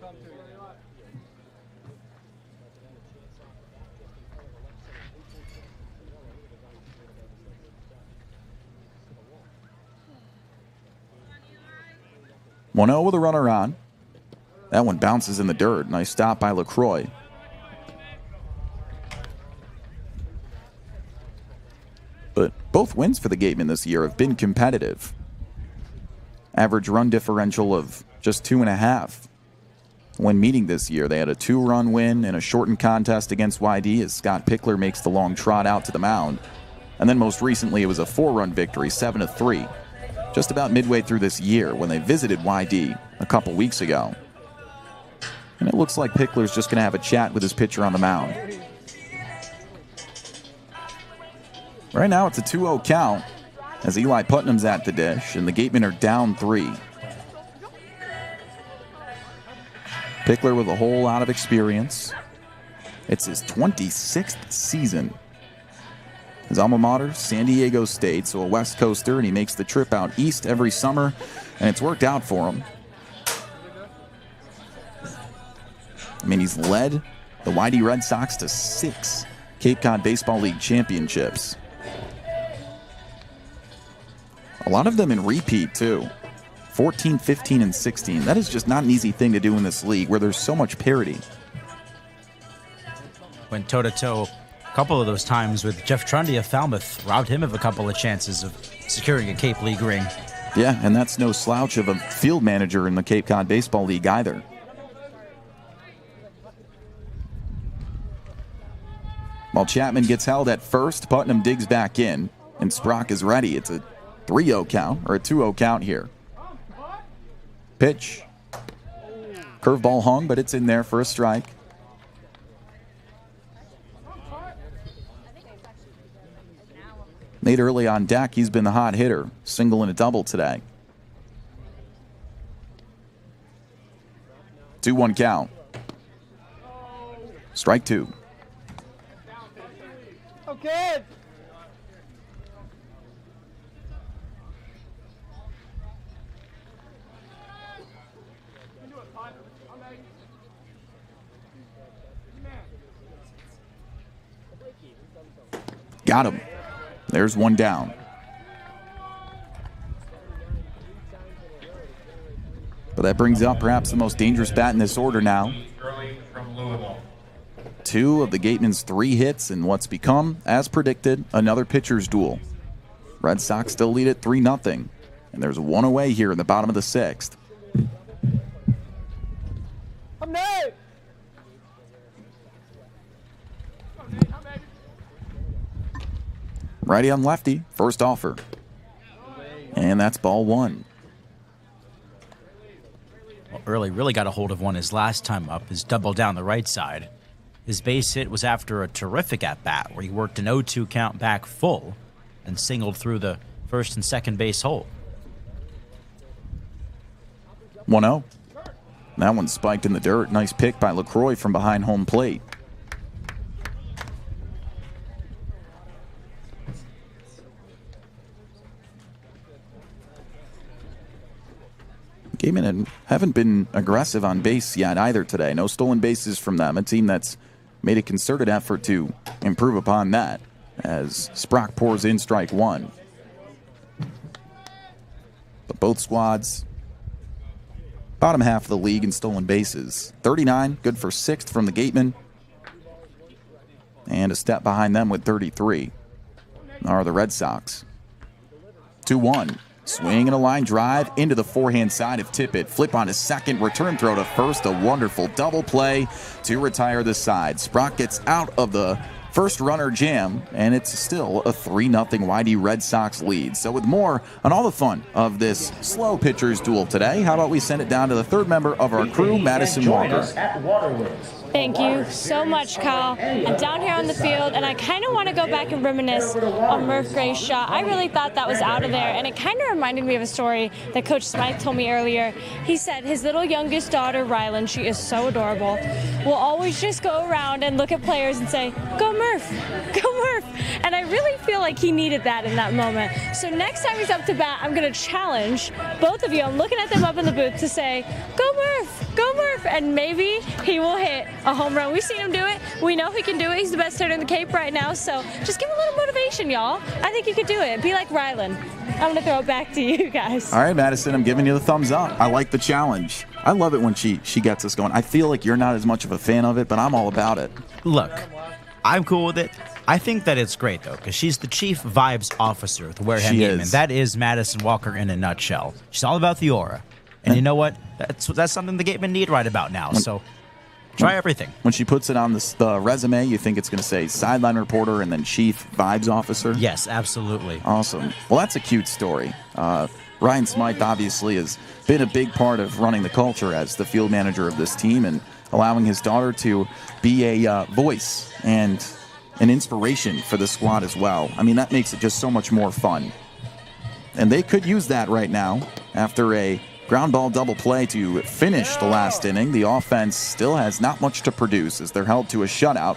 One-0 with a runner on. That one bounces in the dirt. Nice stop by LaCroix. But both wins for the Gatemen this year have been competitive. Average run differential of just 2.5. When meeting this year, they had a 2-run win in a shortened contest against YD as Scott Pickler makes the long trot out to the mound. And then most recently, it was a 4-run victory, 7-3. Just about midway through this year when they visited YD a couple weeks ago. And it looks like Pickler's just going to have a chat with his pitcher on the mound. Right now, it's a 2-0 count as Eli Putnam's at the dish, and the Gatemen are down 3. Pickler with a whole lot of experience. It's his 26th season. His alma mater, San Diego State, so a West Coaster, and he makes the trip out east every summer, and it's worked out for him. I mean, he's led the YD Red Sox to 6 Cape Cod Baseball League championships. A lot of them in repeat, too. 14, 15, and 16. That is just not an easy thing to do in this league where there's so much parity. Went toe-to-toe a couple of those times with Jeff Trundy of Falmouth. Robbed him of a couple of chances of securing a Cape League ring. Yeah, and that's no slouch of a field manager in the Cape Cod Baseball League either. While Chapman gets held at first, Putnam digs back in, and Sprock is ready. It's a 3-0 count, or a 2-0 count here. Pitch. Curveball hung, but it's in there for a strike. Nate early on deck, he's been the hot hitter. Single and a double today. 2-1 count. Strike 2. Okay. Got him. There's one down. But that brings up perhaps the most dangerous bat in this order now. 2 of the Gatemen's 3 hits in what's become, as predicted, another pitcher's duel. Red Sox still lead at 3-0, and there's one away here in the bottom of the 6th. Righty on lefty, first offer. And that's ball 1. Well, Early really got a hold of one his last time up, his double down the right side. His base hit was after a terrific at-bat where he worked an 0-2 count back full and singled through the first and second base hole. 1-0. That one spiked in the dirt. Nice pick by LaCroix from behind home plate. Gatemen haven't been aggressive on base yet either today. No stolen bases from them. A team that's made a concerted effort to improve upon that as Sprock pours in strike 1. But both squads, bottom half of the league in stolen bases. 39, good for 6th from the Gatemen. And a step behind them with 33 are the Red Sox. 2-1. Swing and a line drive into the forehand side of Tippett. Flip on his second, return throw to first. A wonderful double play to retire the side. Sprock gets out of the first runner jam, and it's still a 3-0 YD Red Sox lead. So with more on all the fun of this slow pitchers duel today, how about we send it down to the third member of our crew, Madison Walker. Thank you so much, Kyle. I'm down here on the field, and I kind of want to go back and reminisce on Murph Gray's shot. I really thought that was out of there, and it kind of reminded me of a story that Coach Smythe told me earlier. He said his little youngest daughter, Rylan, she is so adorable, will always just go around and look at players and say, "Go Murph, go Murph." And I really feel like he needed that in that moment. So next time he's up to bat, I'm going to challenge both of you. I'm looking at them up in the booth to say, "Go Murph, go Murph," and maybe he will hit a home run. We've seen him do it. We know he can do it. He's the best hitter in the Cape right now. So just give him a little motivation, y'all. I think you could do it. Be like Rylan. I'm going to throw it back to you guys. All right, Madison, I'm giving you the thumbs up. I like the challenge. I love it when she gets us going. I feel like you're not as much of a fan of it, but I'm all about it. Look, I'm cool with it. I think that it's great, though, because she's the chief vibes officer with the Wareham Gatemen. That is Madison Walker in a nutshell. She's all about the aura. And you know what? That's something the Gatemen need right about now. So try everything. When she puts it on the resume, you think it's going to say sideline reporter and then chief vibes officer? Yes, absolutely. Awesome. Well, that's a cute story. Ryan Smythe obviously has been a big part of running the culture as the field manager of this team and allowing his daughter to be a voice and an inspiration for the squad as well. I mean, that makes it just so much more fun. And they could use that right now after a Ground ball double play to finish the last inning. The offense still has not much to produce as they're held to a shutout.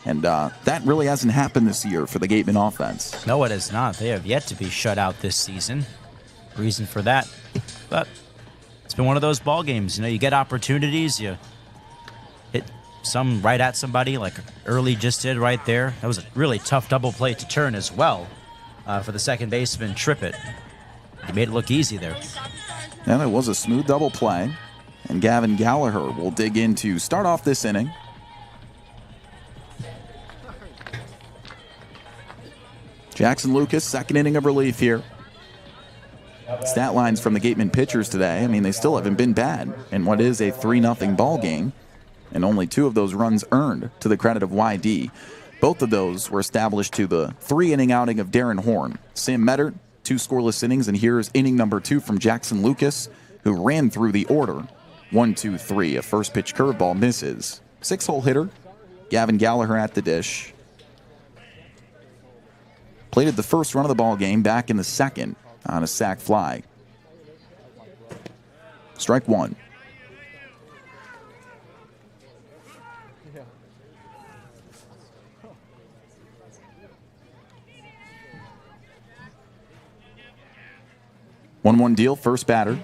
And that really hasn't happened this year for the Gatemen offense. No, it has not. They have yet to be shut out this season. Reason for that. But it's been one of those ball games. You know, you get opportunities, you hit some right at somebody like Early just did right there. That was a really tough double play to turn as well for the second baseman, Trippett. He made it look easy there. And it was a smooth double play. And Gavin Gallagher will dig in to start off this inning. Jackson Lucas, second inning of relief here. Stat lines from the Gatemen pitchers today. I mean, they still haven't been bad in what is a 3-0 ball game. And only 2 of those runs earned to the credit of YD. Both of those were established to the 3-inning outing of Darren Horn. Sam Mettert, 2 scoreless innings, and here's inning number 2 from Jackson Lucas, who ran through the order. 1-2-3, a first pitch curveball misses. 6-hole hitter, Gavin Gallagher at the dish. Plated the first run of the ball game back in the second on a sac fly. Strike 1. One deal, first batter.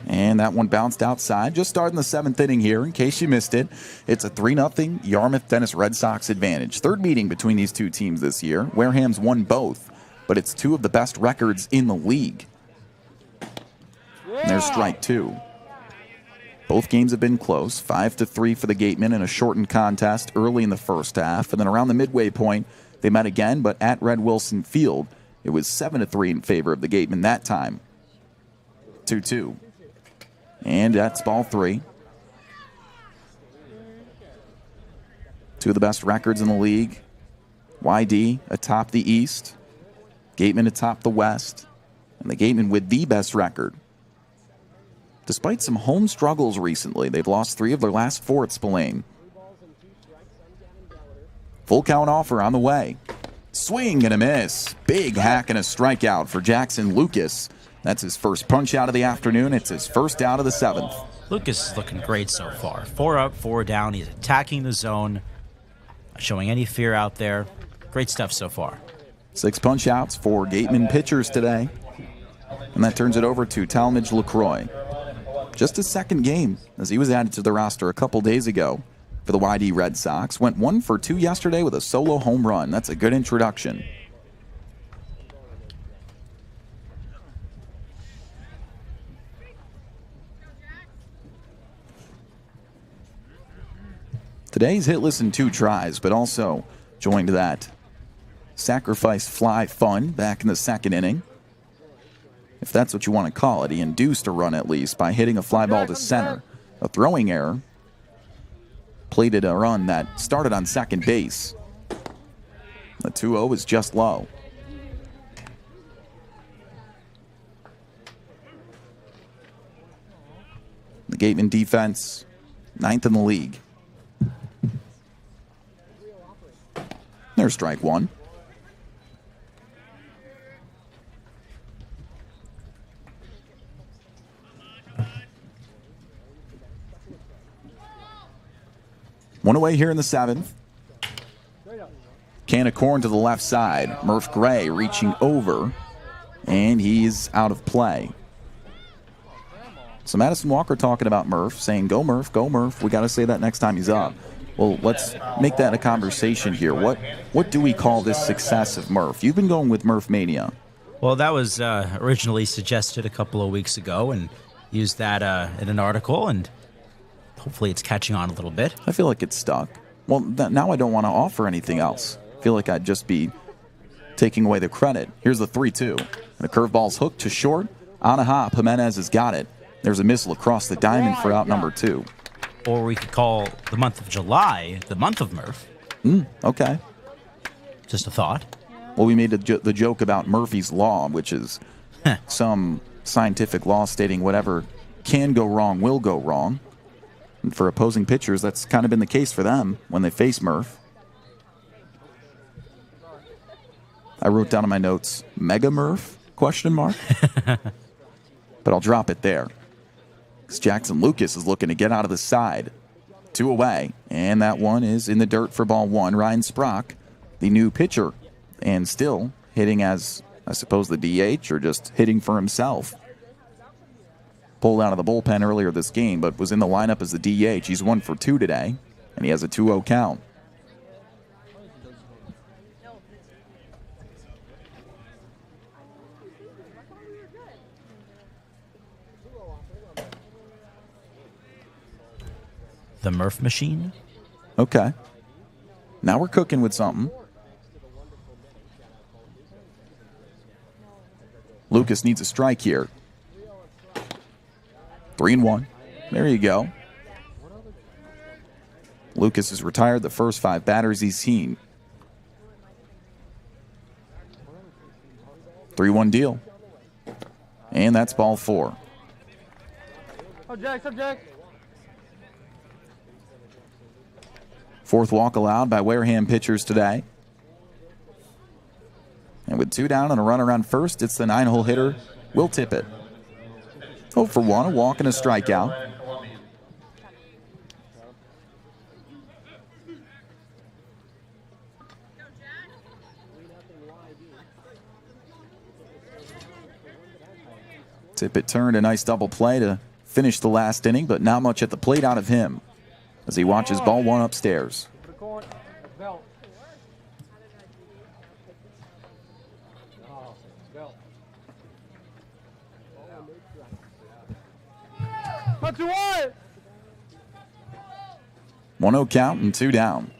And that one bounced outside. Just starting the 7th inning here, in case you missed it. It's a 3-0 Yarmouth-Dennis Red Sox advantage. Third meeting between these two teams this year. Wareham's won both, but it's 2 of the best records in the league. And there's strike 2. Both games have been close. 5-3 for the Gatemen in a shortened contest early in the first half. And then around the midway point, they met again, but at Red Wilson Field, it was 7-3 in favor of the Gatemen that time. 2-2. And that's ball 3. 2 of the best records in the league. YD atop the East. Gatemen atop the West. And the Gatemen with the best record. Despite some home struggles recently, they've lost 3 of their last 4 at Spillane. Full count offer on the way. Swing and a miss. Big hack and a strikeout for Jackson Lucas. That's his first punch out of the afternoon. It's his first out of the 7th. Lucas is looking great so far. 4 up, 4 down. He's attacking the zone. Not showing any fear out there. Great stuff so far. 6 punch outs for Gatemen pitchers today. And that turns it over to Talmadge LaCroix. Just his second game, as he was added to the roster a couple days ago for the YD Red Sox. Went 1 for 2 yesterday with a solo home run. That's a good introduction. Today's hitless in 2 tries, but also joined that sacrifice fly fun back in the second inning. If that's what you want to call it, he induced a run at least by hitting a fly ball to center. A throwing error plated a run that started on second base. The 2-0 is just low. The Gatemen defense, 9th in the league. There's strike 1. One away here in the 7th. Can of corn to the left side. Murph Gray reaching over, and he's out of play. So Madison Walker talking about Murph, saying, go Murph, go Murph. We got to say that next time he's up. Well, let's make that a conversation here. What do we call this success of Murph? You've been going with Murph Mania. Well, that was originally suggested a couple of weeks ago and used that in an article, and hopefully it's catching on a little bit. I feel like it's stuck. Well, now I don't want to offer anything else. I feel like I'd just be taking away the credit. Here's the 3-2. The curveball's hooked to short. On a hop, Jimenez has got it. There's a missile across the diamond for out number 2. Or we could call the month of July the month of Murph. Okay. Just a thought. Well, we made the joke about Murphy's Law, which is some scientific law stating whatever can go wrong will go wrong. And for opposing pitchers, that's kind of been the case for them when they face Murph. I wrote down in my notes, Mega Murph, question mark. but I'll drop it there. Because Jackson Lucas is looking to get out of the side. 2 away, and that one is in the dirt for ball 1. Ryan Sprock, the new pitcher, and still hitting as, I suppose, the DH or just hitting for himself. Pulled out of the bullpen earlier this game, but was in the lineup as the DH. He's 1 for 2 today, and he has a 2-0 count. The Murph machine. Okay. Now we're cooking with something. Lucas needs a strike here. 3-1. There you go. Lucas has retired the first 5 batters he's seen. 3-1 deal. And that's ball 4. Subject. 4th walk allowed by Wareham pitchers today. And with 2 down and a runner on first, it's the 9-hole hitter, Will Tippett. 0 for 1, a walk and a strikeout. Tippett turned a nice double play to finish the last inning, but not much at the plate out of him as he watches ball 1 upstairs. What you want? 1-0 count and 2 down.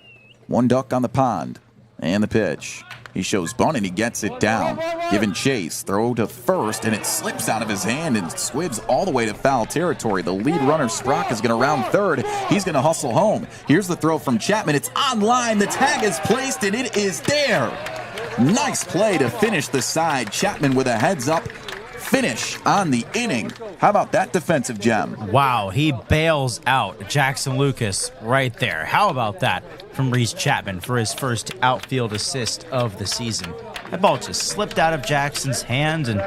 1 duck on the pond. And the pitch. He shows bunt and he gets it down. Giving chase. Throw to first and it slips out of his hand and squibs all the way to foul territory. The lead runner, Sprock, is going to round third. He's going to hustle home. Here's the throw from Chapman. It's on line. The tag is placed and it is there. Nice play to finish the side. Chapman with a heads up finish on the inning. How about that defensive gem? Wow, he bails out Jackson Lucas right there. How about that from Reese Chapman for his first outfield assist of the season? That ball just slipped out of Jackson's hands and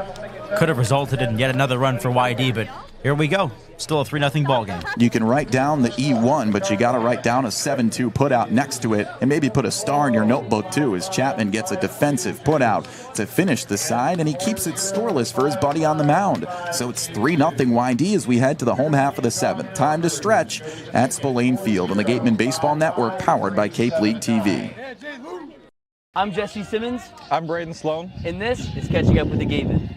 could have resulted in yet another run for YD, but here we go. Still a 3-0 ball game. You can write down the E1, but you got to write down a 7-2 putout next to it and maybe put a star in your notebook too as Chapman gets a defensive putout to finish the side, and he keeps it scoreless for his buddy on the mound. So it's 3-0 YD as we head to the home half of the 7th. Time to stretch at Spillane Field on the Gatemen Baseball Network, powered by Cape League TV. I'm Jesse Simmons. I'm Braden Sloan. And this is Catching Up with the Gatemen.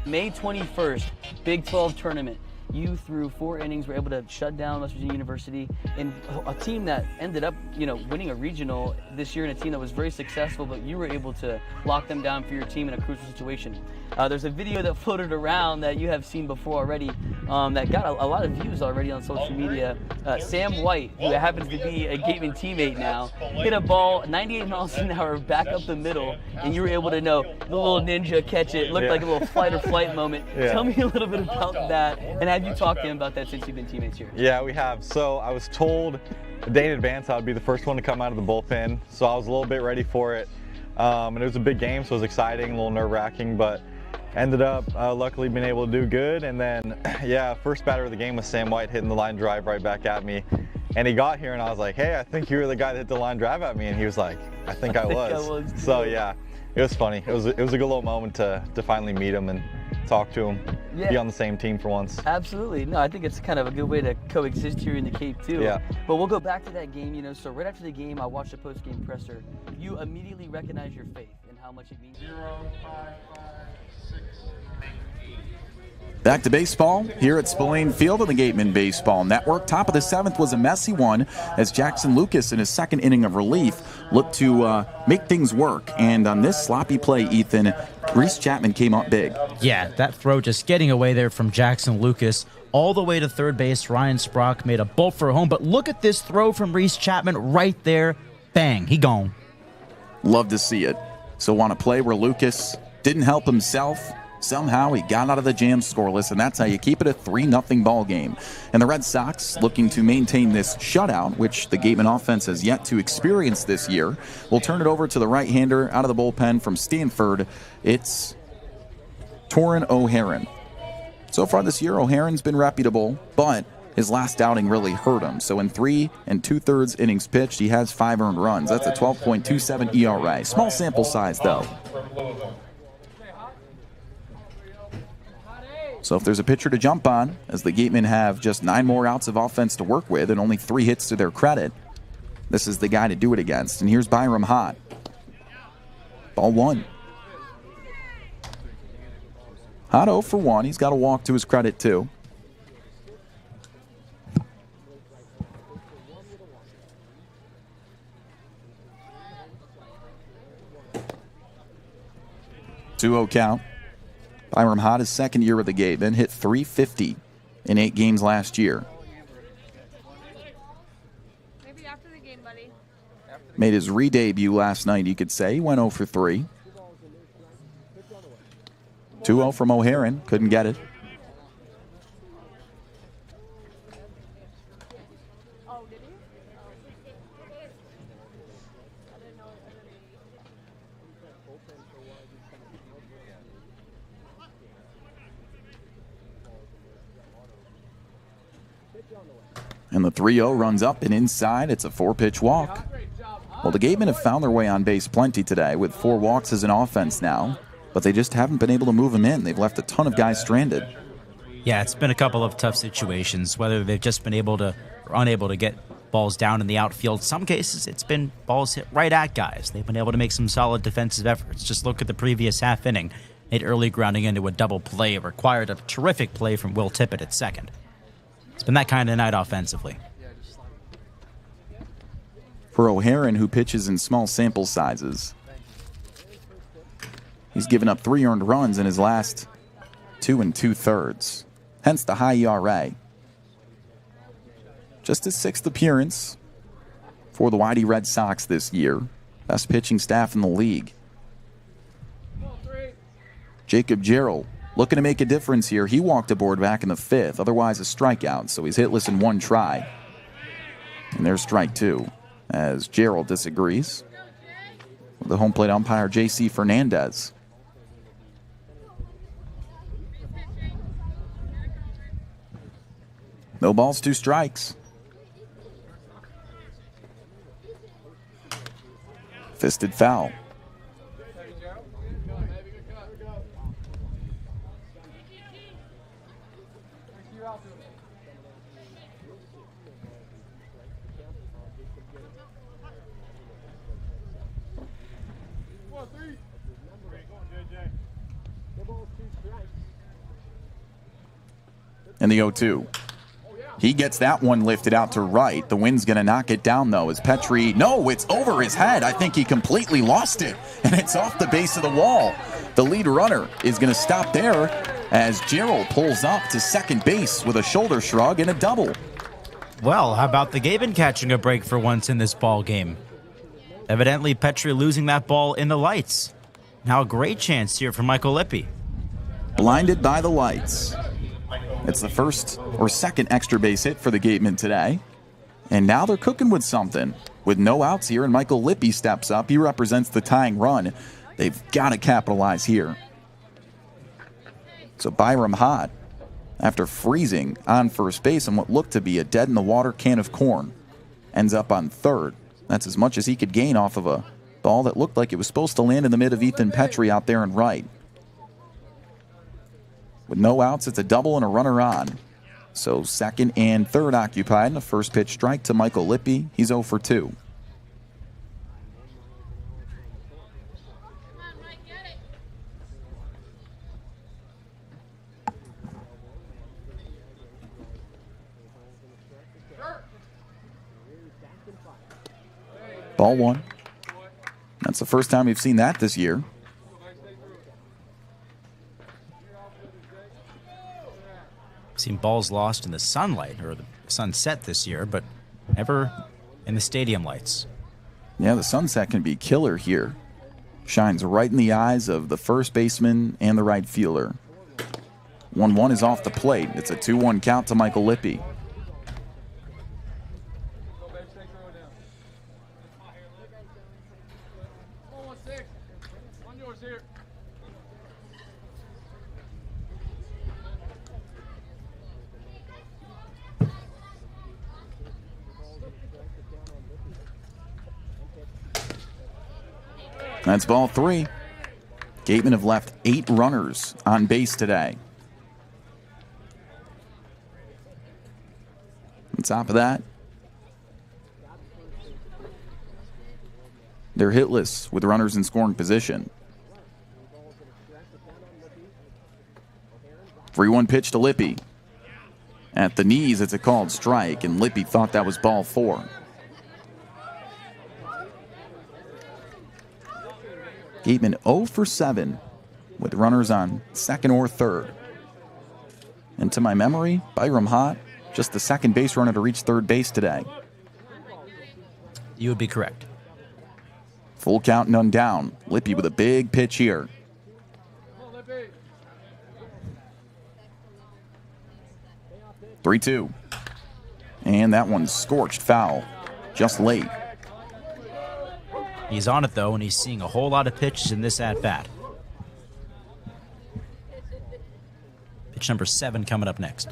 May 21st, Big 12 tournament. You, through 4 innings, were able to shut down West Virginia University, and a team that ended up, winning a regional this year, and a team that was very successful, but you were able to lock them down for your team in a crucial situation. There's a video that floated around that you have seen before already that got a lot of views already on social media. Sam White, who happens to be a Gateman teammate now, hit a ball 98 miles an hour back up the middle, and you were able to know the little ninja catch it. Looked like a little fight or flight moment. Yeah. Tell me a little bit about that, and have you talked to him about that since you've been teammates here? Yeah, we have. So I was told a day in advance I would be the first one to come out of the bullpen, so I was a little bit ready for it. And it was a big game, so it was exciting, a little nerve-wracking, but ended up luckily being able to do good. And then, first batter of the game was Sam White hitting the line drive right back at me. And he got here and I was like, hey, I think you were the guy that hit the line drive at me. And he was like, I think I was. So yeah, it was funny. It was a good little moment to finally meet him and talk to him, be on the same team for once. Absolutely. No, I think it's kind of a good way to coexist here in the Cape too. Yeah. But we'll go back to that game, so right after the game, I watched the post-game presser. You immediately recognize your faith and how much it means. 0, 5, 5, 6, 8. Back to baseball here at Spillane Field on the Gatemen Baseball Network. Top of the 7th was a messy one as Jackson Lucas in his second inning of relief looked to make things work. And on this sloppy play, Ethan, Reese Chapman came up big. Yeah, that throw just getting away there from Jackson Lucas all the way to third base. Ryan Sprock made a bolt for home, but look at this throw from Reese Chapman right there. Bang, he gone. Love to see it. So on a play where Lucas didn't help himself, somehow he got out of the jam scoreless, and that's how you keep it a 3-0 ball game. And the Red Sox, looking to maintain this shutout, which the Gateman offense has yet to experience this year, will turn it over to the right-hander out of the bullpen from Stanford. It's Torin O'Haron. So far this year, O'Haron's been reputable, but his last outing really hurt him. So in 3 2/3 innings pitched, he has 5 earned runs. That's a 12.27 ERA. Small sample size, though. So if there's a pitcher to jump on, as the Gatemen have just 9 more outs of offense to work with and only 3 hits to their credit, this is the guy to do it against. And here's Byram Hott. Ball 1. Hott 0 for 1. He's got a walk to his credit, too. Two-0 count. Byram Hott, his second year with the Gatemen, hit .350 in 8 games last year. Maybe after the game, buddy. Made his re-debut last night, you could say. He went 0 for 3. 2-0 from O'Haron. Couldn't get it. And the 3-0 runs up and inside. It's a 4-pitch walk. Well, the Gatemen have found their way on base plenty today with 4 walks as an offense now, but they just haven't been able to move them in. They've left a ton of guys stranded. Yeah, it's been a couple of tough situations, whether they've just been able to or unable to get balls down in the outfield. Some cases, it's been balls hit right at guys. They've been able to make some solid defensive efforts. Just look at the previous half inning. Nate Early grounding into a double play required a terrific play from Will Tippett at second. It's been that kind of night offensively. For O'Haron, who pitches in small sample sizes, he's given up 3 earned runs in his last 2 2/3, hence the high ERA. Just his 6th appearance for the YD Red Sox this year. Best pitching staff in the league. Jacob Gerald looking to make a difference here. He walked aboard back in the 5th, otherwise a strikeout, so he's hitless in 1 try. And there's strike 2, as Gerald disagrees with the home plate umpire, J.C. Fernandez. No balls, 2 strikes. Fisted foul. And the 0-2. He gets that one lifted out to right. The wind's going to knock it down, though, as Petrie... No, it's over his head. I think he completely lost it, and it's off the base of the wall. The lead runner is going to stop there as Gerald pulls up to second base with a shoulder shrug and a double. Well, how about the Gatemen catching a break for once in this ball game? Evidently, Petrie losing that ball in the lights. Now a great chance here for Michael Lippi. Blinded by the lights. It's the first or second extra base hit for the Gatemen today. And now they're cooking with something. With no outs here, and Michael Lippi steps up. He represents the tying run. They've got to capitalize here. So Byram Hott, after freezing on first base on what looked to be a dead-in-the-water can of corn, ends up on third. That's as much as he could gain off of a ball that looked like it was supposed to land in the mid of Ethan Petrie out there in right. With no outs, it's a double and a runner on. So second and third occupied, and a first pitch strike to Michael Lippi. He's 0 for 2. Ball 1. That's the first time we've seen that this year. Seen balls lost in the sunlight or the sunset this year, but never in the stadium lights. Yeah, the sunset can be killer here. Shines right in the eyes of the first baseman and the right fielder. 1-1 is off the plate. It's a 2-1 count to Michael Lippi. That's ball 3. Gatemen have left 8 runners on base today. On top of that, they're hitless with runners in scoring position. 3-1 pitch to Lippy. At the knees, it's a called strike, and Lippy thought that was ball 4. Gatemen 0 for 7 with runners on second or third. And to my memory, Byram Hott, just the second base runner to reach third base today. You would be correct. Full count, none down. Lippy with a big pitch here. "3-2. And that one's scorched foul. Just late. He's on it, though, and he's seeing a whole lot of pitches in this at-bat. Pitch number 7 coming up next.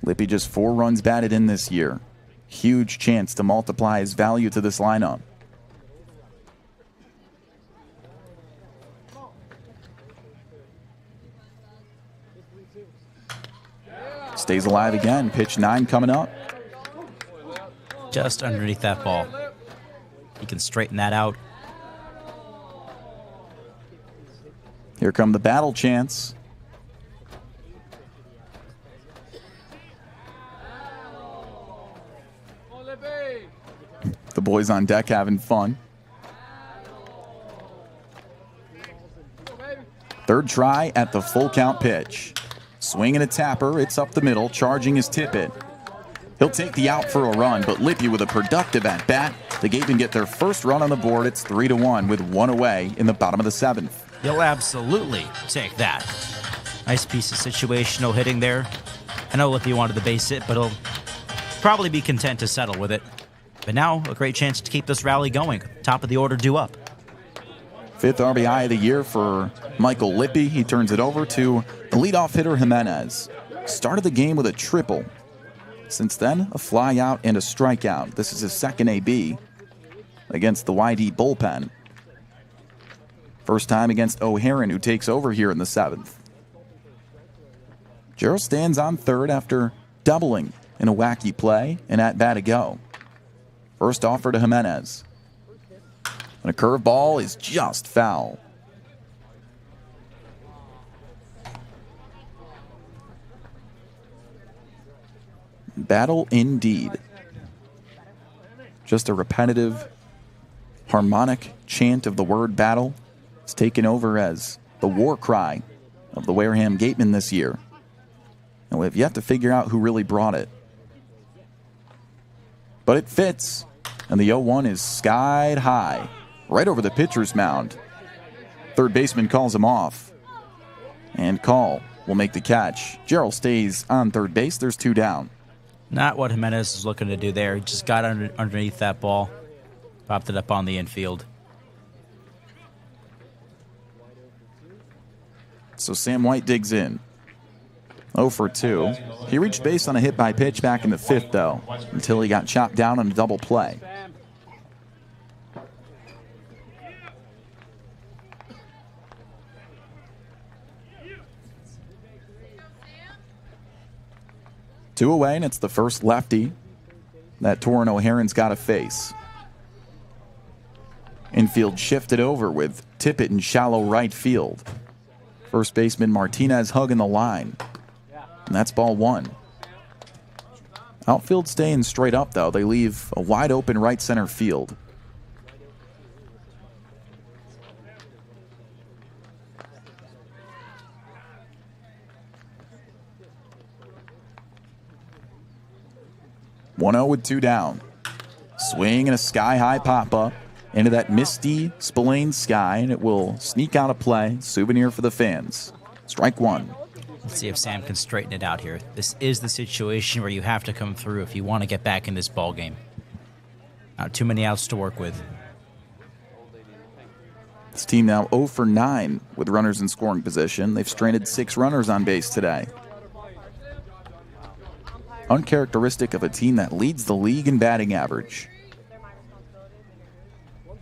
Lippy just 4 runs batted in this year. Huge chance to multiply his value to this lineup. Stays alive again. Pitch 9 coming up. Just underneath that ball. He can straighten that out. Here come the battle chants. The boys on deck having fun. Third try at the full count pitch. Swing and a tapper. It's up the middle. Charging is Tippett. He'll take the out for a run, but Lippy with a productive at-bat. The Gatemen get their first run on the board. It's 3-1 with 1 away in the bottom of the 7th. He'll absolutely take that. Nice piece of situational hitting there. I know Lippy wanted the base hit, but he'll probably be content to settle with it. But now, a great chance to keep this rally going. Top of the order due up. 5th RBI of the year for Michael Lippy. He turns it over to the leadoff hitter Jimenez. Started the game with a triple. Since then, a fly out and a strikeout. This is his second AB against the YD bullpen. First time against O'Haron, who takes over here in the 7th. Gerald stands on third after doubling in a wacky play, and at bat to go. First offer to Jimenez. And a curveball is just foul. Battle indeed. Just a repetitive, harmonic chant of the word battle. It's taken over as the war cry of the Wareham Gatemen this year. And we have yet to figure out who really brought it. But it fits, and the 0-1 is skied high, right over the pitcher's mound. Third baseman calls him off, and Call will make the catch. Gerald stays on third base. There's 2 down. Not what Jimenez is looking to do there. He just got underneath that ball, popped it up on the infield. So Sam White digs in. 0 for 2. He reached base on a hit by pitch back in the 5th, though, until he got chopped down on a double play. Two away, and it's the first lefty that Torrin O'Haron's got to face. Infield shifted over with Tippett in shallow right field. First baseman Martinez hugging the line. And that's ball 1. Outfield staying straight up, though. They leave a wide open right center field. (1-0) with 2 down. Swing and a sky-high pop-up into that misty Spillane sky, and it will sneak out a play. Souvenir for the fans. Strike 1. Let's see if Sam can straighten it out here. This is the situation where you have to come through if you want to get back in this ball game. Not too many outs to work with. This team now 0 for 9 with runners in scoring position. They've stranded 6 runners on base today. Uncharacteristic of a team that leads the league in batting average.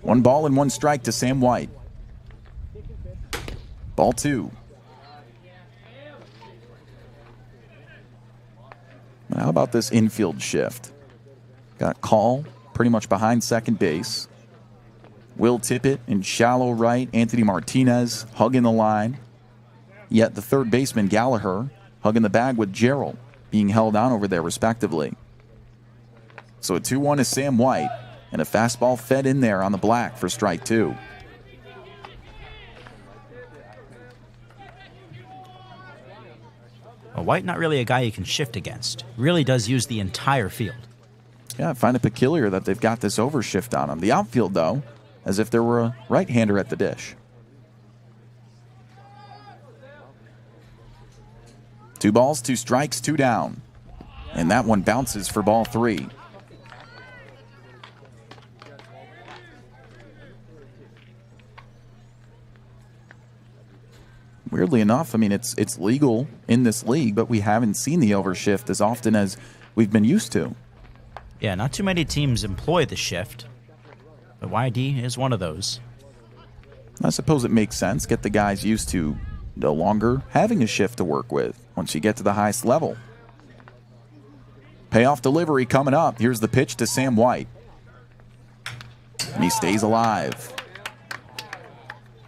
1 ball and 1 strike to Sam White. Ball 2. How about this infield shift? Got Call pretty much behind second base. Will Tippett in shallow right. Anthony Martinez hugging the line. Yet the third baseman, Gallagher, hugging the bag with Gerald, being held on over there respectively. So a 2-1 is Sam White, and a fastball fed in there on the black for strike 2. Well, White not really a guy you can shift against. Really does use the entire field. Yeah, I find it peculiar that they've got this overshift on him. The outfield, though, as if there were a right-hander at the dish. 2 balls, 2 strikes, 2 down. And that one bounces for ball 3. Weirdly enough, I mean, it's legal in this league, but we haven't seen the overshift as often as we've been used to. Yeah, not too many teams employ the shift, but YD is one of those. I suppose it makes sense. Get the guys used to no longer having a shift to work with once you get to the highest level. Payoff delivery coming up. Here's the pitch to Sam White. And he stays alive.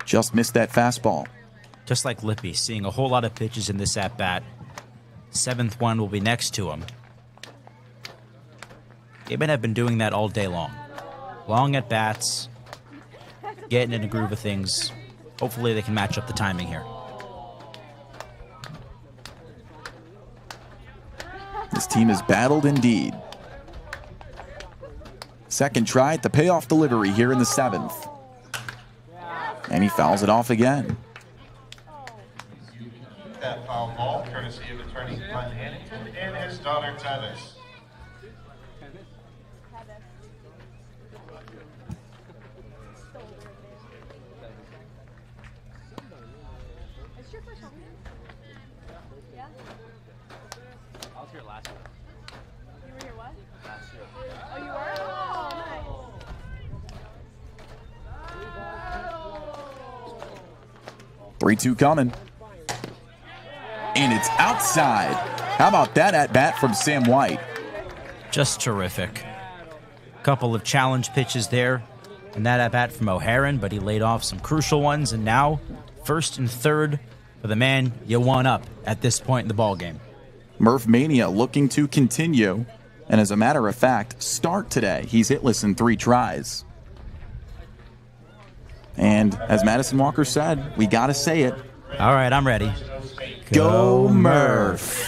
Just missed that fastball. Just like Lippy, seeing a whole lot of pitches in this at-bat. 7th one will be next to him. Gatemen have been doing that all day long. Long at-bats, getting in a groove of things. Hopefully they can match up the timing here. This team is battled indeed. Second try at the payoff delivery here in the 7th. And he fouls it off again. That foul ball, courtesy of attorney Glenn Hannington and his daughter Travis. I was here last year. You were here what? Last year. Oh, you were? Oh, nice. 3-2 coming. And it's outside. How about that at-bat from Sam White? Just terrific. Couple of challenge pitches there. And that at-bat from O'Haron, but he laid off some crucial ones. And now, 1st and 3rd for the man you want up at this point in the ballgame. Murph Mania looking to continue. And as a matter of fact, start today. He's hitless in 3 tries. And as Madison Walker said, we got to say it. All right, I'm ready. Go Murph.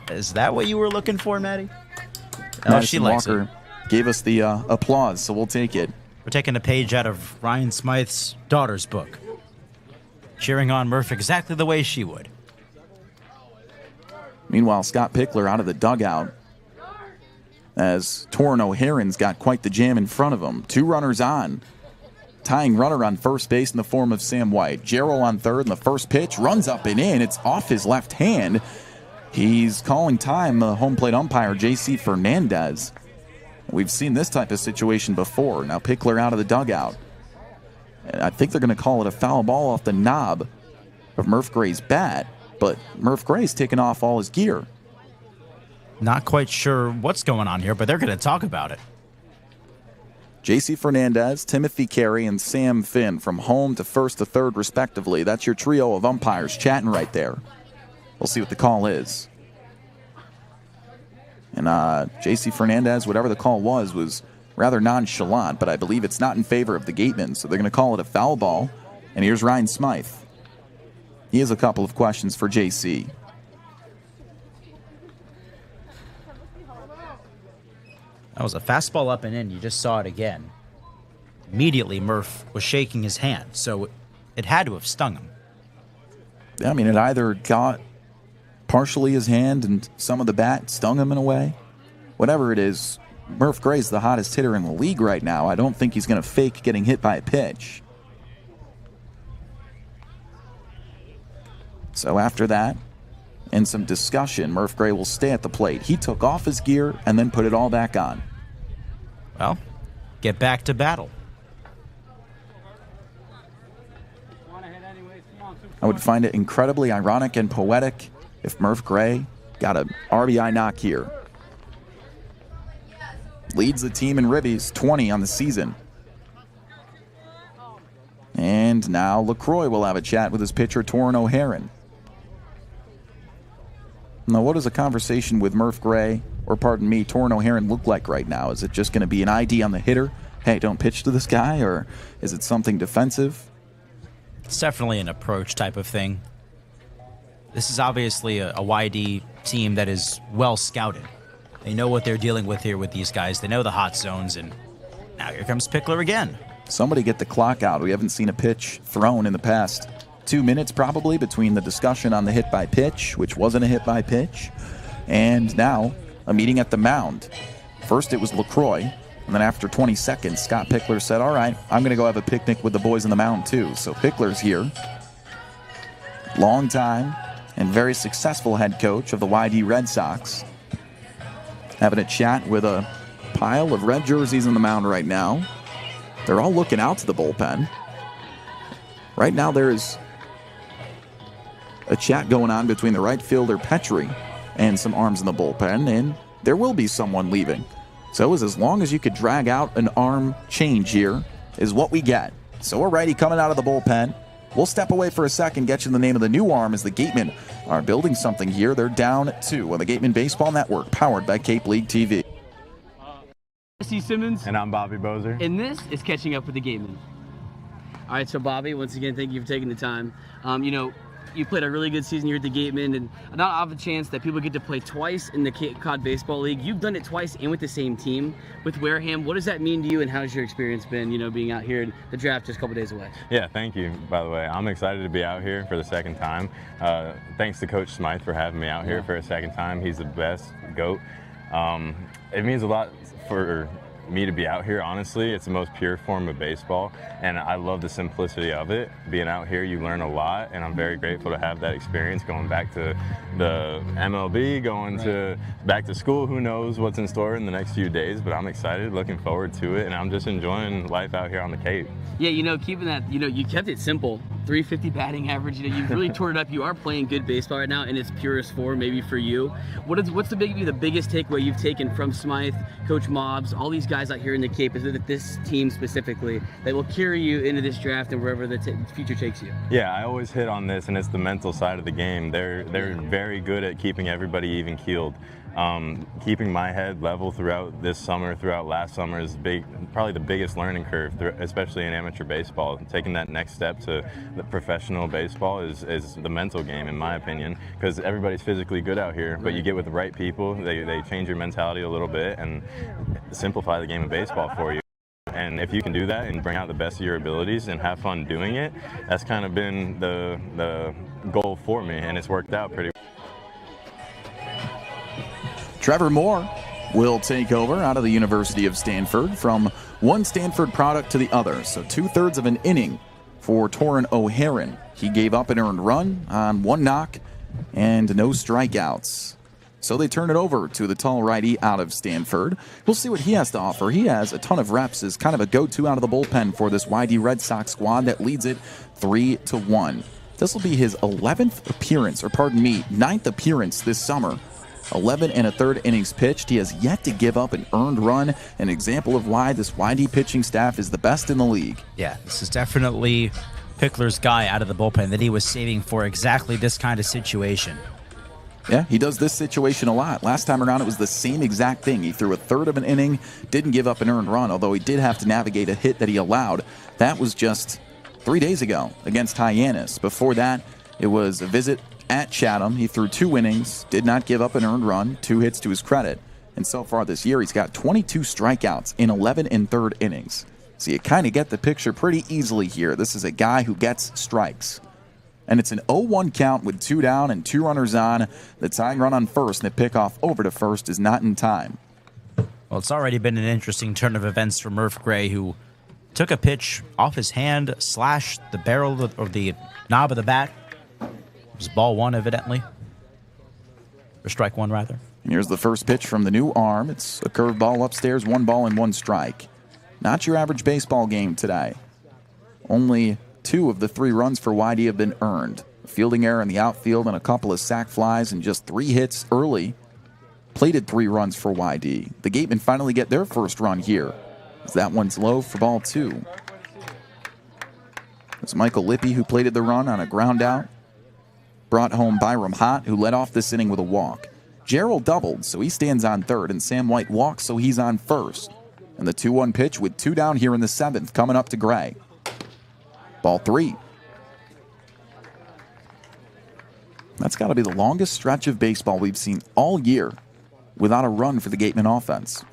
Is that what you were looking for, Maddie? Oh, Madison she likes Walker gave us the applause, so we'll take it. We're taking a page out of Ryan Smythe's daughter's book. Cheering on Murph exactly the way she would. Meanwhile, Scott Pickler out of the dugout as Torrin O'Haron's got quite the jam in front of him. 2 runners on. Tying runner on first base in the form of Sam White. Gerald on third, and the first pitch runs up and in. It's off his left hand. He's calling time, home plate umpire J.C. Fernandez. We've seen this type of situation before. Now Pickler out of the dugout. And I think they're going to call it a foul ball off the knob of Murph Gray's bat, but Murph Gray's taken off all his gear. Not quite sure what's going on here, but they're going to talk about it. J.C. Fernandez, Timothy Carey, and Sam Finn from home to first to third, respectively. That's your trio of umpires chatting right there. We'll see what the call is. And J.C. Fernandez, whatever the call was rather nonchalant, but I believe it's not in favor of the Gatemen, so they're going to call it a foul ball. And here's Ryan Smythe. He has a couple of questions for J.C. That was a fastball up and in. You just saw it again. Immediately, Murph was shaking his hand, so it had to have stung him. I mean, it either got partially his hand and some of the bat stung him in a way. Whatever it is, Murph Gray's the hottest hitter in the league right now. I don't think he's going to fake getting hit by a pitch. So after that, and some discussion, Murph Gray will stay at the plate. He took off his gear and then put it all back on. Well, get back to battle. I would find it incredibly ironic and poetic if Murph Gray got an RBI knock here. Leads the team in ribbies, 20 on the season. And now LaCroix will have a chat with his pitcher, Torrin O'Haron. Now, what does a conversation with Murph Gray, or pardon me, Torrin O'Haron look like right now? Is it just going to be an ID on the hitter? Hey, don't pitch to this guy, or is it something defensive? It's definitely an approach type of thing. This is obviously a YD team that is well scouted. They know what they're dealing with here with these guys. They know the hot zones, and now here comes Pickler again. Somebody get the clock out. We haven't seen a pitch thrown in the past 2 minutes probably between the discussion on the hit by pitch, which wasn't a hit by pitch, and now a meeting at the mound. First it was LaCroix, and then after 20 seconds, Scott Pickler said, all right, I'm going to go have a picnic with the boys on the mound too. So Pickler's here. Long time and very successful head coach of the YD Red Sox. Having a chat with a pile of red jerseys on the mound right now. They're all looking out to the bullpen. Right now there's a chat going on between the right fielder Petrie and some arms in the bullpen, and there will be someone leaving. So as long as you could drag out an arm change here is what we get. So a righty coming out of the bullpen. We'll step away for a second, get you the name of the new arm as the Gatemen are building something here. They're down 2 on the Gatemen Baseball Network, powered by Cape League TV. Jesse Simmons. And I'm Bobby Bozer. And this is Catching Up with the Gatemen. All right, so Bobby, once again, thank you for taking the time. You played a really good season here at the Gatemen, and not often a chance that people get to play twice in the Cape Cod Baseball League. You've done it twice and with the same team, with Wareham. What does that mean to you, and how's your experience been, being out here in the draft just a couple days away? Yeah, thank you, by the way. I'm excited to be out here for the second time. Thanks to Coach Smythe for having me out here for a second time. He's the best GOAT. It means a lot for me to be out here, honestly. It's the most pure form of baseball, and I love the simplicity of it. Being out here, you learn a lot, and I'm very grateful to have that experience going back to the MLB, back to school. Who knows what's in store in the next few days, but I'm excited, looking forward to it, and I'm just enjoying life out here on the Cape. Yeah, keeping that, you kept it simple. 350 batting average, you've really tore it up. You are playing good baseball right now in its purest form, maybe for you. What's the biggest takeaway you've taken from Smythe, Coach Mobbs, all these guys out here in the Cape, is that this team specifically that will carry you into this draft and wherever the future takes you? Yeah, I always hit on this, and it's the mental side of the game. They're very good at keeping everybody even keeled. Keeping my head level throughout this summer, throughout last summer, is probably the biggest learning curve, especially in amateur baseball. Taking that next step to the professional baseball is the mental game, in my opinion, because everybody's physically good out here, but you get with the right people, they change your mentality a little bit and simplify the game of baseball for you. And if you can do that and bring out the best of your abilities and have fun doing it, that's kind of been the goal for me, and it's worked out pretty well. Trevor Moore will take over out of the University of Stanford from one Stanford product to the other. So 2/3 of an inning for Torrin O'Haron. He gave up an earned run on 1 knock and no strikeouts. So they turn it over to the tall righty out of Stanford. We'll see what he has to offer. He has a ton of reps as kind of a go-to out of the bullpen for this YD Red Sox squad that leads it 3-1. This will be his 11th appearance, or pardon me, 9th appearance this summer. 11 1/3 innings pitched. He has yet to give up an earned run, an example of why this YD pitching staff is the best in the league. Yeah, this is definitely Pickler's guy out of the bullpen that he was saving for exactly this kind of situation. Yeah, he does this situation a lot. Last time around, it was the same exact thing. He threw 1/3 of an inning, didn't give up an earned run, although he did have to navigate a hit that he allowed. That was just 3 days ago against Hyannis. Before that, it was a visit at Chatham. He threw 2 innings, did not give up an earned run, 2 hits to his credit. And so far this year, he's got 22 strikeouts in 11 1/3 innings. So you kind of get the picture pretty easily here. This is a guy who gets strikes. And it's an 0-1 count with 2 down and 2 runners on. The tying run on first, and the pickoff over to first is not in time. Well, it's already been an interesting turn of events for Murph Gray, who took a pitch off his hand, slashed the barrel or the knob of the bat. It was ball 1, evidently. Or strike 1, rather. And here's the first pitch from the new arm. It's a curveball upstairs, 1 ball and 1 strike. Not your average baseball game today. Only 2 of the 3 runs for YD have been earned. A fielding error in the outfield and a couple of sac flies and just 3 hits early plated 3 runs for YD. The Gatemen finally get their first run here, as that one's low for ball 2. It's Michael Lippy who plated the run on a ground out. Brought home Byram Hott, who led off this inning with a walk. Gerald doubled, so he stands on third, and Sam White walks, so he's on first. And the 2-1 pitch with 2 down here in the 7th, coming up to Gray. Ball 3. That's got to be the longest stretch of baseball we've seen all year without a run for the Gatemen offense.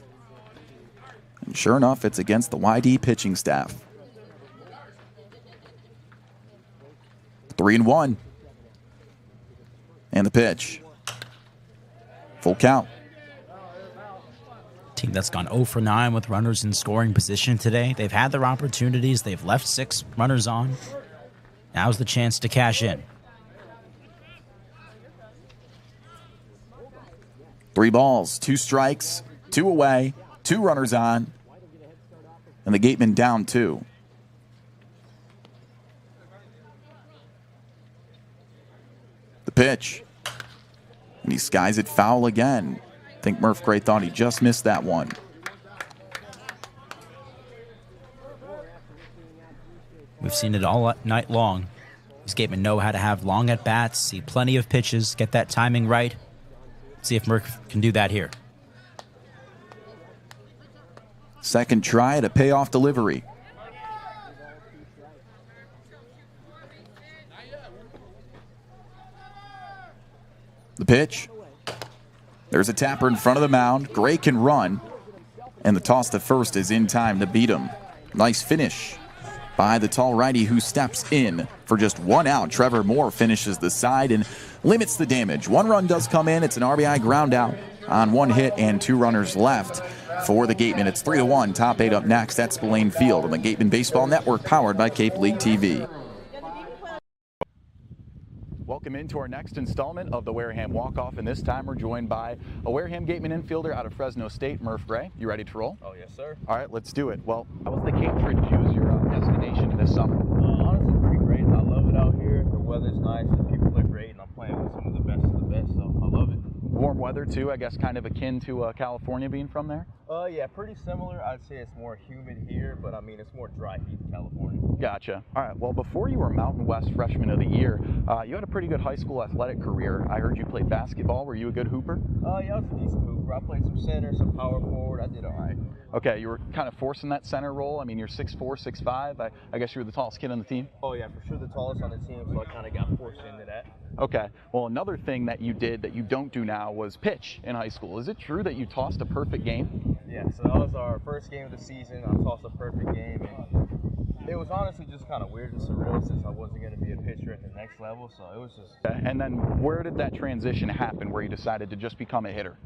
And sure enough, it's against the YD pitching staff. 3-1. And the pitch. Full count. Team that's gone 0 for 9 with runners in scoring position today. They've had their opportunities. They've left 6 runners on. Now's the chance to cash in. 3 balls, 2 strikes, 2 away, 2 runners on, and the Gatemen down 2. The pitch. And he skies it foul again. I think Murph Gray thought he just missed that one. We've seen it all night long. These Gatemen know how to have long at-bats, see plenty of pitches, get that timing right. See if Murph can do that here. Second try at a payoff delivery. The pitch. There's a tapper in front of the mound. Gray can run. And the toss to first is in time to beat him. Nice finish by the tall righty who steps in for just 1 out. Trevor Moore finishes the side and limits the damage. 1 run does come in. It's an RBI ground out on 1 hit and 2 runners left for the Gatemen. It's 3-1. Top 8 up next at Spillane Field on the Gatemen Baseball Network, powered by Cape League TV. Welcome into our next installment of the Wareham Walk-Off, and this time we're joined by a Wareham Gatemen infielder out of Fresno State, Murph Gray. You ready to roll? Oh, yes, sir. All right, let's do it. Well, how was the Cape trip choose your destination this summer? Honestly, pretty great. I love it out here. The weather's nice. The people are great, and I'm playing with some of the best, so I love it. Warm weather, too, I guess kind of akin to California being from there? Yeah, pretty similar. I'd say it's more humid here, but I mean, it's more dry heat in California. Gotcha. All right, well, before you were Mountain West Freshman of the Year, you had a pretty good high school athletic career. I heard you played basketball. Were you a good hooper? Yeah, I was a decent hooper. I played some center, some power forward. I did all right. Okay, you were kind of forcing that center role. I mean, you're 6'4", 6'5". I guess you were the tallest kid on the team? Oh, yeah, for sure the tallest on the team, so I kind of got forced into that. Okay, well, another thing that you did that you don't do now was pitch in high school. Is it true that you tossed a perfect game? Yeah, so that was our first game of the season. I tossed a perfect game, and it was honestly just kind of weird and surreal since I wasn't going to be a pitcher at the next level, so it was just... And then where did that transition happen where you decided to just become a hitter?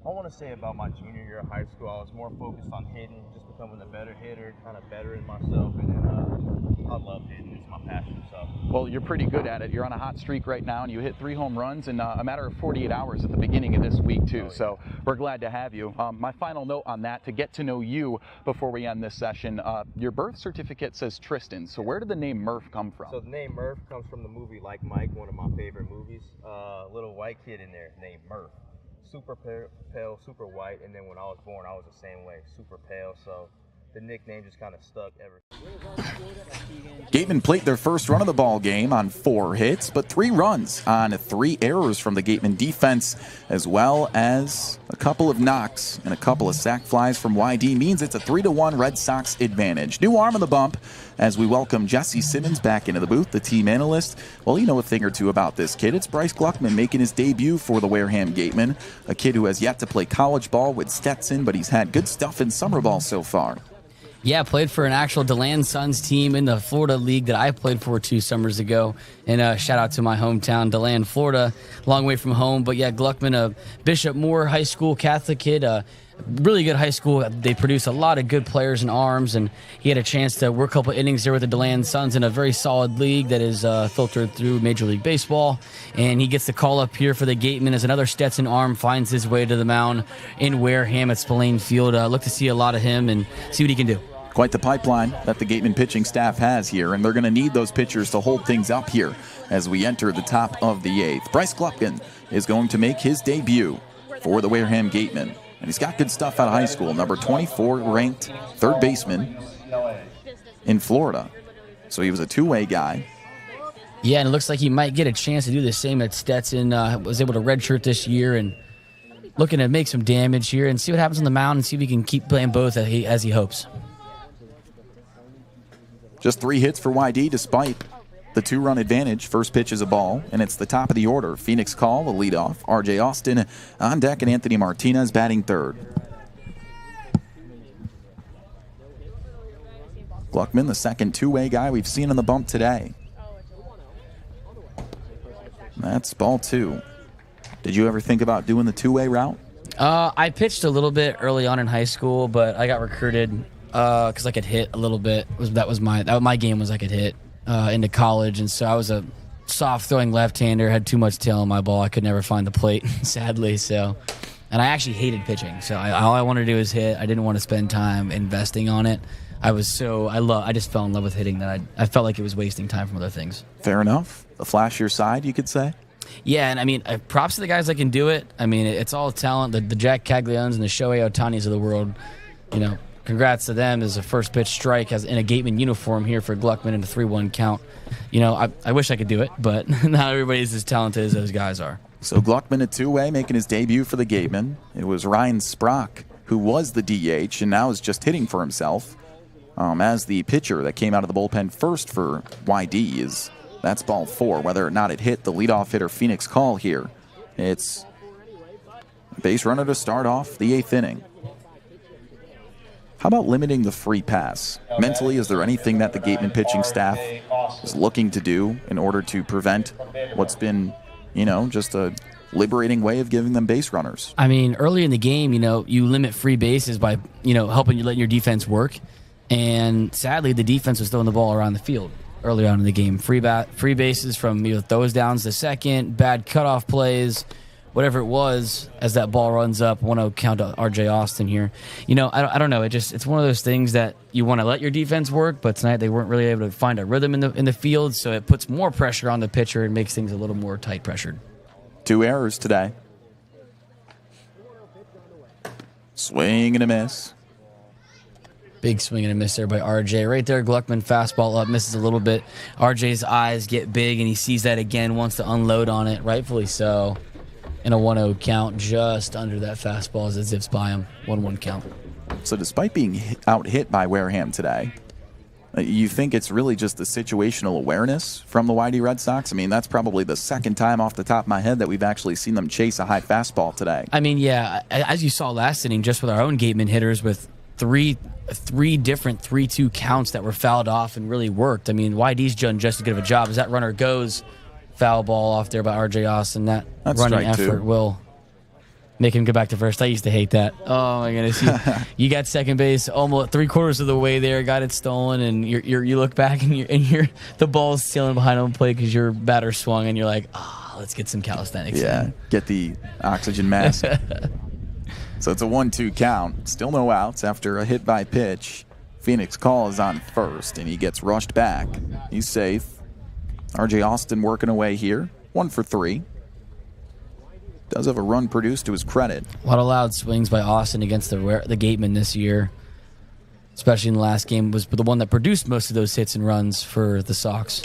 I want to say about my junior year of high school, I was more focused on hitting, just becoming a better hitter, kind of bettering myself, and then I love hitting. It's my passion. So. Well, you're pretty good at it. You're on a hot streak right now, and you hit 3 home runs in a matter of 48 hours at the beginning of this week, too. Oh, yeah. So we're glad to have you. My final note on that, to get to know you before we end this session, your birth certificate says Tristan. So where did the name Murph come from? So the name Murph comes from the movie Like Mike, one of my favorite movies. Little white kid in there named Murph. Super pale, super white, and then when I was born, I was the same way, super pale, so the nickname just kind of stuck ever. Gatemen plate their first run of the ball game on 4 hits, but 3 runs on 3 errors from the Gatemen defense, as well as a couple of knocks and a couple of sac flies from YD means it's a 3-1 Red Sox advantage. New arm on the bump as we welcome Jesse Simmons back into the booth, the team analyst. Well, you know a thing or two about this kid. It's Bryce Gluckman making his debut for the Wareham Gatemen, a kid who has yet to play college ball with Stetson, but he's had good stuff in summer ball so far. Yeah, played for an actual DeLand Suns team in the Florida League that I played for 2 summers ago. And shout out to my hometown, DeLand, Florida. Long way from home. But yeah, Gluckman, a Bishop Moore High School Catholic kid. Really good high school. They produce a lot of good players and arms. And he had a chance to work a couple innings there with the DeLand Suns in a very solid league that is filtered through Major League Baseball. And he gets the call up here for the Gatemen as another Stetson arm finds his way to the mound in Wareham at Spillane Field. Look to see a lot of him and see what he can do. Quite the pipeline that the Gatemen pitching staff has here, and they're going to need those pitchers to hold things up here as we enter the top of the 8th. Bryce Gluckman is going to make his debut for the Wareham Gatemen, and he's got good stuff out of high school. Number 24 ranked third baseman in Florida. So he was a two-way guy. Yeah, and it looks like he might get a chance to do the same at Stetson. Was able to redshirt this year and looking to make some damage here and see what happens on the mound and see if he can keep playing both as he hopes. Just 3 hits for YD despite the 2-run advantage. First pitch is a ball, and it's the top of the order. Phoenix Call, the leadoff. R.J. Austin on deck, and Anthony Martinez batting third. Gluckman, the second two-way guy we've seen on the bump today. That's ball 2. Did you ever think about doing the two-way route? I pitched a little bit early on in high school, but I got recruited because I could hit a little bit. My game was I could hit into college, and so I was a soft-throwing left-hander, had too much tail on my ball. I could never find the plate, sadly. And I actually hated pitching, so all I wanted to do is hit. I didn't want to spend time investing on it. I just fell in love with hitting that I felt like it was wasting time from other things. Fair enough. The flashier side, you could say. Yeah, and I mean, props to the guys that can do it. I mean, it's all talent. The Jack Caglianes and the Shohei Ohtanis of the world, congrats to them as a first pitch strike in a Gateman uniform here for Gluckman in a 3-1 count. I wish I could do it, but not everybody's as talented as those guys are. So Gluckman a two-way, making his debut for the Gatemen. It was Ryan Sprock who was the DH and now is just hitting for himself as the pitcher that came out of the bullpen first for YD. That's ball 4. Whether or not it hit the leadoff hitter Phoenix Call here, it's a base runner to start off the 8th inning. How about limiting the free pass? Mentally, is there anything that the Gateman pitching staff is looking to do in order to prevent what's been, just a liberating way of giving them base runners? I mean, early in the game, you limit free bases by, helping you let your defense work. And sadly, the defense was throwing the ball around the field early on in the game. Free bases from throws downs to second, bad cutoff plays, whatever it was, as that ball runs up. 1-0 count to R.J. Austin here. I don't know. It's one of those things that you want to let your defense work, but tonight they weren't really able to find a rhythm in the field, so it puts more pressure on the pitcher and makes things a little more tight pressured. 2 errors today. Swing and a miss. Big swing and a miss there by RJ. Right there, Gluckman fastball up, misses a little bit. RJ's eyes get big, and he sees that again, wants to unload on it, rightfully so. In a 1-0 count, just under that fastball as it zips by him. 1-1 count. So despite being out-hit by Wareham today, you think it's really just the situational awareness from the YD Red Sox? I mean, that's probably the second time off the top of my head that we've actually seen them chase a high fastball today. I mean, yeah, as you saw last inning, just with our own Gateman hitters with three different 3-2 counts that were fouled off and really worked. I mean, YD's done just as good of a job. As that runner goes, foul ball off there by R.J. Austin. That's running effort will make him go back to first. I used to hate that. Oh my goodness! You got second base almost 3/4 of the way there, got it stolen, and you look back and the ball's sailing behind home plate because your batter swung, and you're like, let's get some calisthenics. Yeah, get the oxygen mask. So it's a 1-2 count. Still no outs after a hit by pitch. Phoenix Call is on first, and he gets rushed back. He's safe. R.J. Austin working away here. 1 for 3. Does have a run produced to his credit. A lot of loud swings by Austin against the Gatemen this year, especially in the last game, was the one that produced most of those hits and runs for the Sox.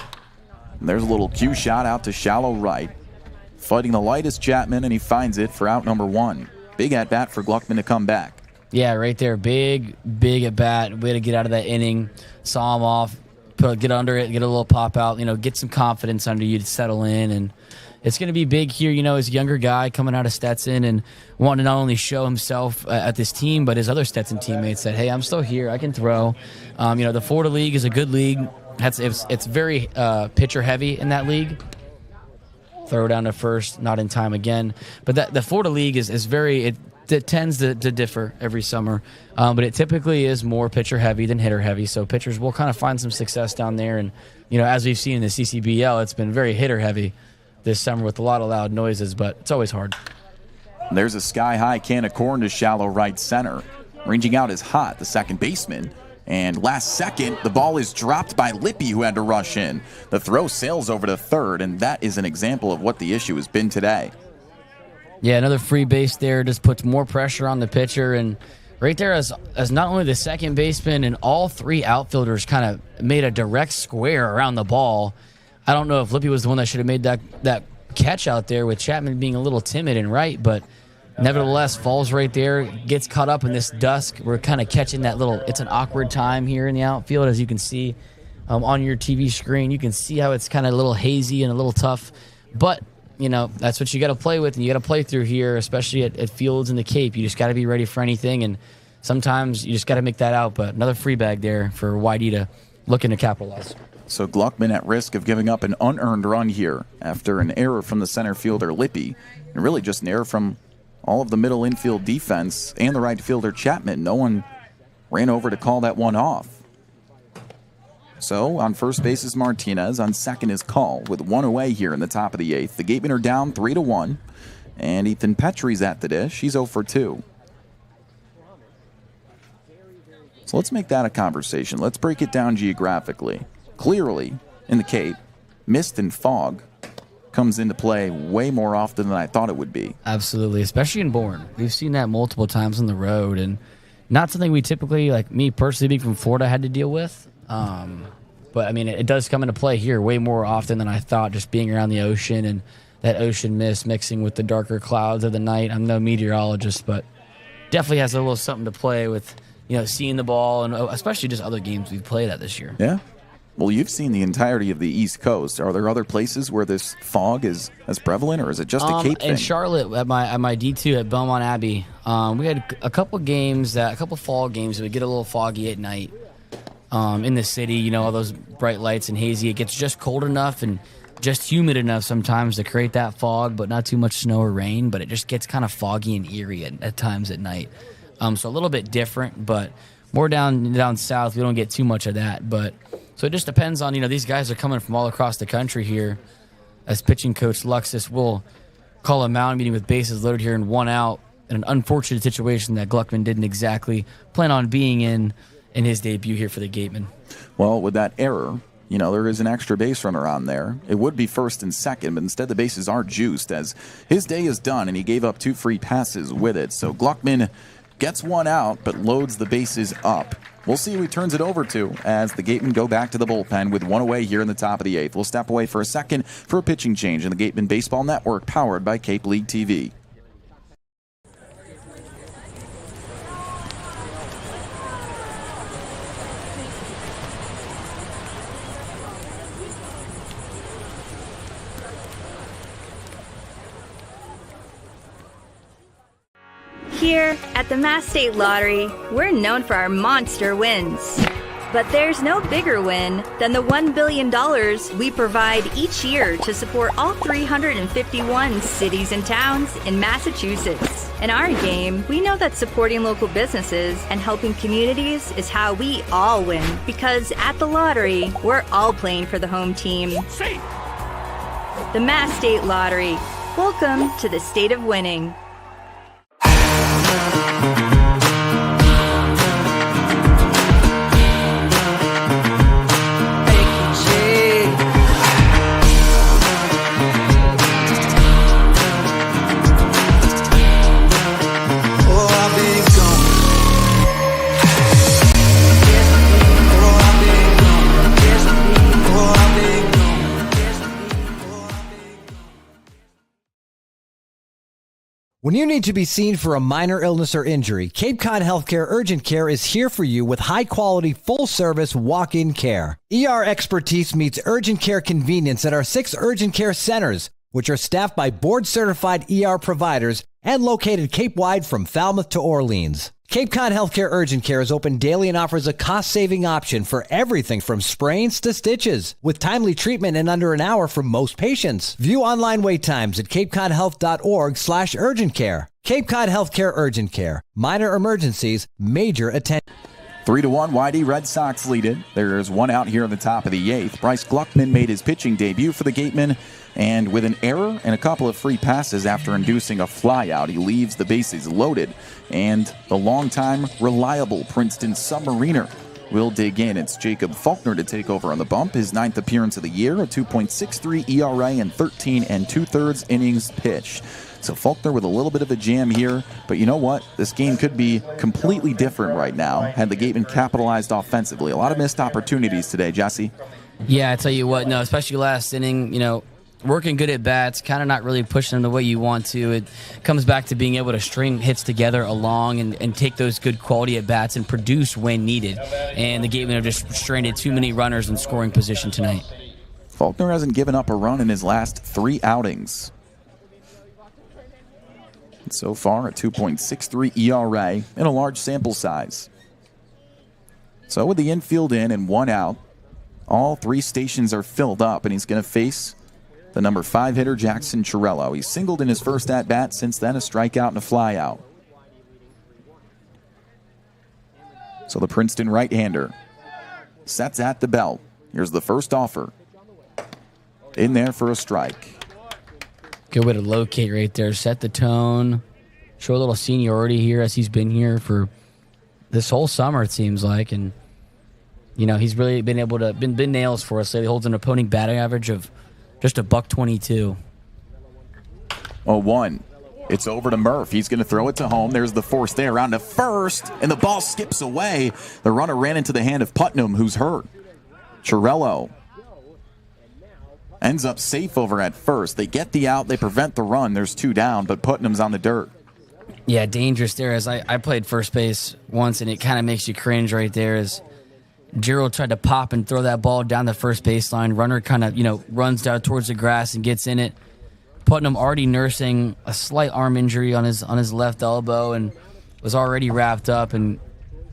And there's a little cue shot out to shallow right. Fighting the lightest Chapman, and he finds it for out number 1. Big at-bat for Gluckman to come back. Yeah, right there. Big at-bat. Way to get out of that inning. Saw him off. Get under it. Get a little pop out. Get some confidence under you to settle in. And it's going to be big here, as a younger guy coming out of Stetson and wanting to not only show himself at this team, but his other Stetson teammates that, hey, I'm still here. I can throw. The Florida League is a good league. It's very pitcher-heavy in that league. Throw down to first, not in time again. But the Florida League is very, it tends to differ every summer. But it typically is more pitcher heavy than hitter heavy. So pitchers will kind of find some success down there. And, as we've seen in the CCBL, it's been very hitter heavy this summer with a lot of loud noises, but it's always hard. There's a sky-high can of corn to shallow right center. Ranging out is Hot, the second baseman. And last second, the ball is dropped by Lippy, who had to rush in. The throw sails over to third, and that is an example of what the issue has been today. Yeah, another free base there just puts more pressure on the pitcher. And right there, as not only the second baseman and all three outfielders kind of made a direct square around the ball. I don't know if Lippy was the one that should have made that catch out there with Chapman being a little timid and right, but nevertheless falls right there, gets caught up in this dusk. We're kind of catching that little, it's an awkward time here in the outfield, as you can see on your TV screen. You can see how it's kind of a little hazy and a little tough, but you know, that's what you got to play with, and you got to play through here, especially at Fields and the Cape. You just got to be ready for anything, and sometimes you just got to make that out. But another free bag there for YD to looking to capitalize. So Gluckman at risk of giving up an unearned run here after an error from the center fielder Lippy, and really just an error from all of the middle infield defense and the right fielder Chapman. No one ran over to call that one off. So on first base is Martinez, on second is Call, with one away here in the top of the eighth. The Gatemen are down 3-1, and Ethan Petrie's at the dish. He's 0 for 2. So let's make that a conversation. Let's break it down geographically. Clearly, in the Cape, mist and fog comes into play way more often than I thought it would be. Absolutely, especially in Bourne. We've seen that multiple times on the road, and not something we typically, like me personally being from Florida, had to deal with. But, I mean, it does come into play here way more often than I thought, just being around the ocean and that ocean mist mixing with the darker clouds of the night. I'm no meteorologist, but definitely has a little something to play with, you know, seeing the ball, and especially just other games we've played at this year. Yeah. Well, you've seen the entirety of the East Coast. Are there other places where this fog is as prevalent, or is it just a Cape thing? In Charlotte, at my D2 at Belmont Abbey, we had a couple fall games that would get a little foggy at night. In the city, you know, all those bright lights and hazy. It gets just cold enough and just humid enough sometimes to create that fog, but not too much snow or rain. But it just gets kind of foggy and eerie at times at night. So a little bit different, but more down south, we don't get too much of that. But so it just depends on, you know, these guys are coming from all across the country here. As pitching coach Luxus will call a mound meeting with bases loaded here and one out in an unfortunate situation that Gluckman didn't exactly plan on being in his debut here for the Gatemen. Well, with that error, you know, there is an extra base runner on there. It would be first and second, but instead the bases are juiced as his day is done, and he gave up 2 free passes with it. So Gluckman gets one out, but loads the bases up. We'll see who he turns it over to as the Gatemen go back to the bullpen with one away here in the top of the eighth. We'll step away for a second for a pitching change in the Gatemen Baseball Network, powered by Cape League TV. Here at the Mass State Lottery, we're known for our monster wins. But there's no bigger win than the $1 billion we provide each year to support all 351 cities and towns in Massachusetts. In our game, we know that supporting local businesses and helping communities is how we all win. Because at the lottery, we're all playing for the home team. The Mass State Lottery. Welcome to the state of winning. When you need to be seen for a minor illness or injury, Cape Cod Healthcare Urgent Care is here for you with high-quality, full-service walk-in care. ER expertise meets urgent care convenience at our 6 urgent care centers, which are staffed by board-certified ER providers and located Cape-wide from Falmouth to Orleans. Cape Cod Healthcare Urgent Care is open daily and offers a cost-saving option for everything from sprains to stitches, with timely treatment in under an hour for most patients. View online wait times at capecodhealth.org/urgent care. Cape Cod Healthcare Urgent Care. Minor emergencies, major attention. 3-1, YD Red Sox lead it. There's one out here in the top of the eighth. Bryce Gluckman made his pitching debut for the Gatemen, and with an error and a couple of free passes after inducing a flyout, he leaves the bases loaded. And the longtime reliable Princeton Submariner will dig in. It's Jacob Faulkner to take over on the bump. His 9th appearance of the year, a 2.63 ERA and 13 2/3 innings pitched. So Faulkner with a little bit of a jam here, but you know what? This game could be completely different right now had the Gatemen capitalized offensively. A lot of missed opportunities today, Jesse. Yeah, I tell you what, no, especially last inning, working good at bats, kind of not really pushing them the way you want to. It comes back to being able to string hits together along and take those good quality at bats and produce when needed. And the Gatemen have just stranded too many runners in scoring position tonight. Faulkner hasn't given up a run in his last 3 outings. And so far, a 2.63 ERA in a large sample size. So with the infield in and 1 out, all 3 stations are filled up, and he's going to face the number 5 hitter, Jackson Chirello. He singled in his first at-bat, since then a strikeout and a flyout. So the Princeton right-hander sets at the belt. Here's the first offer. In there for a strike. Good way to locate right there. Set the tone. Show a little seniority here as he's been here for this whole summer, it seems like. And, he's really been able to, been nails for us. So he holds an opponent batting average of just a $122. 0-1. It's over to Murph. He's going to throw it to home. There's the force there around to first, and the ball skips away. The runner ran into the hand of Putnam, who's hurt. Chirello ends up safe over at first. They get the out. They prevent the run. There's 2 down, but Putnam's on the dirt. Yeah, dangerous there. As I played first base once, and it kind of makes you cringe right there as Gerald tried to pop and throw that ball down the first baseline. Runner kind of, runs down towards the grass and gets in it. Putnam already nursing a slight arm injury on his left elbow and was already wrapped up. And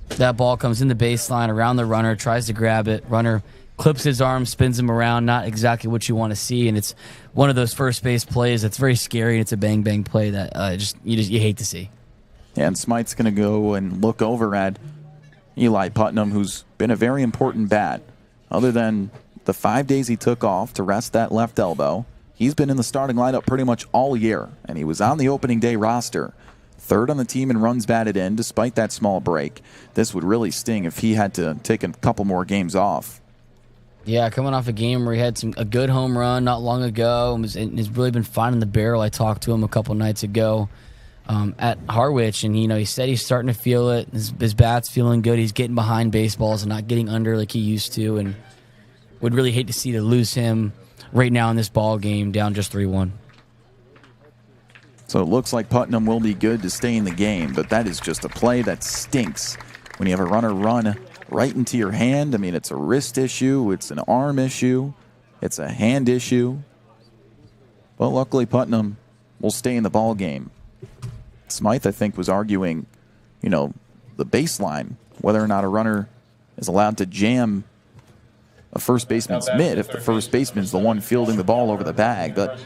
that ball comes in the baseline around the runner, tries to grab it. Runner clips his arm, spins him around. Not exactly what you want to see. And it's one of those first base plays that's very scary. And it's a bang bang play that you hate to see. Yeah, and Smythe's going to go and look over at Eli Putnam, who's been a very important bat. Other than the 5 days he took off to rest that left elbow, he's been in the starting lineup pretty much all year, and he was on the opening day roster. 3rd on the team in runs batted in, despite that small break. This would really sting if he had to take a couple more games off. Yeah, coming off a game where he had a good home run not long ago and has really been finding the barrel. I talked to him a couple nights ago at Harwich, and he said he's starting to feel it. His bat's feeling good. He's getting behind baseballs and not getting under like he used to, and would really hate to lose him right now in this ball game, down just 3-1. So it looks like Putnam will be good to stay in the game, but that is just a play that stinks when you have a runner run right into your hand. I mean, it's a wrist issue, it's an arm issue, it's a hand issue. But luckily Putnam will stay in the ball game. Smythe, I think, was arguing, the baseline, whether or not a runner is allowed to jam a first baseman's mitt if the first baseman's the one fielding the ball over the bag. But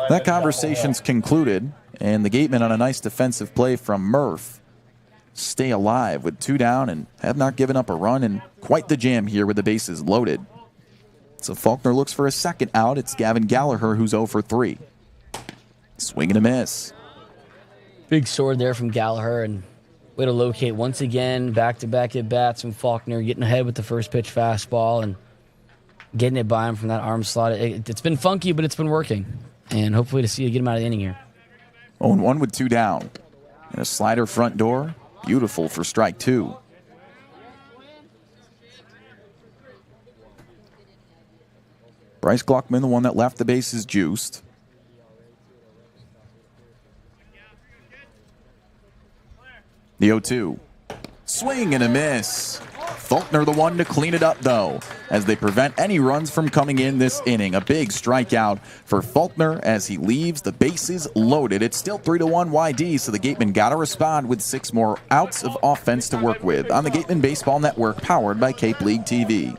that conversation's concluded, and the Gatemen, on a nice defensive play from Murph, stay alive with 2 down and have not given up a run, and quite the jam here with the bases loaded. So Faulkner looks for a second out. It's Gavin Gallagher, who's 0 for 3. Swing and a miss. Big sword there from Gallagher, and way to locate once again, back-to-back at bats from Faulkner, getting ahead with the first pitch fastball and getting it by him from that arm slot. It's been funky, but it's been working, and hopefully to see you get him out of the inning here. 0-1 with 2 down. And a slider front door, beautiful for strike 2. Bryce Gluckman, the one that left the bases juiced. The 0-2. Swing and a miss. Faulkner the one to clean it up, though, as they prevent any runs from coming in this inning. A big strikeout for Faulkner as he leaves the bases loaded. It's still 3-1 YD, so the Gatemen got to respond with 6 more outs of offense to work with on the Gatemen Baseball Network, powered by Cape League TV.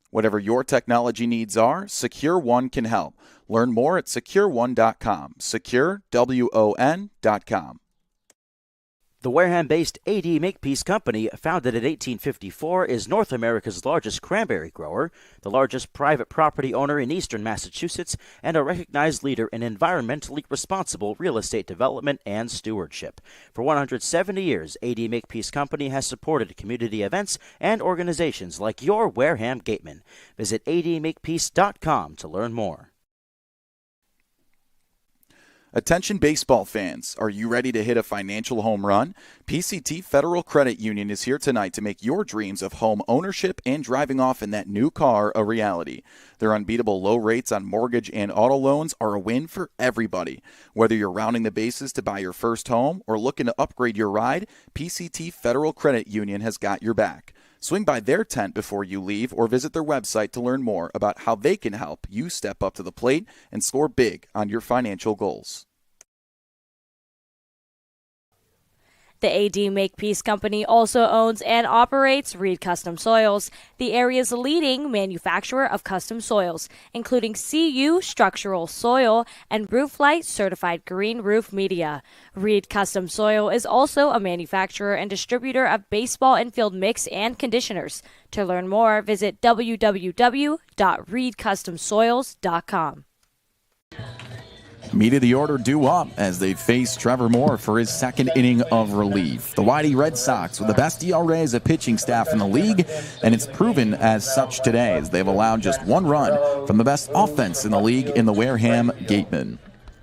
Whatever your technology needs are, Secure One can help. Learn more at SecureOne.com. SecureOne.com. The Wareham-based AD Makepeace Company, founded in 1854, is North America's largest cranberry grower, the largest private property owner in eastern Massachusetts, and a recognized leader in environmentally responsible real estate development and stewardship. For 170 years, AD Makepeace Company has supported community events and organizations like your Wareham Gatemen. Visit admakepeace.com to learn more. Attention baseball fans, are you ready to hit a financial home run? PCT Federal Credit Union is here tonight to make your dreams of home ownership and driving off in that new car a reality. Their unbeatable low rates on mortgage and auto loans are a win for everybody. Whether you're rounding the bases to buy your first home or looking to upgrade your ride, PCT Federal Credit Union has got your back. Swing by their tent before you leave or visit their website to learn more about how they can help you step up to the plate and score big on your financial goals. The AD Makepeace Company also owns and operates Reed Custom Soils, the area's leading manufacturer of custom soils, including CU structural soil and Rooflight certified green roof media. Reed Custom Soil is also a manufacturer and distributor of baseball infield mix and conditioners. To learn more, visit www.reedcustomsoils.com. Meat of the order due up as they face Trevor Moore for his second inning of relief. The YD Red Sox with the best ERA as a pitching staff in the league, and it's proven as such today as they've allowed just one run from the best offense in the league in the Wareham Gatemen.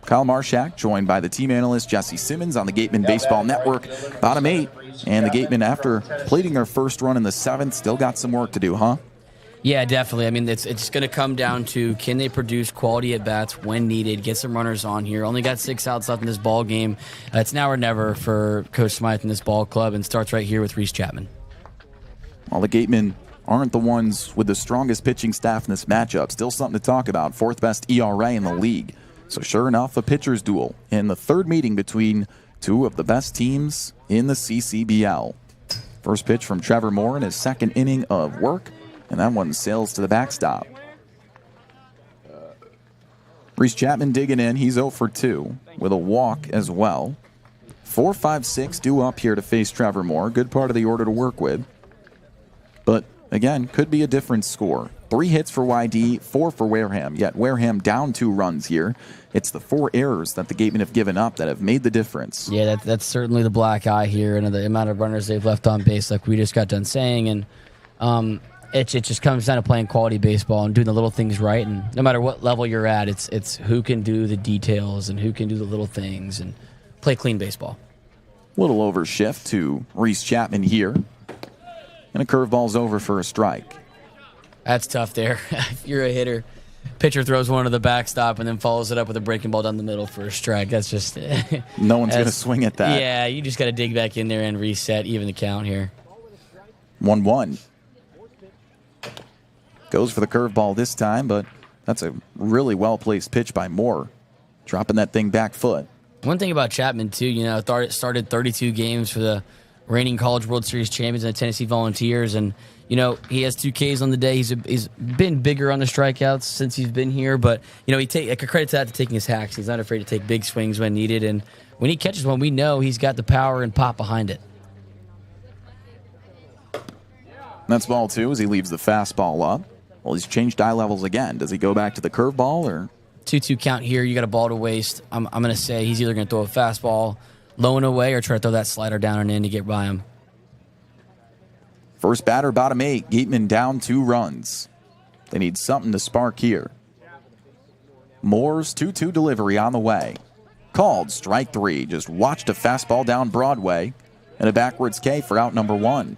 Kyle Marchak joined by the team analyst Jesse Simmons on the Gatemen Baseball Network. Bottom 8, and the Gatemen, after plating their first run in the 7th, still got some work to do, huh? Yeah, definitely. I mean, it's going to come down to, can they produce quality at-bats when needed, get some runners on here. Only got 6 outs left in this ball game. It's now or never for Coach Smythe and this ball club, and starts right here with Reese Chapman. Well, the Gatemen aren't the ones with the strongest pitching staff in this matchup. Still something to talk about. 4th best ERA in the league. So sure enough, a pitcher's duel in the 3rd meeting between two of the best teams in the CCBL. First pitch from Trevor Moore in his second inning of work. And that one sails to the backstop. Reese Chapman digging in. He's 0 for 2 with a walk as well. 4, 5, 6 due up here to face Trevor Moore. Good part of the order to work with. But again, could be a different score. 3 hits for YD, 4 for Wareham. Yet Wareham down 2 runs here. It's the 4 errors that the Gatemen have given up that have made the difference. Yeah, that's certainly the black eye here, and the amount of runners they've left on base, like we just got done saying. And it just comes down to playing quality baseball and doing the little things right. And no matter what level you're at, it's who can do the details and who can do the little things and play clean baseball. Little overshift to Reese Chapman here. And a curveball's over for a strike. That's tough there. If you're a hitter, pitcher throws one to the backstop and then follows it up with a breaking ball down the middle for a strike. That's just... No one's going to swing at that. Yeah, you just got to dig back in there and reset, even the count here. 1-1. Goes for the curveball this time, but that's a really well-placed pitch by Moore. Dropping that thing back foot. One thing about Chapman, too, started 32 games for the reigning College World Series champions and the Tennessee Volunteers, and, he has 2 Ks on the day. He's been bigger on the strikeouts since he's been here, but, he take a credit to that, to taking his hacks. He's not afraid to take big swings when needed, and when he catches one, we know he's got the power and pop behind it. That's ball 2 as he leaves the fastball up. Well, he's changed eye levels again. Does he go back to the curveball or? 2-2 count here. You got a ball to waste. I'm going to say he's either going to throw a fastball low and away or try to throw that slider down and in to get by him. First batter, bottom 8. Gatemen down 2 runs. They need something to spark here. Moore's 2-2 delivery on the way. Called strike 3. Just watched a fastball down Broadway and a backwards K for out number 1.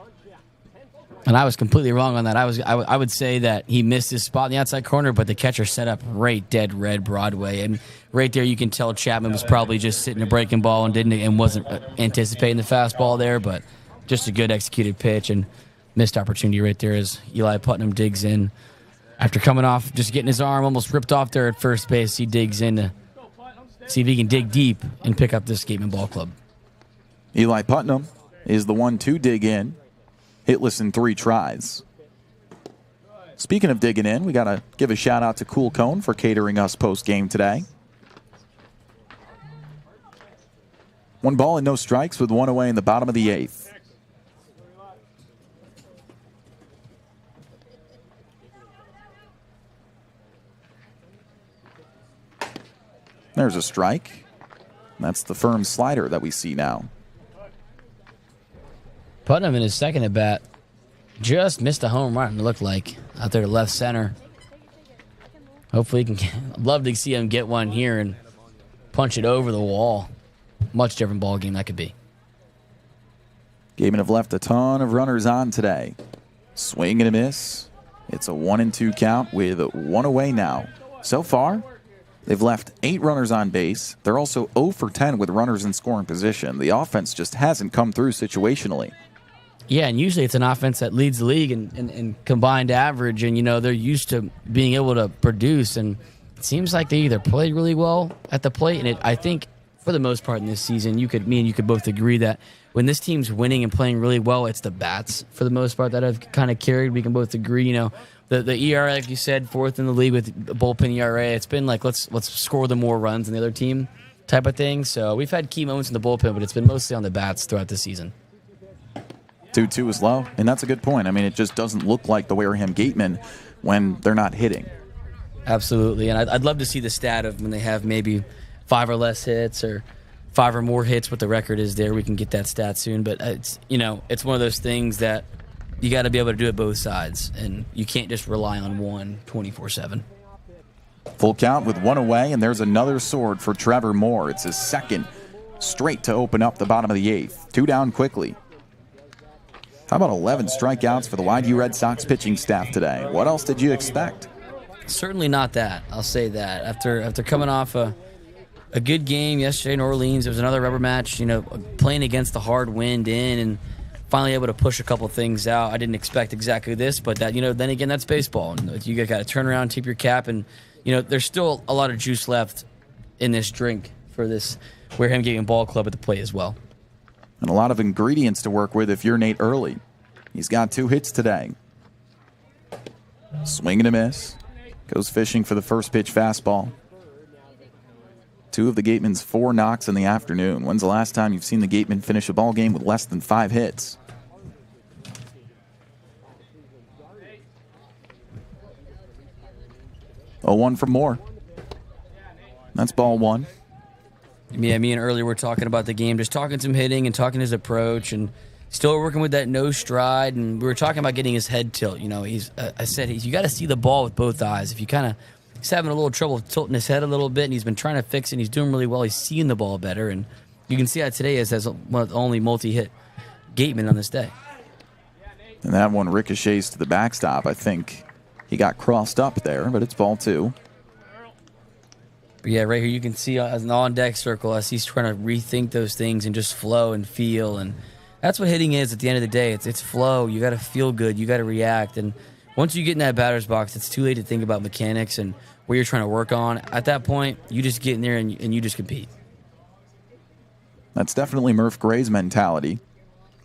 And I was completely wrong on that. I would say that he missed his spot in the outside corner, but the catcher set up right dead red Broadway. And right there you can tell Chapman was probably just sitting a breaking ball and wasn't anticipating the fastball there, but just a good executed pitch and missed opportunity right there as Eli Putnam digs in. After coming off, just getting his arm almost ripped off there at first base, he digs in to see if he can dig deep and pick up this Gatemen ball club. Eli Putnam is the one to dig in. Hitless in 3 tries. Speaking of digging in, we got to give a shout out to Cool Cone for catering us post game today. 1 ball and no strikes with 1 away in the bottom of the 8th. There's a strike. That's the firm slider that we see now. Putnam in his second at bat just missed a home run, it looked like, out there to left center. Hopefully he can I'd love to see him get one here and punch it over the wall. Much different ball game that could be. Gatemen have left a ton of runners on today. Swing and a miss. It's a 1-2 count with 1 away now. So far, they've left 8 runners on base. They're also 0 for 10 with runners in scoring position. The offense just hasn't come through situationally. Yeah, and usually it's an offense that leads the league in combined average, and, you know, they're used to being able to produce, and it seems like they either play really well at the plate, and I think for the most part in this season, me and you could both agree that when this team's winning and playing really well, it's the bats for the most part that have kind of carried. We can both agree, you know, the ERA, like you said, 4th in the league with bullpen ERA. It's been like let's score the more runs than the other team type of thing. So we've had key moments in the bullpen, but it's been mostly on the bats throughout the season. 2-2 is low, and that's a good point. I mean, it just doesn't look like the Wareham Gatemen when they're not hitting. Absolutely, and I'd love to see the stat of when they have maybe 5 or less hits or 5 or more hits, what the record is there. We can get that stat soon, but it's one of those things that you got to be able to do it both sides, and you can't just rely on one 24/7. Full count with 1 away, and there's another sword for Trevor Moore. It's his second straight to open up the bottom of the 8th. 2 down quickly. How about 11 strikeouts for the YD Red Sox pitching staff today? What else did you expect? Certainly not that. I'll say that. After coming off a good game yesterday in Orleans, it was another rubber match, you know, playing against the hard wind in and finally able to push a couple things out. I didn't expect exactly this, but that, you know, then again, that's baseball. And you got to turn around, tip your cap, and, you know, there's still a lot of juice left in this drink for this Wareham Gatemen Ball Club at the plate as well. And a lot of ingredients to work with if you're Nate Early. He's got 2 hits today. Swing and a miss. Goes fishing for the first pitch fastball. 2 of the Gatemen's 4 knocks in the afternoon. When's the last time you've seen the Gatemen finish a ball game with less than 5 hits? Oh, 1 for Moore. That's ball 1. Yeah, me and Early were talking about the game, just talking some hitting and talking his approach, and still working with that no stride. And we were talking about getting his head tilt. You know, I said you got to see the ball with both eyes. If you he's having a little trouble tilting his head a little bit, and he's been trying to fix it. And he's doing really well. He's seeing the ball better, and you can see that today as one of the only multi-hit Gatemen on this day. And that one ricochets to the backstop. I think he got crossed up there, but it's ball 2. But yeah, right here you can see as an on-deck circle as he's trying to rethink those things and just flow and feel. And that's what hitting is at the end of the day. It's flow. You got to feel good. You got to react. And once you get in that batter's box, it's too late to think about mechanics and what you're trying to work on. At that point, you just get in there and you just compete. That's definitely Murph Gray's mentality.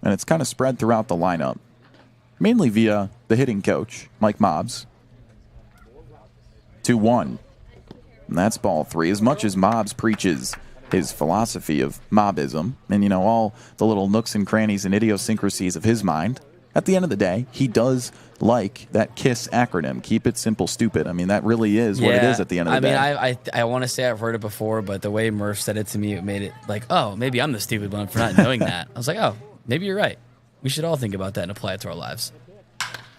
And it's kind of spread throughout the lineup. Mainly via the hitting coach, Mike Mobbs. 2-1. And that's ball 3. As much as Mobbs preaches his philosophy of mobbism and, you know, all the little nooks and crannies and idiosyncrasies of his mind, at the end of the day, he does like that KISS acronym. Keep it simple, stupid. I mean, that really is what it is at the end of the day. I mean, I want to say I've heard it before, but the way Murph said it to me, it made it like, oh, maybe I'm the stupid one for not knowing that. I was like, oh, maybe you're right. We should all think about that and apply it to our lives.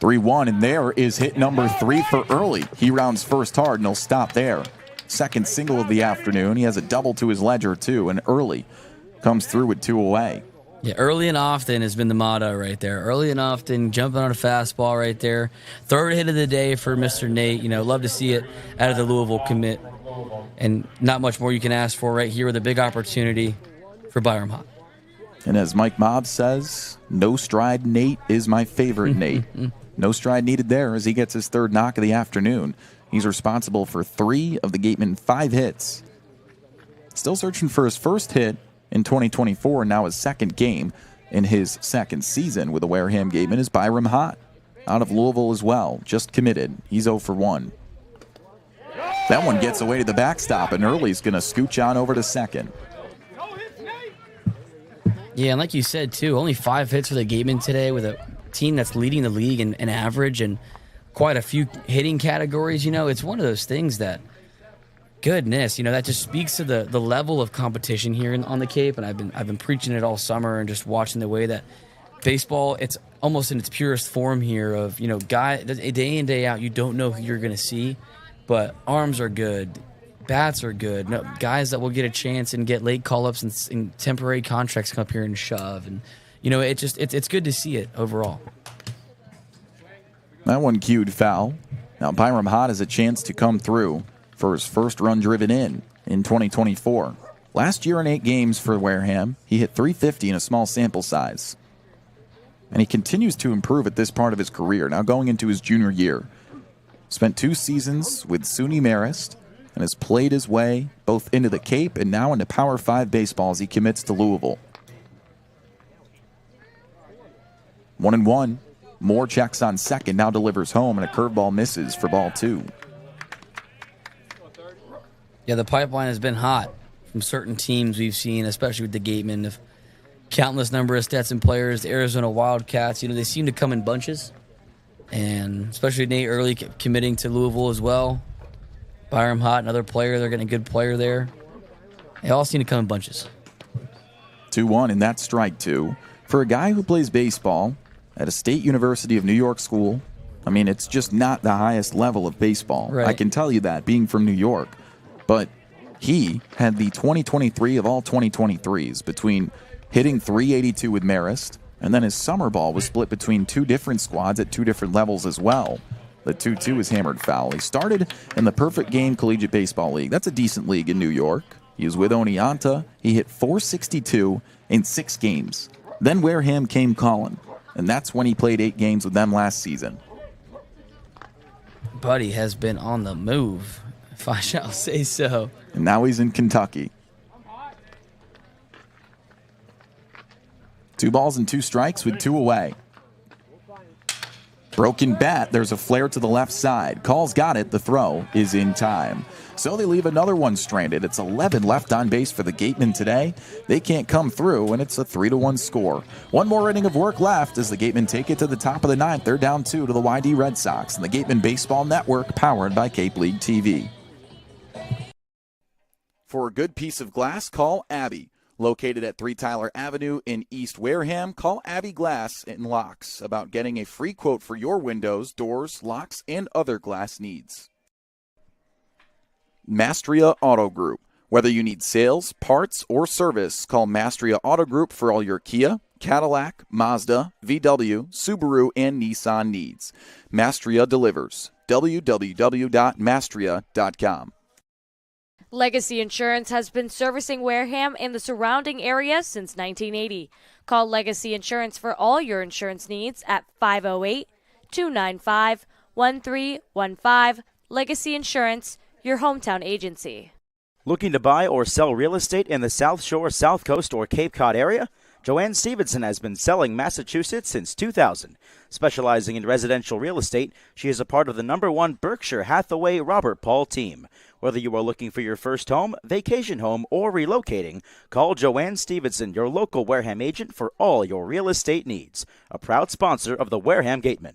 3-1, and there is hit number 3 for Early. He rounds first hard, and he'll stop there. Second single of the afternoon. He has a double to his ledger, too, and Early comes through with 2 away. Yeah, early and often has been the motto right there. Early and often, jumping on a fastball right there. Third hit of the day for Mr. Nate. You know, love to see it out of the Louisville commit. And not much more you can ask for right here with a big opportunity for Byram Hott. And as Mike Mobbs says, no stride Nate is my favorite Nate. No stride needed there as he gets his 3rd knock of the afternoon. He's responsible for 3 of the Gatemen 5 hits. Still searching for his first hit in 2024, and now his 2nd game in his 2nd season with the Wareham Gatemen is Byram Hott. Out of Louisville as well, just committed. He's 0 for 1. That one gets away to the backstop, and Early's going to scooch on over to second. Yeah, and like you said, too, only 5 hits for the Gatemen today with a team that's leading the league in average and quite a few hitting categories. It's one of those things that, goodness, that just speaks to the level of competition here on the Cape. And I've been preaching it all summer and just watching the way that baseball, it's almost in its purest form here of, day in, day out, you don't know who you're going to see, but arms are good. Bats are good. No, guys that will get a chance and get late call-ups and temporary contracts come up here and shove. And, it's good to see it overall. That one cued foul. Now Byram Hott has a chance to come through for his first run driven in 2024. Last year in 8 games for Wareham, he hit .350 in a small sample size. And he continues to improve at this part of his career, now going into his junior year. Spent 2 seasons with SUNY Marist, and has played his way both into the Cape and now into Power 5 baseball as he commits to Louisville. 1-1. Marchak on second, now delivers home, and a curveball misses for ball 2. Yeah, the pipeline has been hot from certain teams we've seen, especially with the Gatemen. Of countless number of Stetson players, the Arizona Wildcats, they seem to come in bunches. And especially Nate Early committing to Louisville as well. Byram Hott, another player. They're getting a good player there. They all seem to come in bunches. 2-1, and that's strike 2. For a guy who plays baseball at a State University of New York school, it's just not the highest level of baseball. Right. I can tell you that, being from New York. But he had the 2023 of all 2023s between hitting .382 with Marist, and then his summer ball was split between 2 different squads at 2 different levels as well. The 2-2 is hammered foul. He started in the Perfect Game Collegiate Baseball League. That's a decent league in New York. He was with Oneonta. He hit .462 in 6 games. Then Wareham came calling, and that's when he played 8 games with them last season. Buddy has been on the move, if I shall say so. And now he's in Kentucky. 2 balls and 2 strikes with 2 away. Broken bat, there's a flare to the left side. Call's got it, the throw is in time. So they leave another one stranded. It's 11 left on base for the Gatemen today. They can't come through, and it's a 3-1 score. One more inning of work left as the Gatemen take it to the top of the 9th. They're down 2 to the YD Red Sox and the Gatemen Baseball Network, powered by Cape League TV. For a good piece of glass, call Eibe. Located at 3 Tyler Avenue in East Wareham, call Eibe Glass and Locks about getting a free quote for your windows, doors, locks, and other glass needs. Mastria Auto Group. Whether you need sales, parts, or service, call Mastria Auto Group for all your Kia, Cadillac, Mazda, VW, Subaru, and Nissan needs. Mastria delivers. www.mastria.com. Legacy Insurance has been servicing Wareham and the surrounding area since 1980. Call Legacy Insurance for all your insurance needs at 508-295-1315. Legacy Insurance, your hometown agency. Looking to buy or sell real estate in the South Shore, South Coast, or Cape Cod area? Joanne Stevenson has been selling Massachusetts since 2000. Specializing in residential real estate, she is a part of the #1 Berkshire Hathaway Robert Paul team. Whether you are looking for your first home, vacation home, or relocating, call Joanne Stevenson, your local Wareham agent, for all your real estate needs. A proud sponsor of the Wareham Gatemen.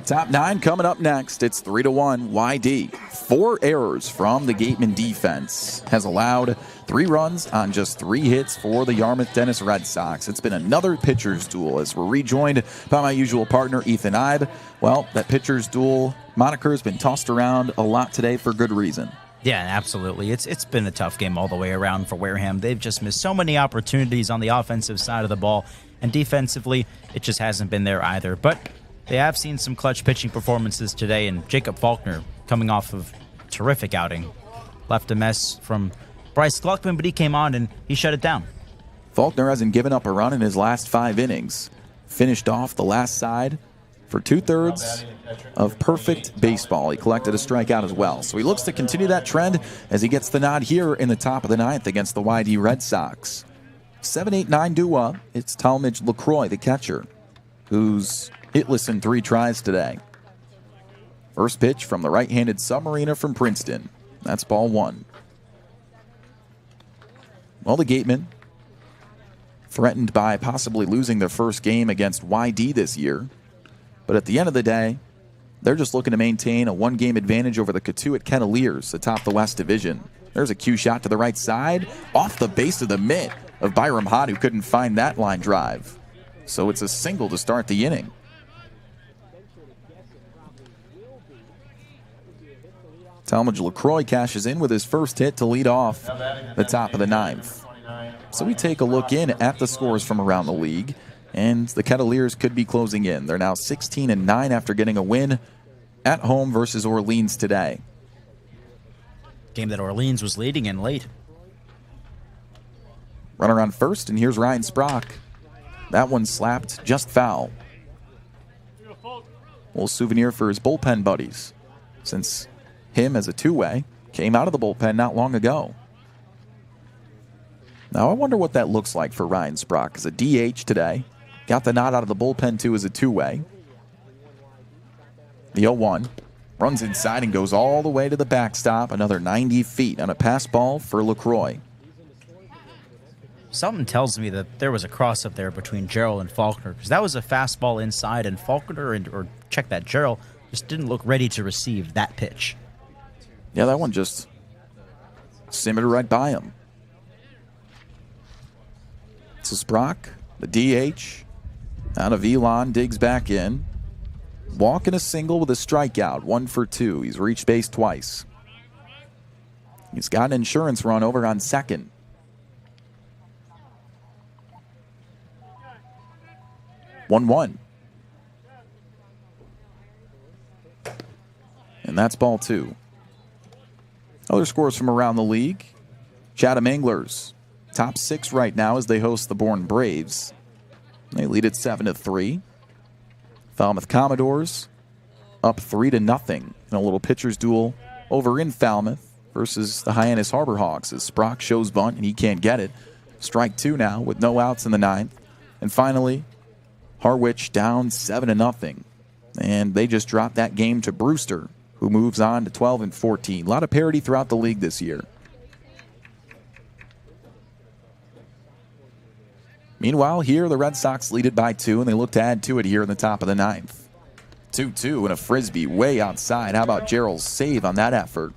Top 9 coming up next. It's 3-1 YD. 4 errors from the Gatemen defense has allowed 3 runs on just 3 hits for the Yarmouth-Dennis Red Sox. It's been another pitcher's duel as we're rejoined by my usual partner, Ethan Eibe. Well, that pitcher's duel moniker has been tossed around a lot today for good reason. Yeah, absolutely. It's been a tough game all the way around for Wareham. They've just missed so many opportunities on the offensive side of the ball, and defensively, it just hasn't been there either. But they have seen some clutch pitching performances today, and Jacob Faulkner, coming off of a terrific outing, left a mess from Bryce Gluckman, but he came on and he shut it down. Faulkner hasn't given up a run in his last 5 innings. Finished off the last side for 2/3 of perfect baseball. He collected a strikeout as well. So he looks to continue that trend as he gets the nod here in the top of the 9th against the YD Red Sox. 7-8-9 due up. It's Talmadge LaCroix, the catcher, who's hitless in 3 tries today. First pitch from the right-handed submariner from Princeton. That's ball 1. Well, the Gatemen threatened by possibly losing their first game against YD this year. But at the end of the day, they're just looking to maintain a one-game advantage over the Cotuit Kettleers atop the West Division. There's a cue shot to the right side, off the base of the mitt of Byram Hott, who couldn't find that line drive. So it's a single to start the inning. Talmadge LaCroix cashes in with his first hit to lead off the top of the ninth. So we take a look in at the scores from around the league, and the Kettleers could be closing in. They're now 16-9 after getting a win at home versus Orleans today. Game that Orleans was leading in late. Runner on first, and here's Ryan Sprock. That one slapped just foul. Little souvenir for his bullpen buddies, since him as a two-way came out of the bullpen not long ago. Now I wonder what that looks like for Ryan Sprock as a DH today. Got the nod out of the bullpen too as a two-way. The 0-1 runs inside and goes all the way to the backstop. Another 90 feet on a pass ball for LaCroix. Something tells me that there was a cross up there between Gerald and Faulkner, because that was a fastball inside, and Faulkner, or check that, Gerald just didn't look ready to receive that pitch. Yeah, that one just simmered right by him. So Sprock, the DH, out of Elon, digs back in. Walking a single with a strikeout, 1 for 2. He's reached base twice. He's got an insurance run over on second. One. And that's ball 2. Other scores from around the league. Chatham Anglers, top 6 right now as they host the Bourne Braves. They lead at 7-3. Falmouth Commodores up 3-0 in a little pitcher's duel over in Falmouth versus the Hyannis Harbor Hawks as Sprock shows bunt and he can't get it. Strike 2 now with no outs in the 9th. And finally, Harwich down 7-0. And they just dropped that game to Brewster, who moves on to 12-14. A lot of parity throughout the league this year. Meanwhile, here the Red Sox lead it by 2, and they look to add to it here in the top of the 9th. 2-2 and a frisbee way outside. How about Gerald's save on that effort?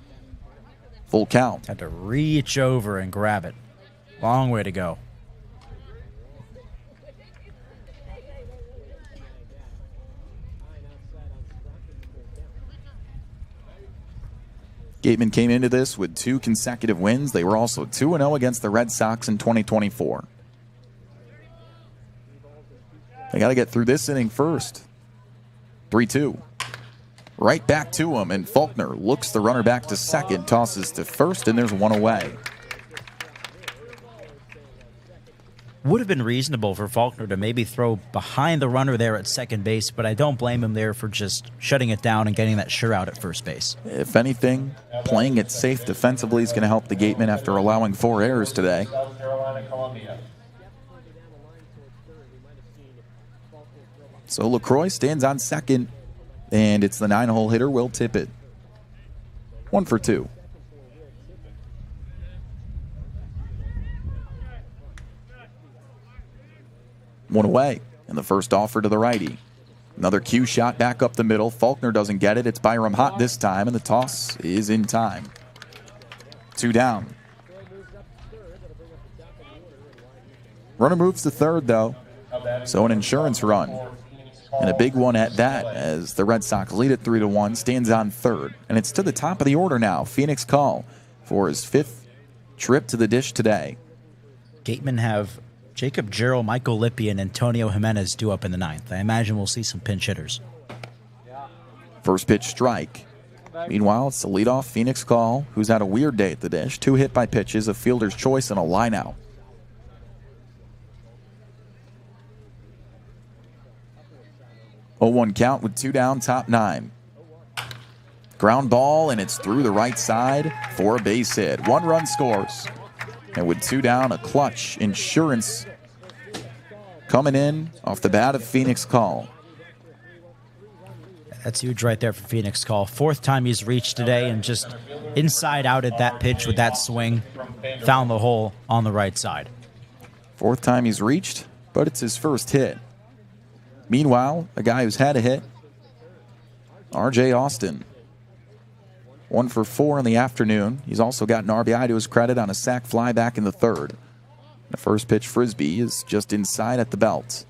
Full count. Had to reach over and grab it. Long way to go. Gatemen came into this with 2 consecutive wins. They were also 2-0 against the Red Sox in 2024. They got to get through this inning first. 3-2. Right back to him, and Faulkner looks the runner back to second, tosses to first, and there's 1 away. Would have been reasonable for Faulkner to maybe throw behind the runner there at second base, but I don't blame him there for just shutting it down and getting that sure out at first base. If anything, playing it safe defensively is going to help the Gatemen after allowing 4 errors today. South Carolina, Columbia. So LaCroix stands on second, and it's the 9-hole hitter, Will Tippett. 1 for 2. One away, and the first offer to the righty. Another cue shot back up the middle. Faulkner doesn't get it. It's Byram Hott this time, and the toss is in time. 2 down. Runner moves to third, though, so an insurance run. And a big one at that, as the Red Sox lead it 3-1, stands on third. And it's to the top of the order now. Phoenix Call for his 5th trip to the dish today. Gatemen have Jacob Gerald, Michael Lippi, and Antonio Jimenez due up in the 9th. I imagine we'll see some pinch hitters. First pitch strike. Meanwhile, it's the leadoff Phoenix Call, who's had a weird day at the dish. 2 hit by pitches, a fielder's choice, and a line out. Oh, 1 count with 2 down, top 9. Ground ball, and it's through the right side for a base hit. 1 run scores. And with 2 down, a clutch insurance coming in off the bat of Phoenix Call. That's huge right there for Phoenix Call. Fourth time he's reached today and just inside out at that pitch with that swing. Found the hole on the right side. Fourth time he's reached, but it's his first hit. Meanwhile, a guy who's had a hit, R.J. Austin. 1 for 4 in the afternoon. He's also got an RBI to his credit on a sac fly back in the third. The first pitch frisbee is just inside at the belt.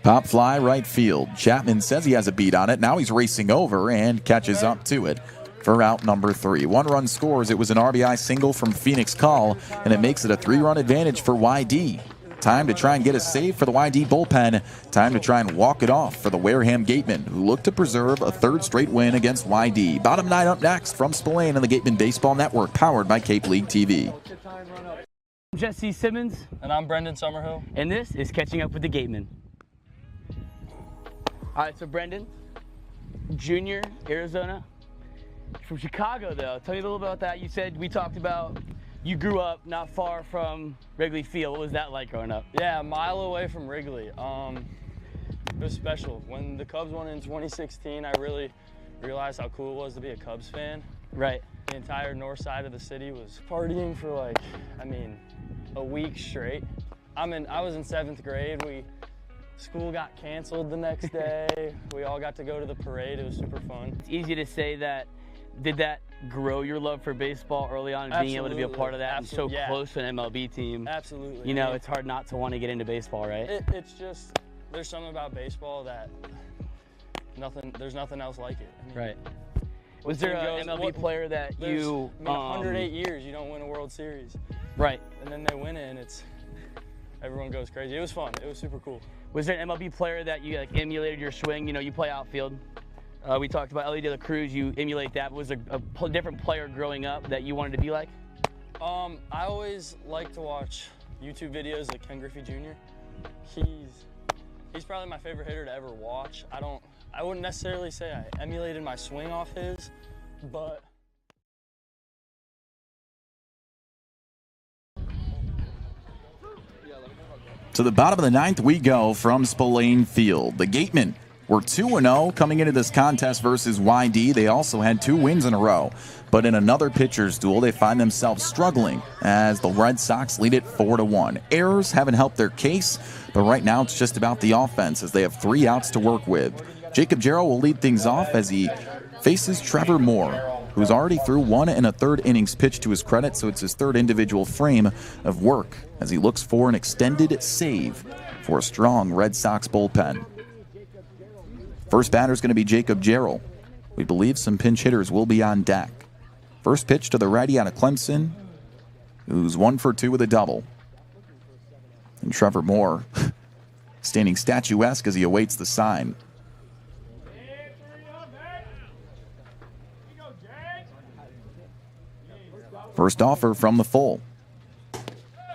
Pop fly right field. Chapman says he has a beat on it. Now he's racing over and catches up to it for out number 3. 1 run scores. It was an RBI single from Phoenix Call, and it makes it a 3-run advantage for YD. Time to try and get a save for the YD bullpen. Time to try and walk it off for the Wareham Gatemen, who look to preserve a 3rd straight win against YD. Bottom 9 up next from Spillane and the Gatemen Baseball Network, powered by Cape League TV. I'm Jesse Simmons. And I'm Brendan Summerhill. And this is Catching Up with the Gatemen. All right, so Brendan, junior, Arizona. From Chicago, though. Tell me a little about that. You said we talked about you grew up not far from Wrigley Field. What was that like growing up? Yeah, a mile away from Wrigley. It was special. When the Cubs won in 2016, I really realized how cool it was to be a Cubs fan. Right. The entire north side of the city was partying for a week straight. I was in 7th grade. School got canceled the next day. We all got to go to the parade. It was super fun. It's easy to say that. Did that grow your love for baseball early on, and being able to be a part of that and so close to an MLB team? Absolutely. You know, it's hard not to want to get into baseball, right? It's just, there's something about baseball that there's nothing else like it. Right. Was there an MLB player that you... 108 years, you don't win a World Series. Right. And then they win it, and everyone goes crazy. It was fun. It was super cool. Was there an MLB player that you emulated your swing? You know, you play outfield. We talked about Ellie De La Cruz. You emulate that. Was there a different player growing up that you wanted to be like? I always like to watch YouTube videos of Ken Griffey Jr. He's probably my favorite hitter to ever watch. I wouldn't necessarily say I emulated my swing off his, but To the bottom of the 9th we go from Spillane Field. The Gatemen were 2-0 coming into this contest versus YD. They also had 2 wins in a row. But in another pitcher's duel, they find themselves struggling as the Red Sox lead it 4-1. Errors haven't helped their case, but right now it's just about the offense as they have 3 outs to work with. Jacob Jarrell will lead things off as he faces Trevor Moore, who's already threw 1 1/3 innings pitched to his credit, so it's his 3rd individual frame of work as he looks for an extended save for a strong Red Sox bullpen. First batter is going to be Jacob Jarrell. We believe some pinch hitters will be on deck. First pitch to the righty out of Clemson, who's 1 for 2 with a double. And Trevor Moore standing statuesque as he awaits the sign. First offer from the full.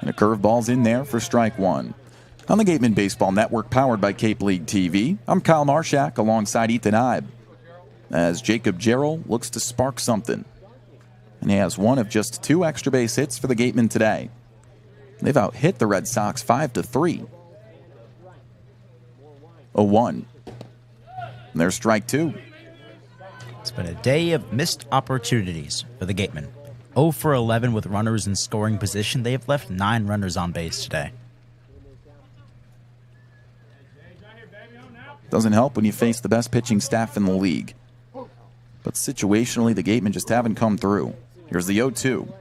And a curveball's in there for strike 1. On the Gatemen Baseball Network, powered by Cape League TV, I'm Kyle Marchak alongside Ethan Eibe. As Jacob Jarrell looks to spark something. And he has 1 of just 2 extra base hits for the Gatemen today. They've out-hit the Red Sox 5-3. 0-1. And there's strike 2. It's been a day of missed opportunities for the Gatemen. 0 for 11 with runners in scoring position. They have left 9 runners on base today. Doesn't help when you face the best pitching staff in the league. But situationally, the Gatemen just haven't come through. Here's the 0-2.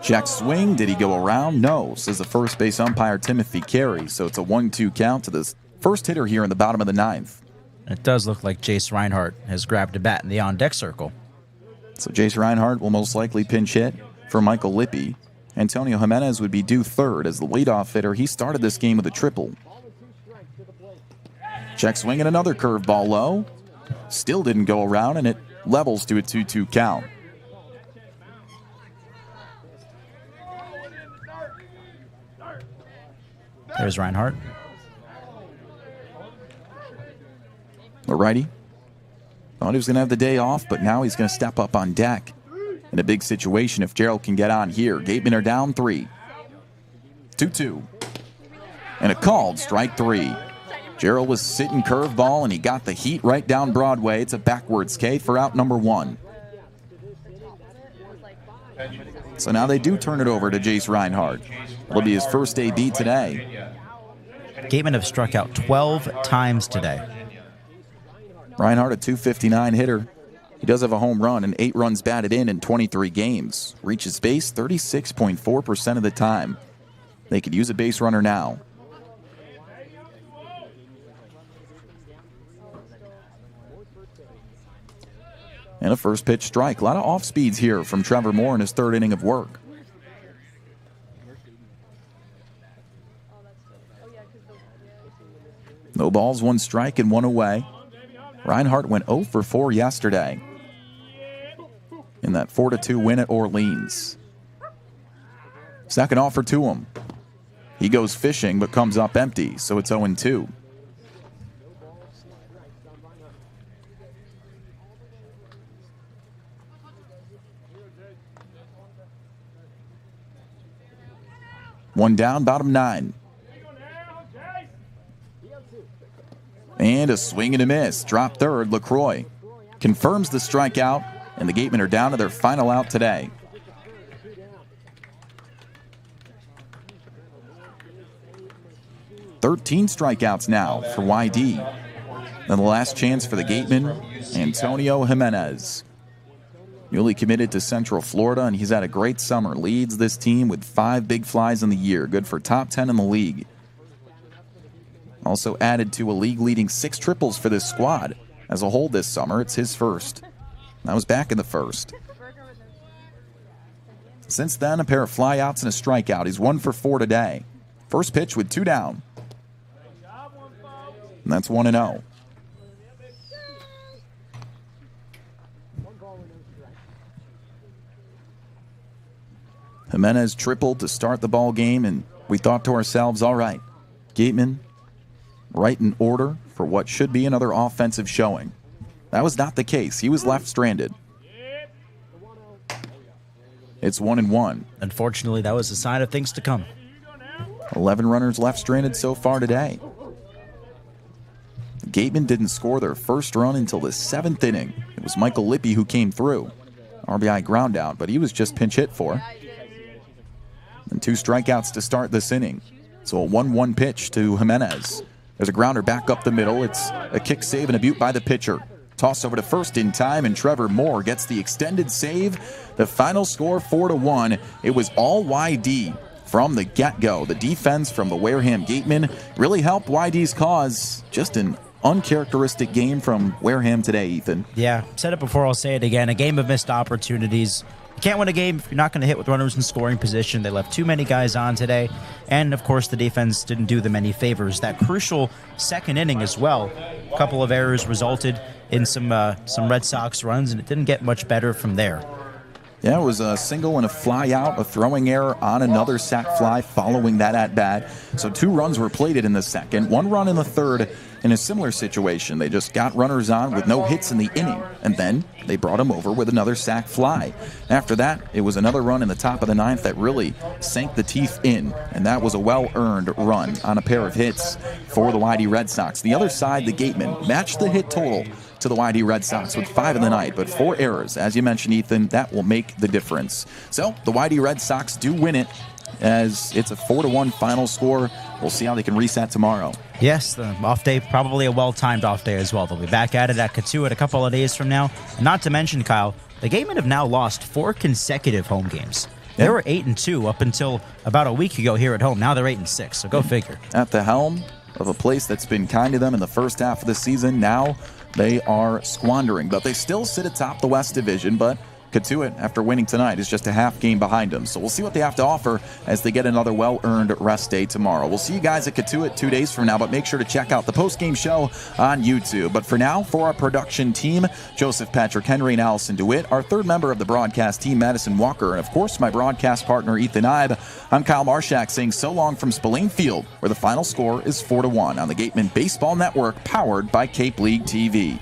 Check swing. Did he go around? No, says the first base umpire Timothy Carey. So it's a 1-2 count to the first hitter here in the bottom of the 9th. It does look like Jace Reinhardt has grabbed a bat in the on-deck circle. So Jace Reinhardt will most likely pinch hit for Michael Lippy. Antonio Jimenez would be due 3rd as the leadoff hitter. He started this game with a triple. Check swing and another curveball low. Still didn't go around, and it levels to a 2-2 count. There's Reinhardt. The righty thought he was going to have the day off, but now he's going to step up on deck in a big situation if Gerald can get on here. Gatemen are down 3. 2-2. And a called strike 3. Gerald was sitting curveball, and he got the heat right down Broadway. It's a backwards K for out number 1. So now they do turn it over to Jace Reinhardt. It'll be his first AB today. Gatemen have struck out 12 times today. Reinhardt, a .259 hitter. He does have a home run and 8 runs batted in 23 games. Reaches base 36.4% of the time. They could use a base runner now. And a first pitch strike. A lot of off speeds here from Trevor Moore in his 3rd inning of work. No balls, 1 strike, and 1 away. Reinhardt went 0 for 4 yesterday in that 4-2 win at Orleans. Second offer to him. He goes fishing but comes up empty, so it's 0-2. One down, bottom 9. And a swing and a miss. Drop 3rd, LaCroix confirms the strikeout, and the Gatemen are down to their final out today. "13 strikeouts now for YD. Then the last chance for the Gatemen, Antonio Jimenez. Newly committed to Central Florida, and he's had a great summer. Leads this team with 5 big flies in the year. Good for top 10 in the league. Also added to a league-leading 6 triples for this squad. As a whole this summer, it's his first. That was back in the 1st. Since then, a pair of flyouts and a strikeout. He's 1 for 4 today. First pitch with 2 down. And that's 1-0. Jimenez tripled to start the ball game, and we thought to ourselves, all right, Gatemen right in order for what should be another offensive showing. That was not the case. He was left stranded. It's 1-1. Unfortunately, that was a sign of things to come. 11 runners left stranded so far today. The Gatemen didn't score their first run until the 7th inning. It was Michael Lippy who came through. RBI ground out, but he was just pinch hit for. And 2 strikeouts to start this inning. So a 1-1 pitch to Jimenez. There's a grounder back up the middle. It's a kick save and a butte by the pitcher. Toss over to first in time, and Trevor Moore gets the extended save. The final score 4-1. It was all YD from the get-go. The defense from the Wareham Gatemen really helped YD's cause. Just an uncharacteristic game from Wareham today, Ethan. Yeah, said it before, I'll say it again. A game of missed opportunities. You can't win a game if you're not going to hit with runners in scoring position. They left too many guys on today. And, of course, the defense didn't do them any favors. That crucial 2nd inning as well. A couple of errors resulted in some Red Sox runs, and it didn't get much better from there. Yeah, it was a single and a fly out, a throwing error on another sac fly following that at-bat. So 2 runs were plated in the 2nd, 1 run in the 3rd. In a similar situation, they just got runners on with no hits in the inning, and then they brought him over with another sac fly. After that, it was another run in the top of the 9th that really sank the teeth in, and that was a well-earned run on a pair of hits for the YD Red Sox. The other side, the Gatemen, matched the hit total to the YD Red Sox with 5 in the night, but 4 errors. As you mentioned, Ethan, that will make the difference. So the YD Red Sox do win it, as it's a 4-1 final score. We'll see how they can reset tomorrow. Yes, the off day, probably a well-timed off day as well. They'll be back at it at Katuitt a couple of days from now. And not to mention, Kyle, the Gatemen have now lost 4 consecutive home games. They were 8-2 up until about a week ago here at home. Now they're 8-6, so go figure. At the helm of a place that's been kind to them in the first half of the season, now they are squandering. But they still sit atop the West Division, but Katuitt, after winning tonight, is just a half game behind them. So we'll see what they have to offer as they get another well-earned rest day tomorrow. We'll see you guys at Katuitt 2 days from now, but make sure to check out the post-game show on YouTube. But for now, for our production team, Joseph Patrick Henry and Allison DeWitt, our third member of the broadcast team, Madison Walker, and of course my broadcast partner, Ethan Eibe, I'm Kyle Marchak saying so long from Spillane Field, where the final score is 4-1 on the Gatemen Baseball Network, powered by Cape League TV.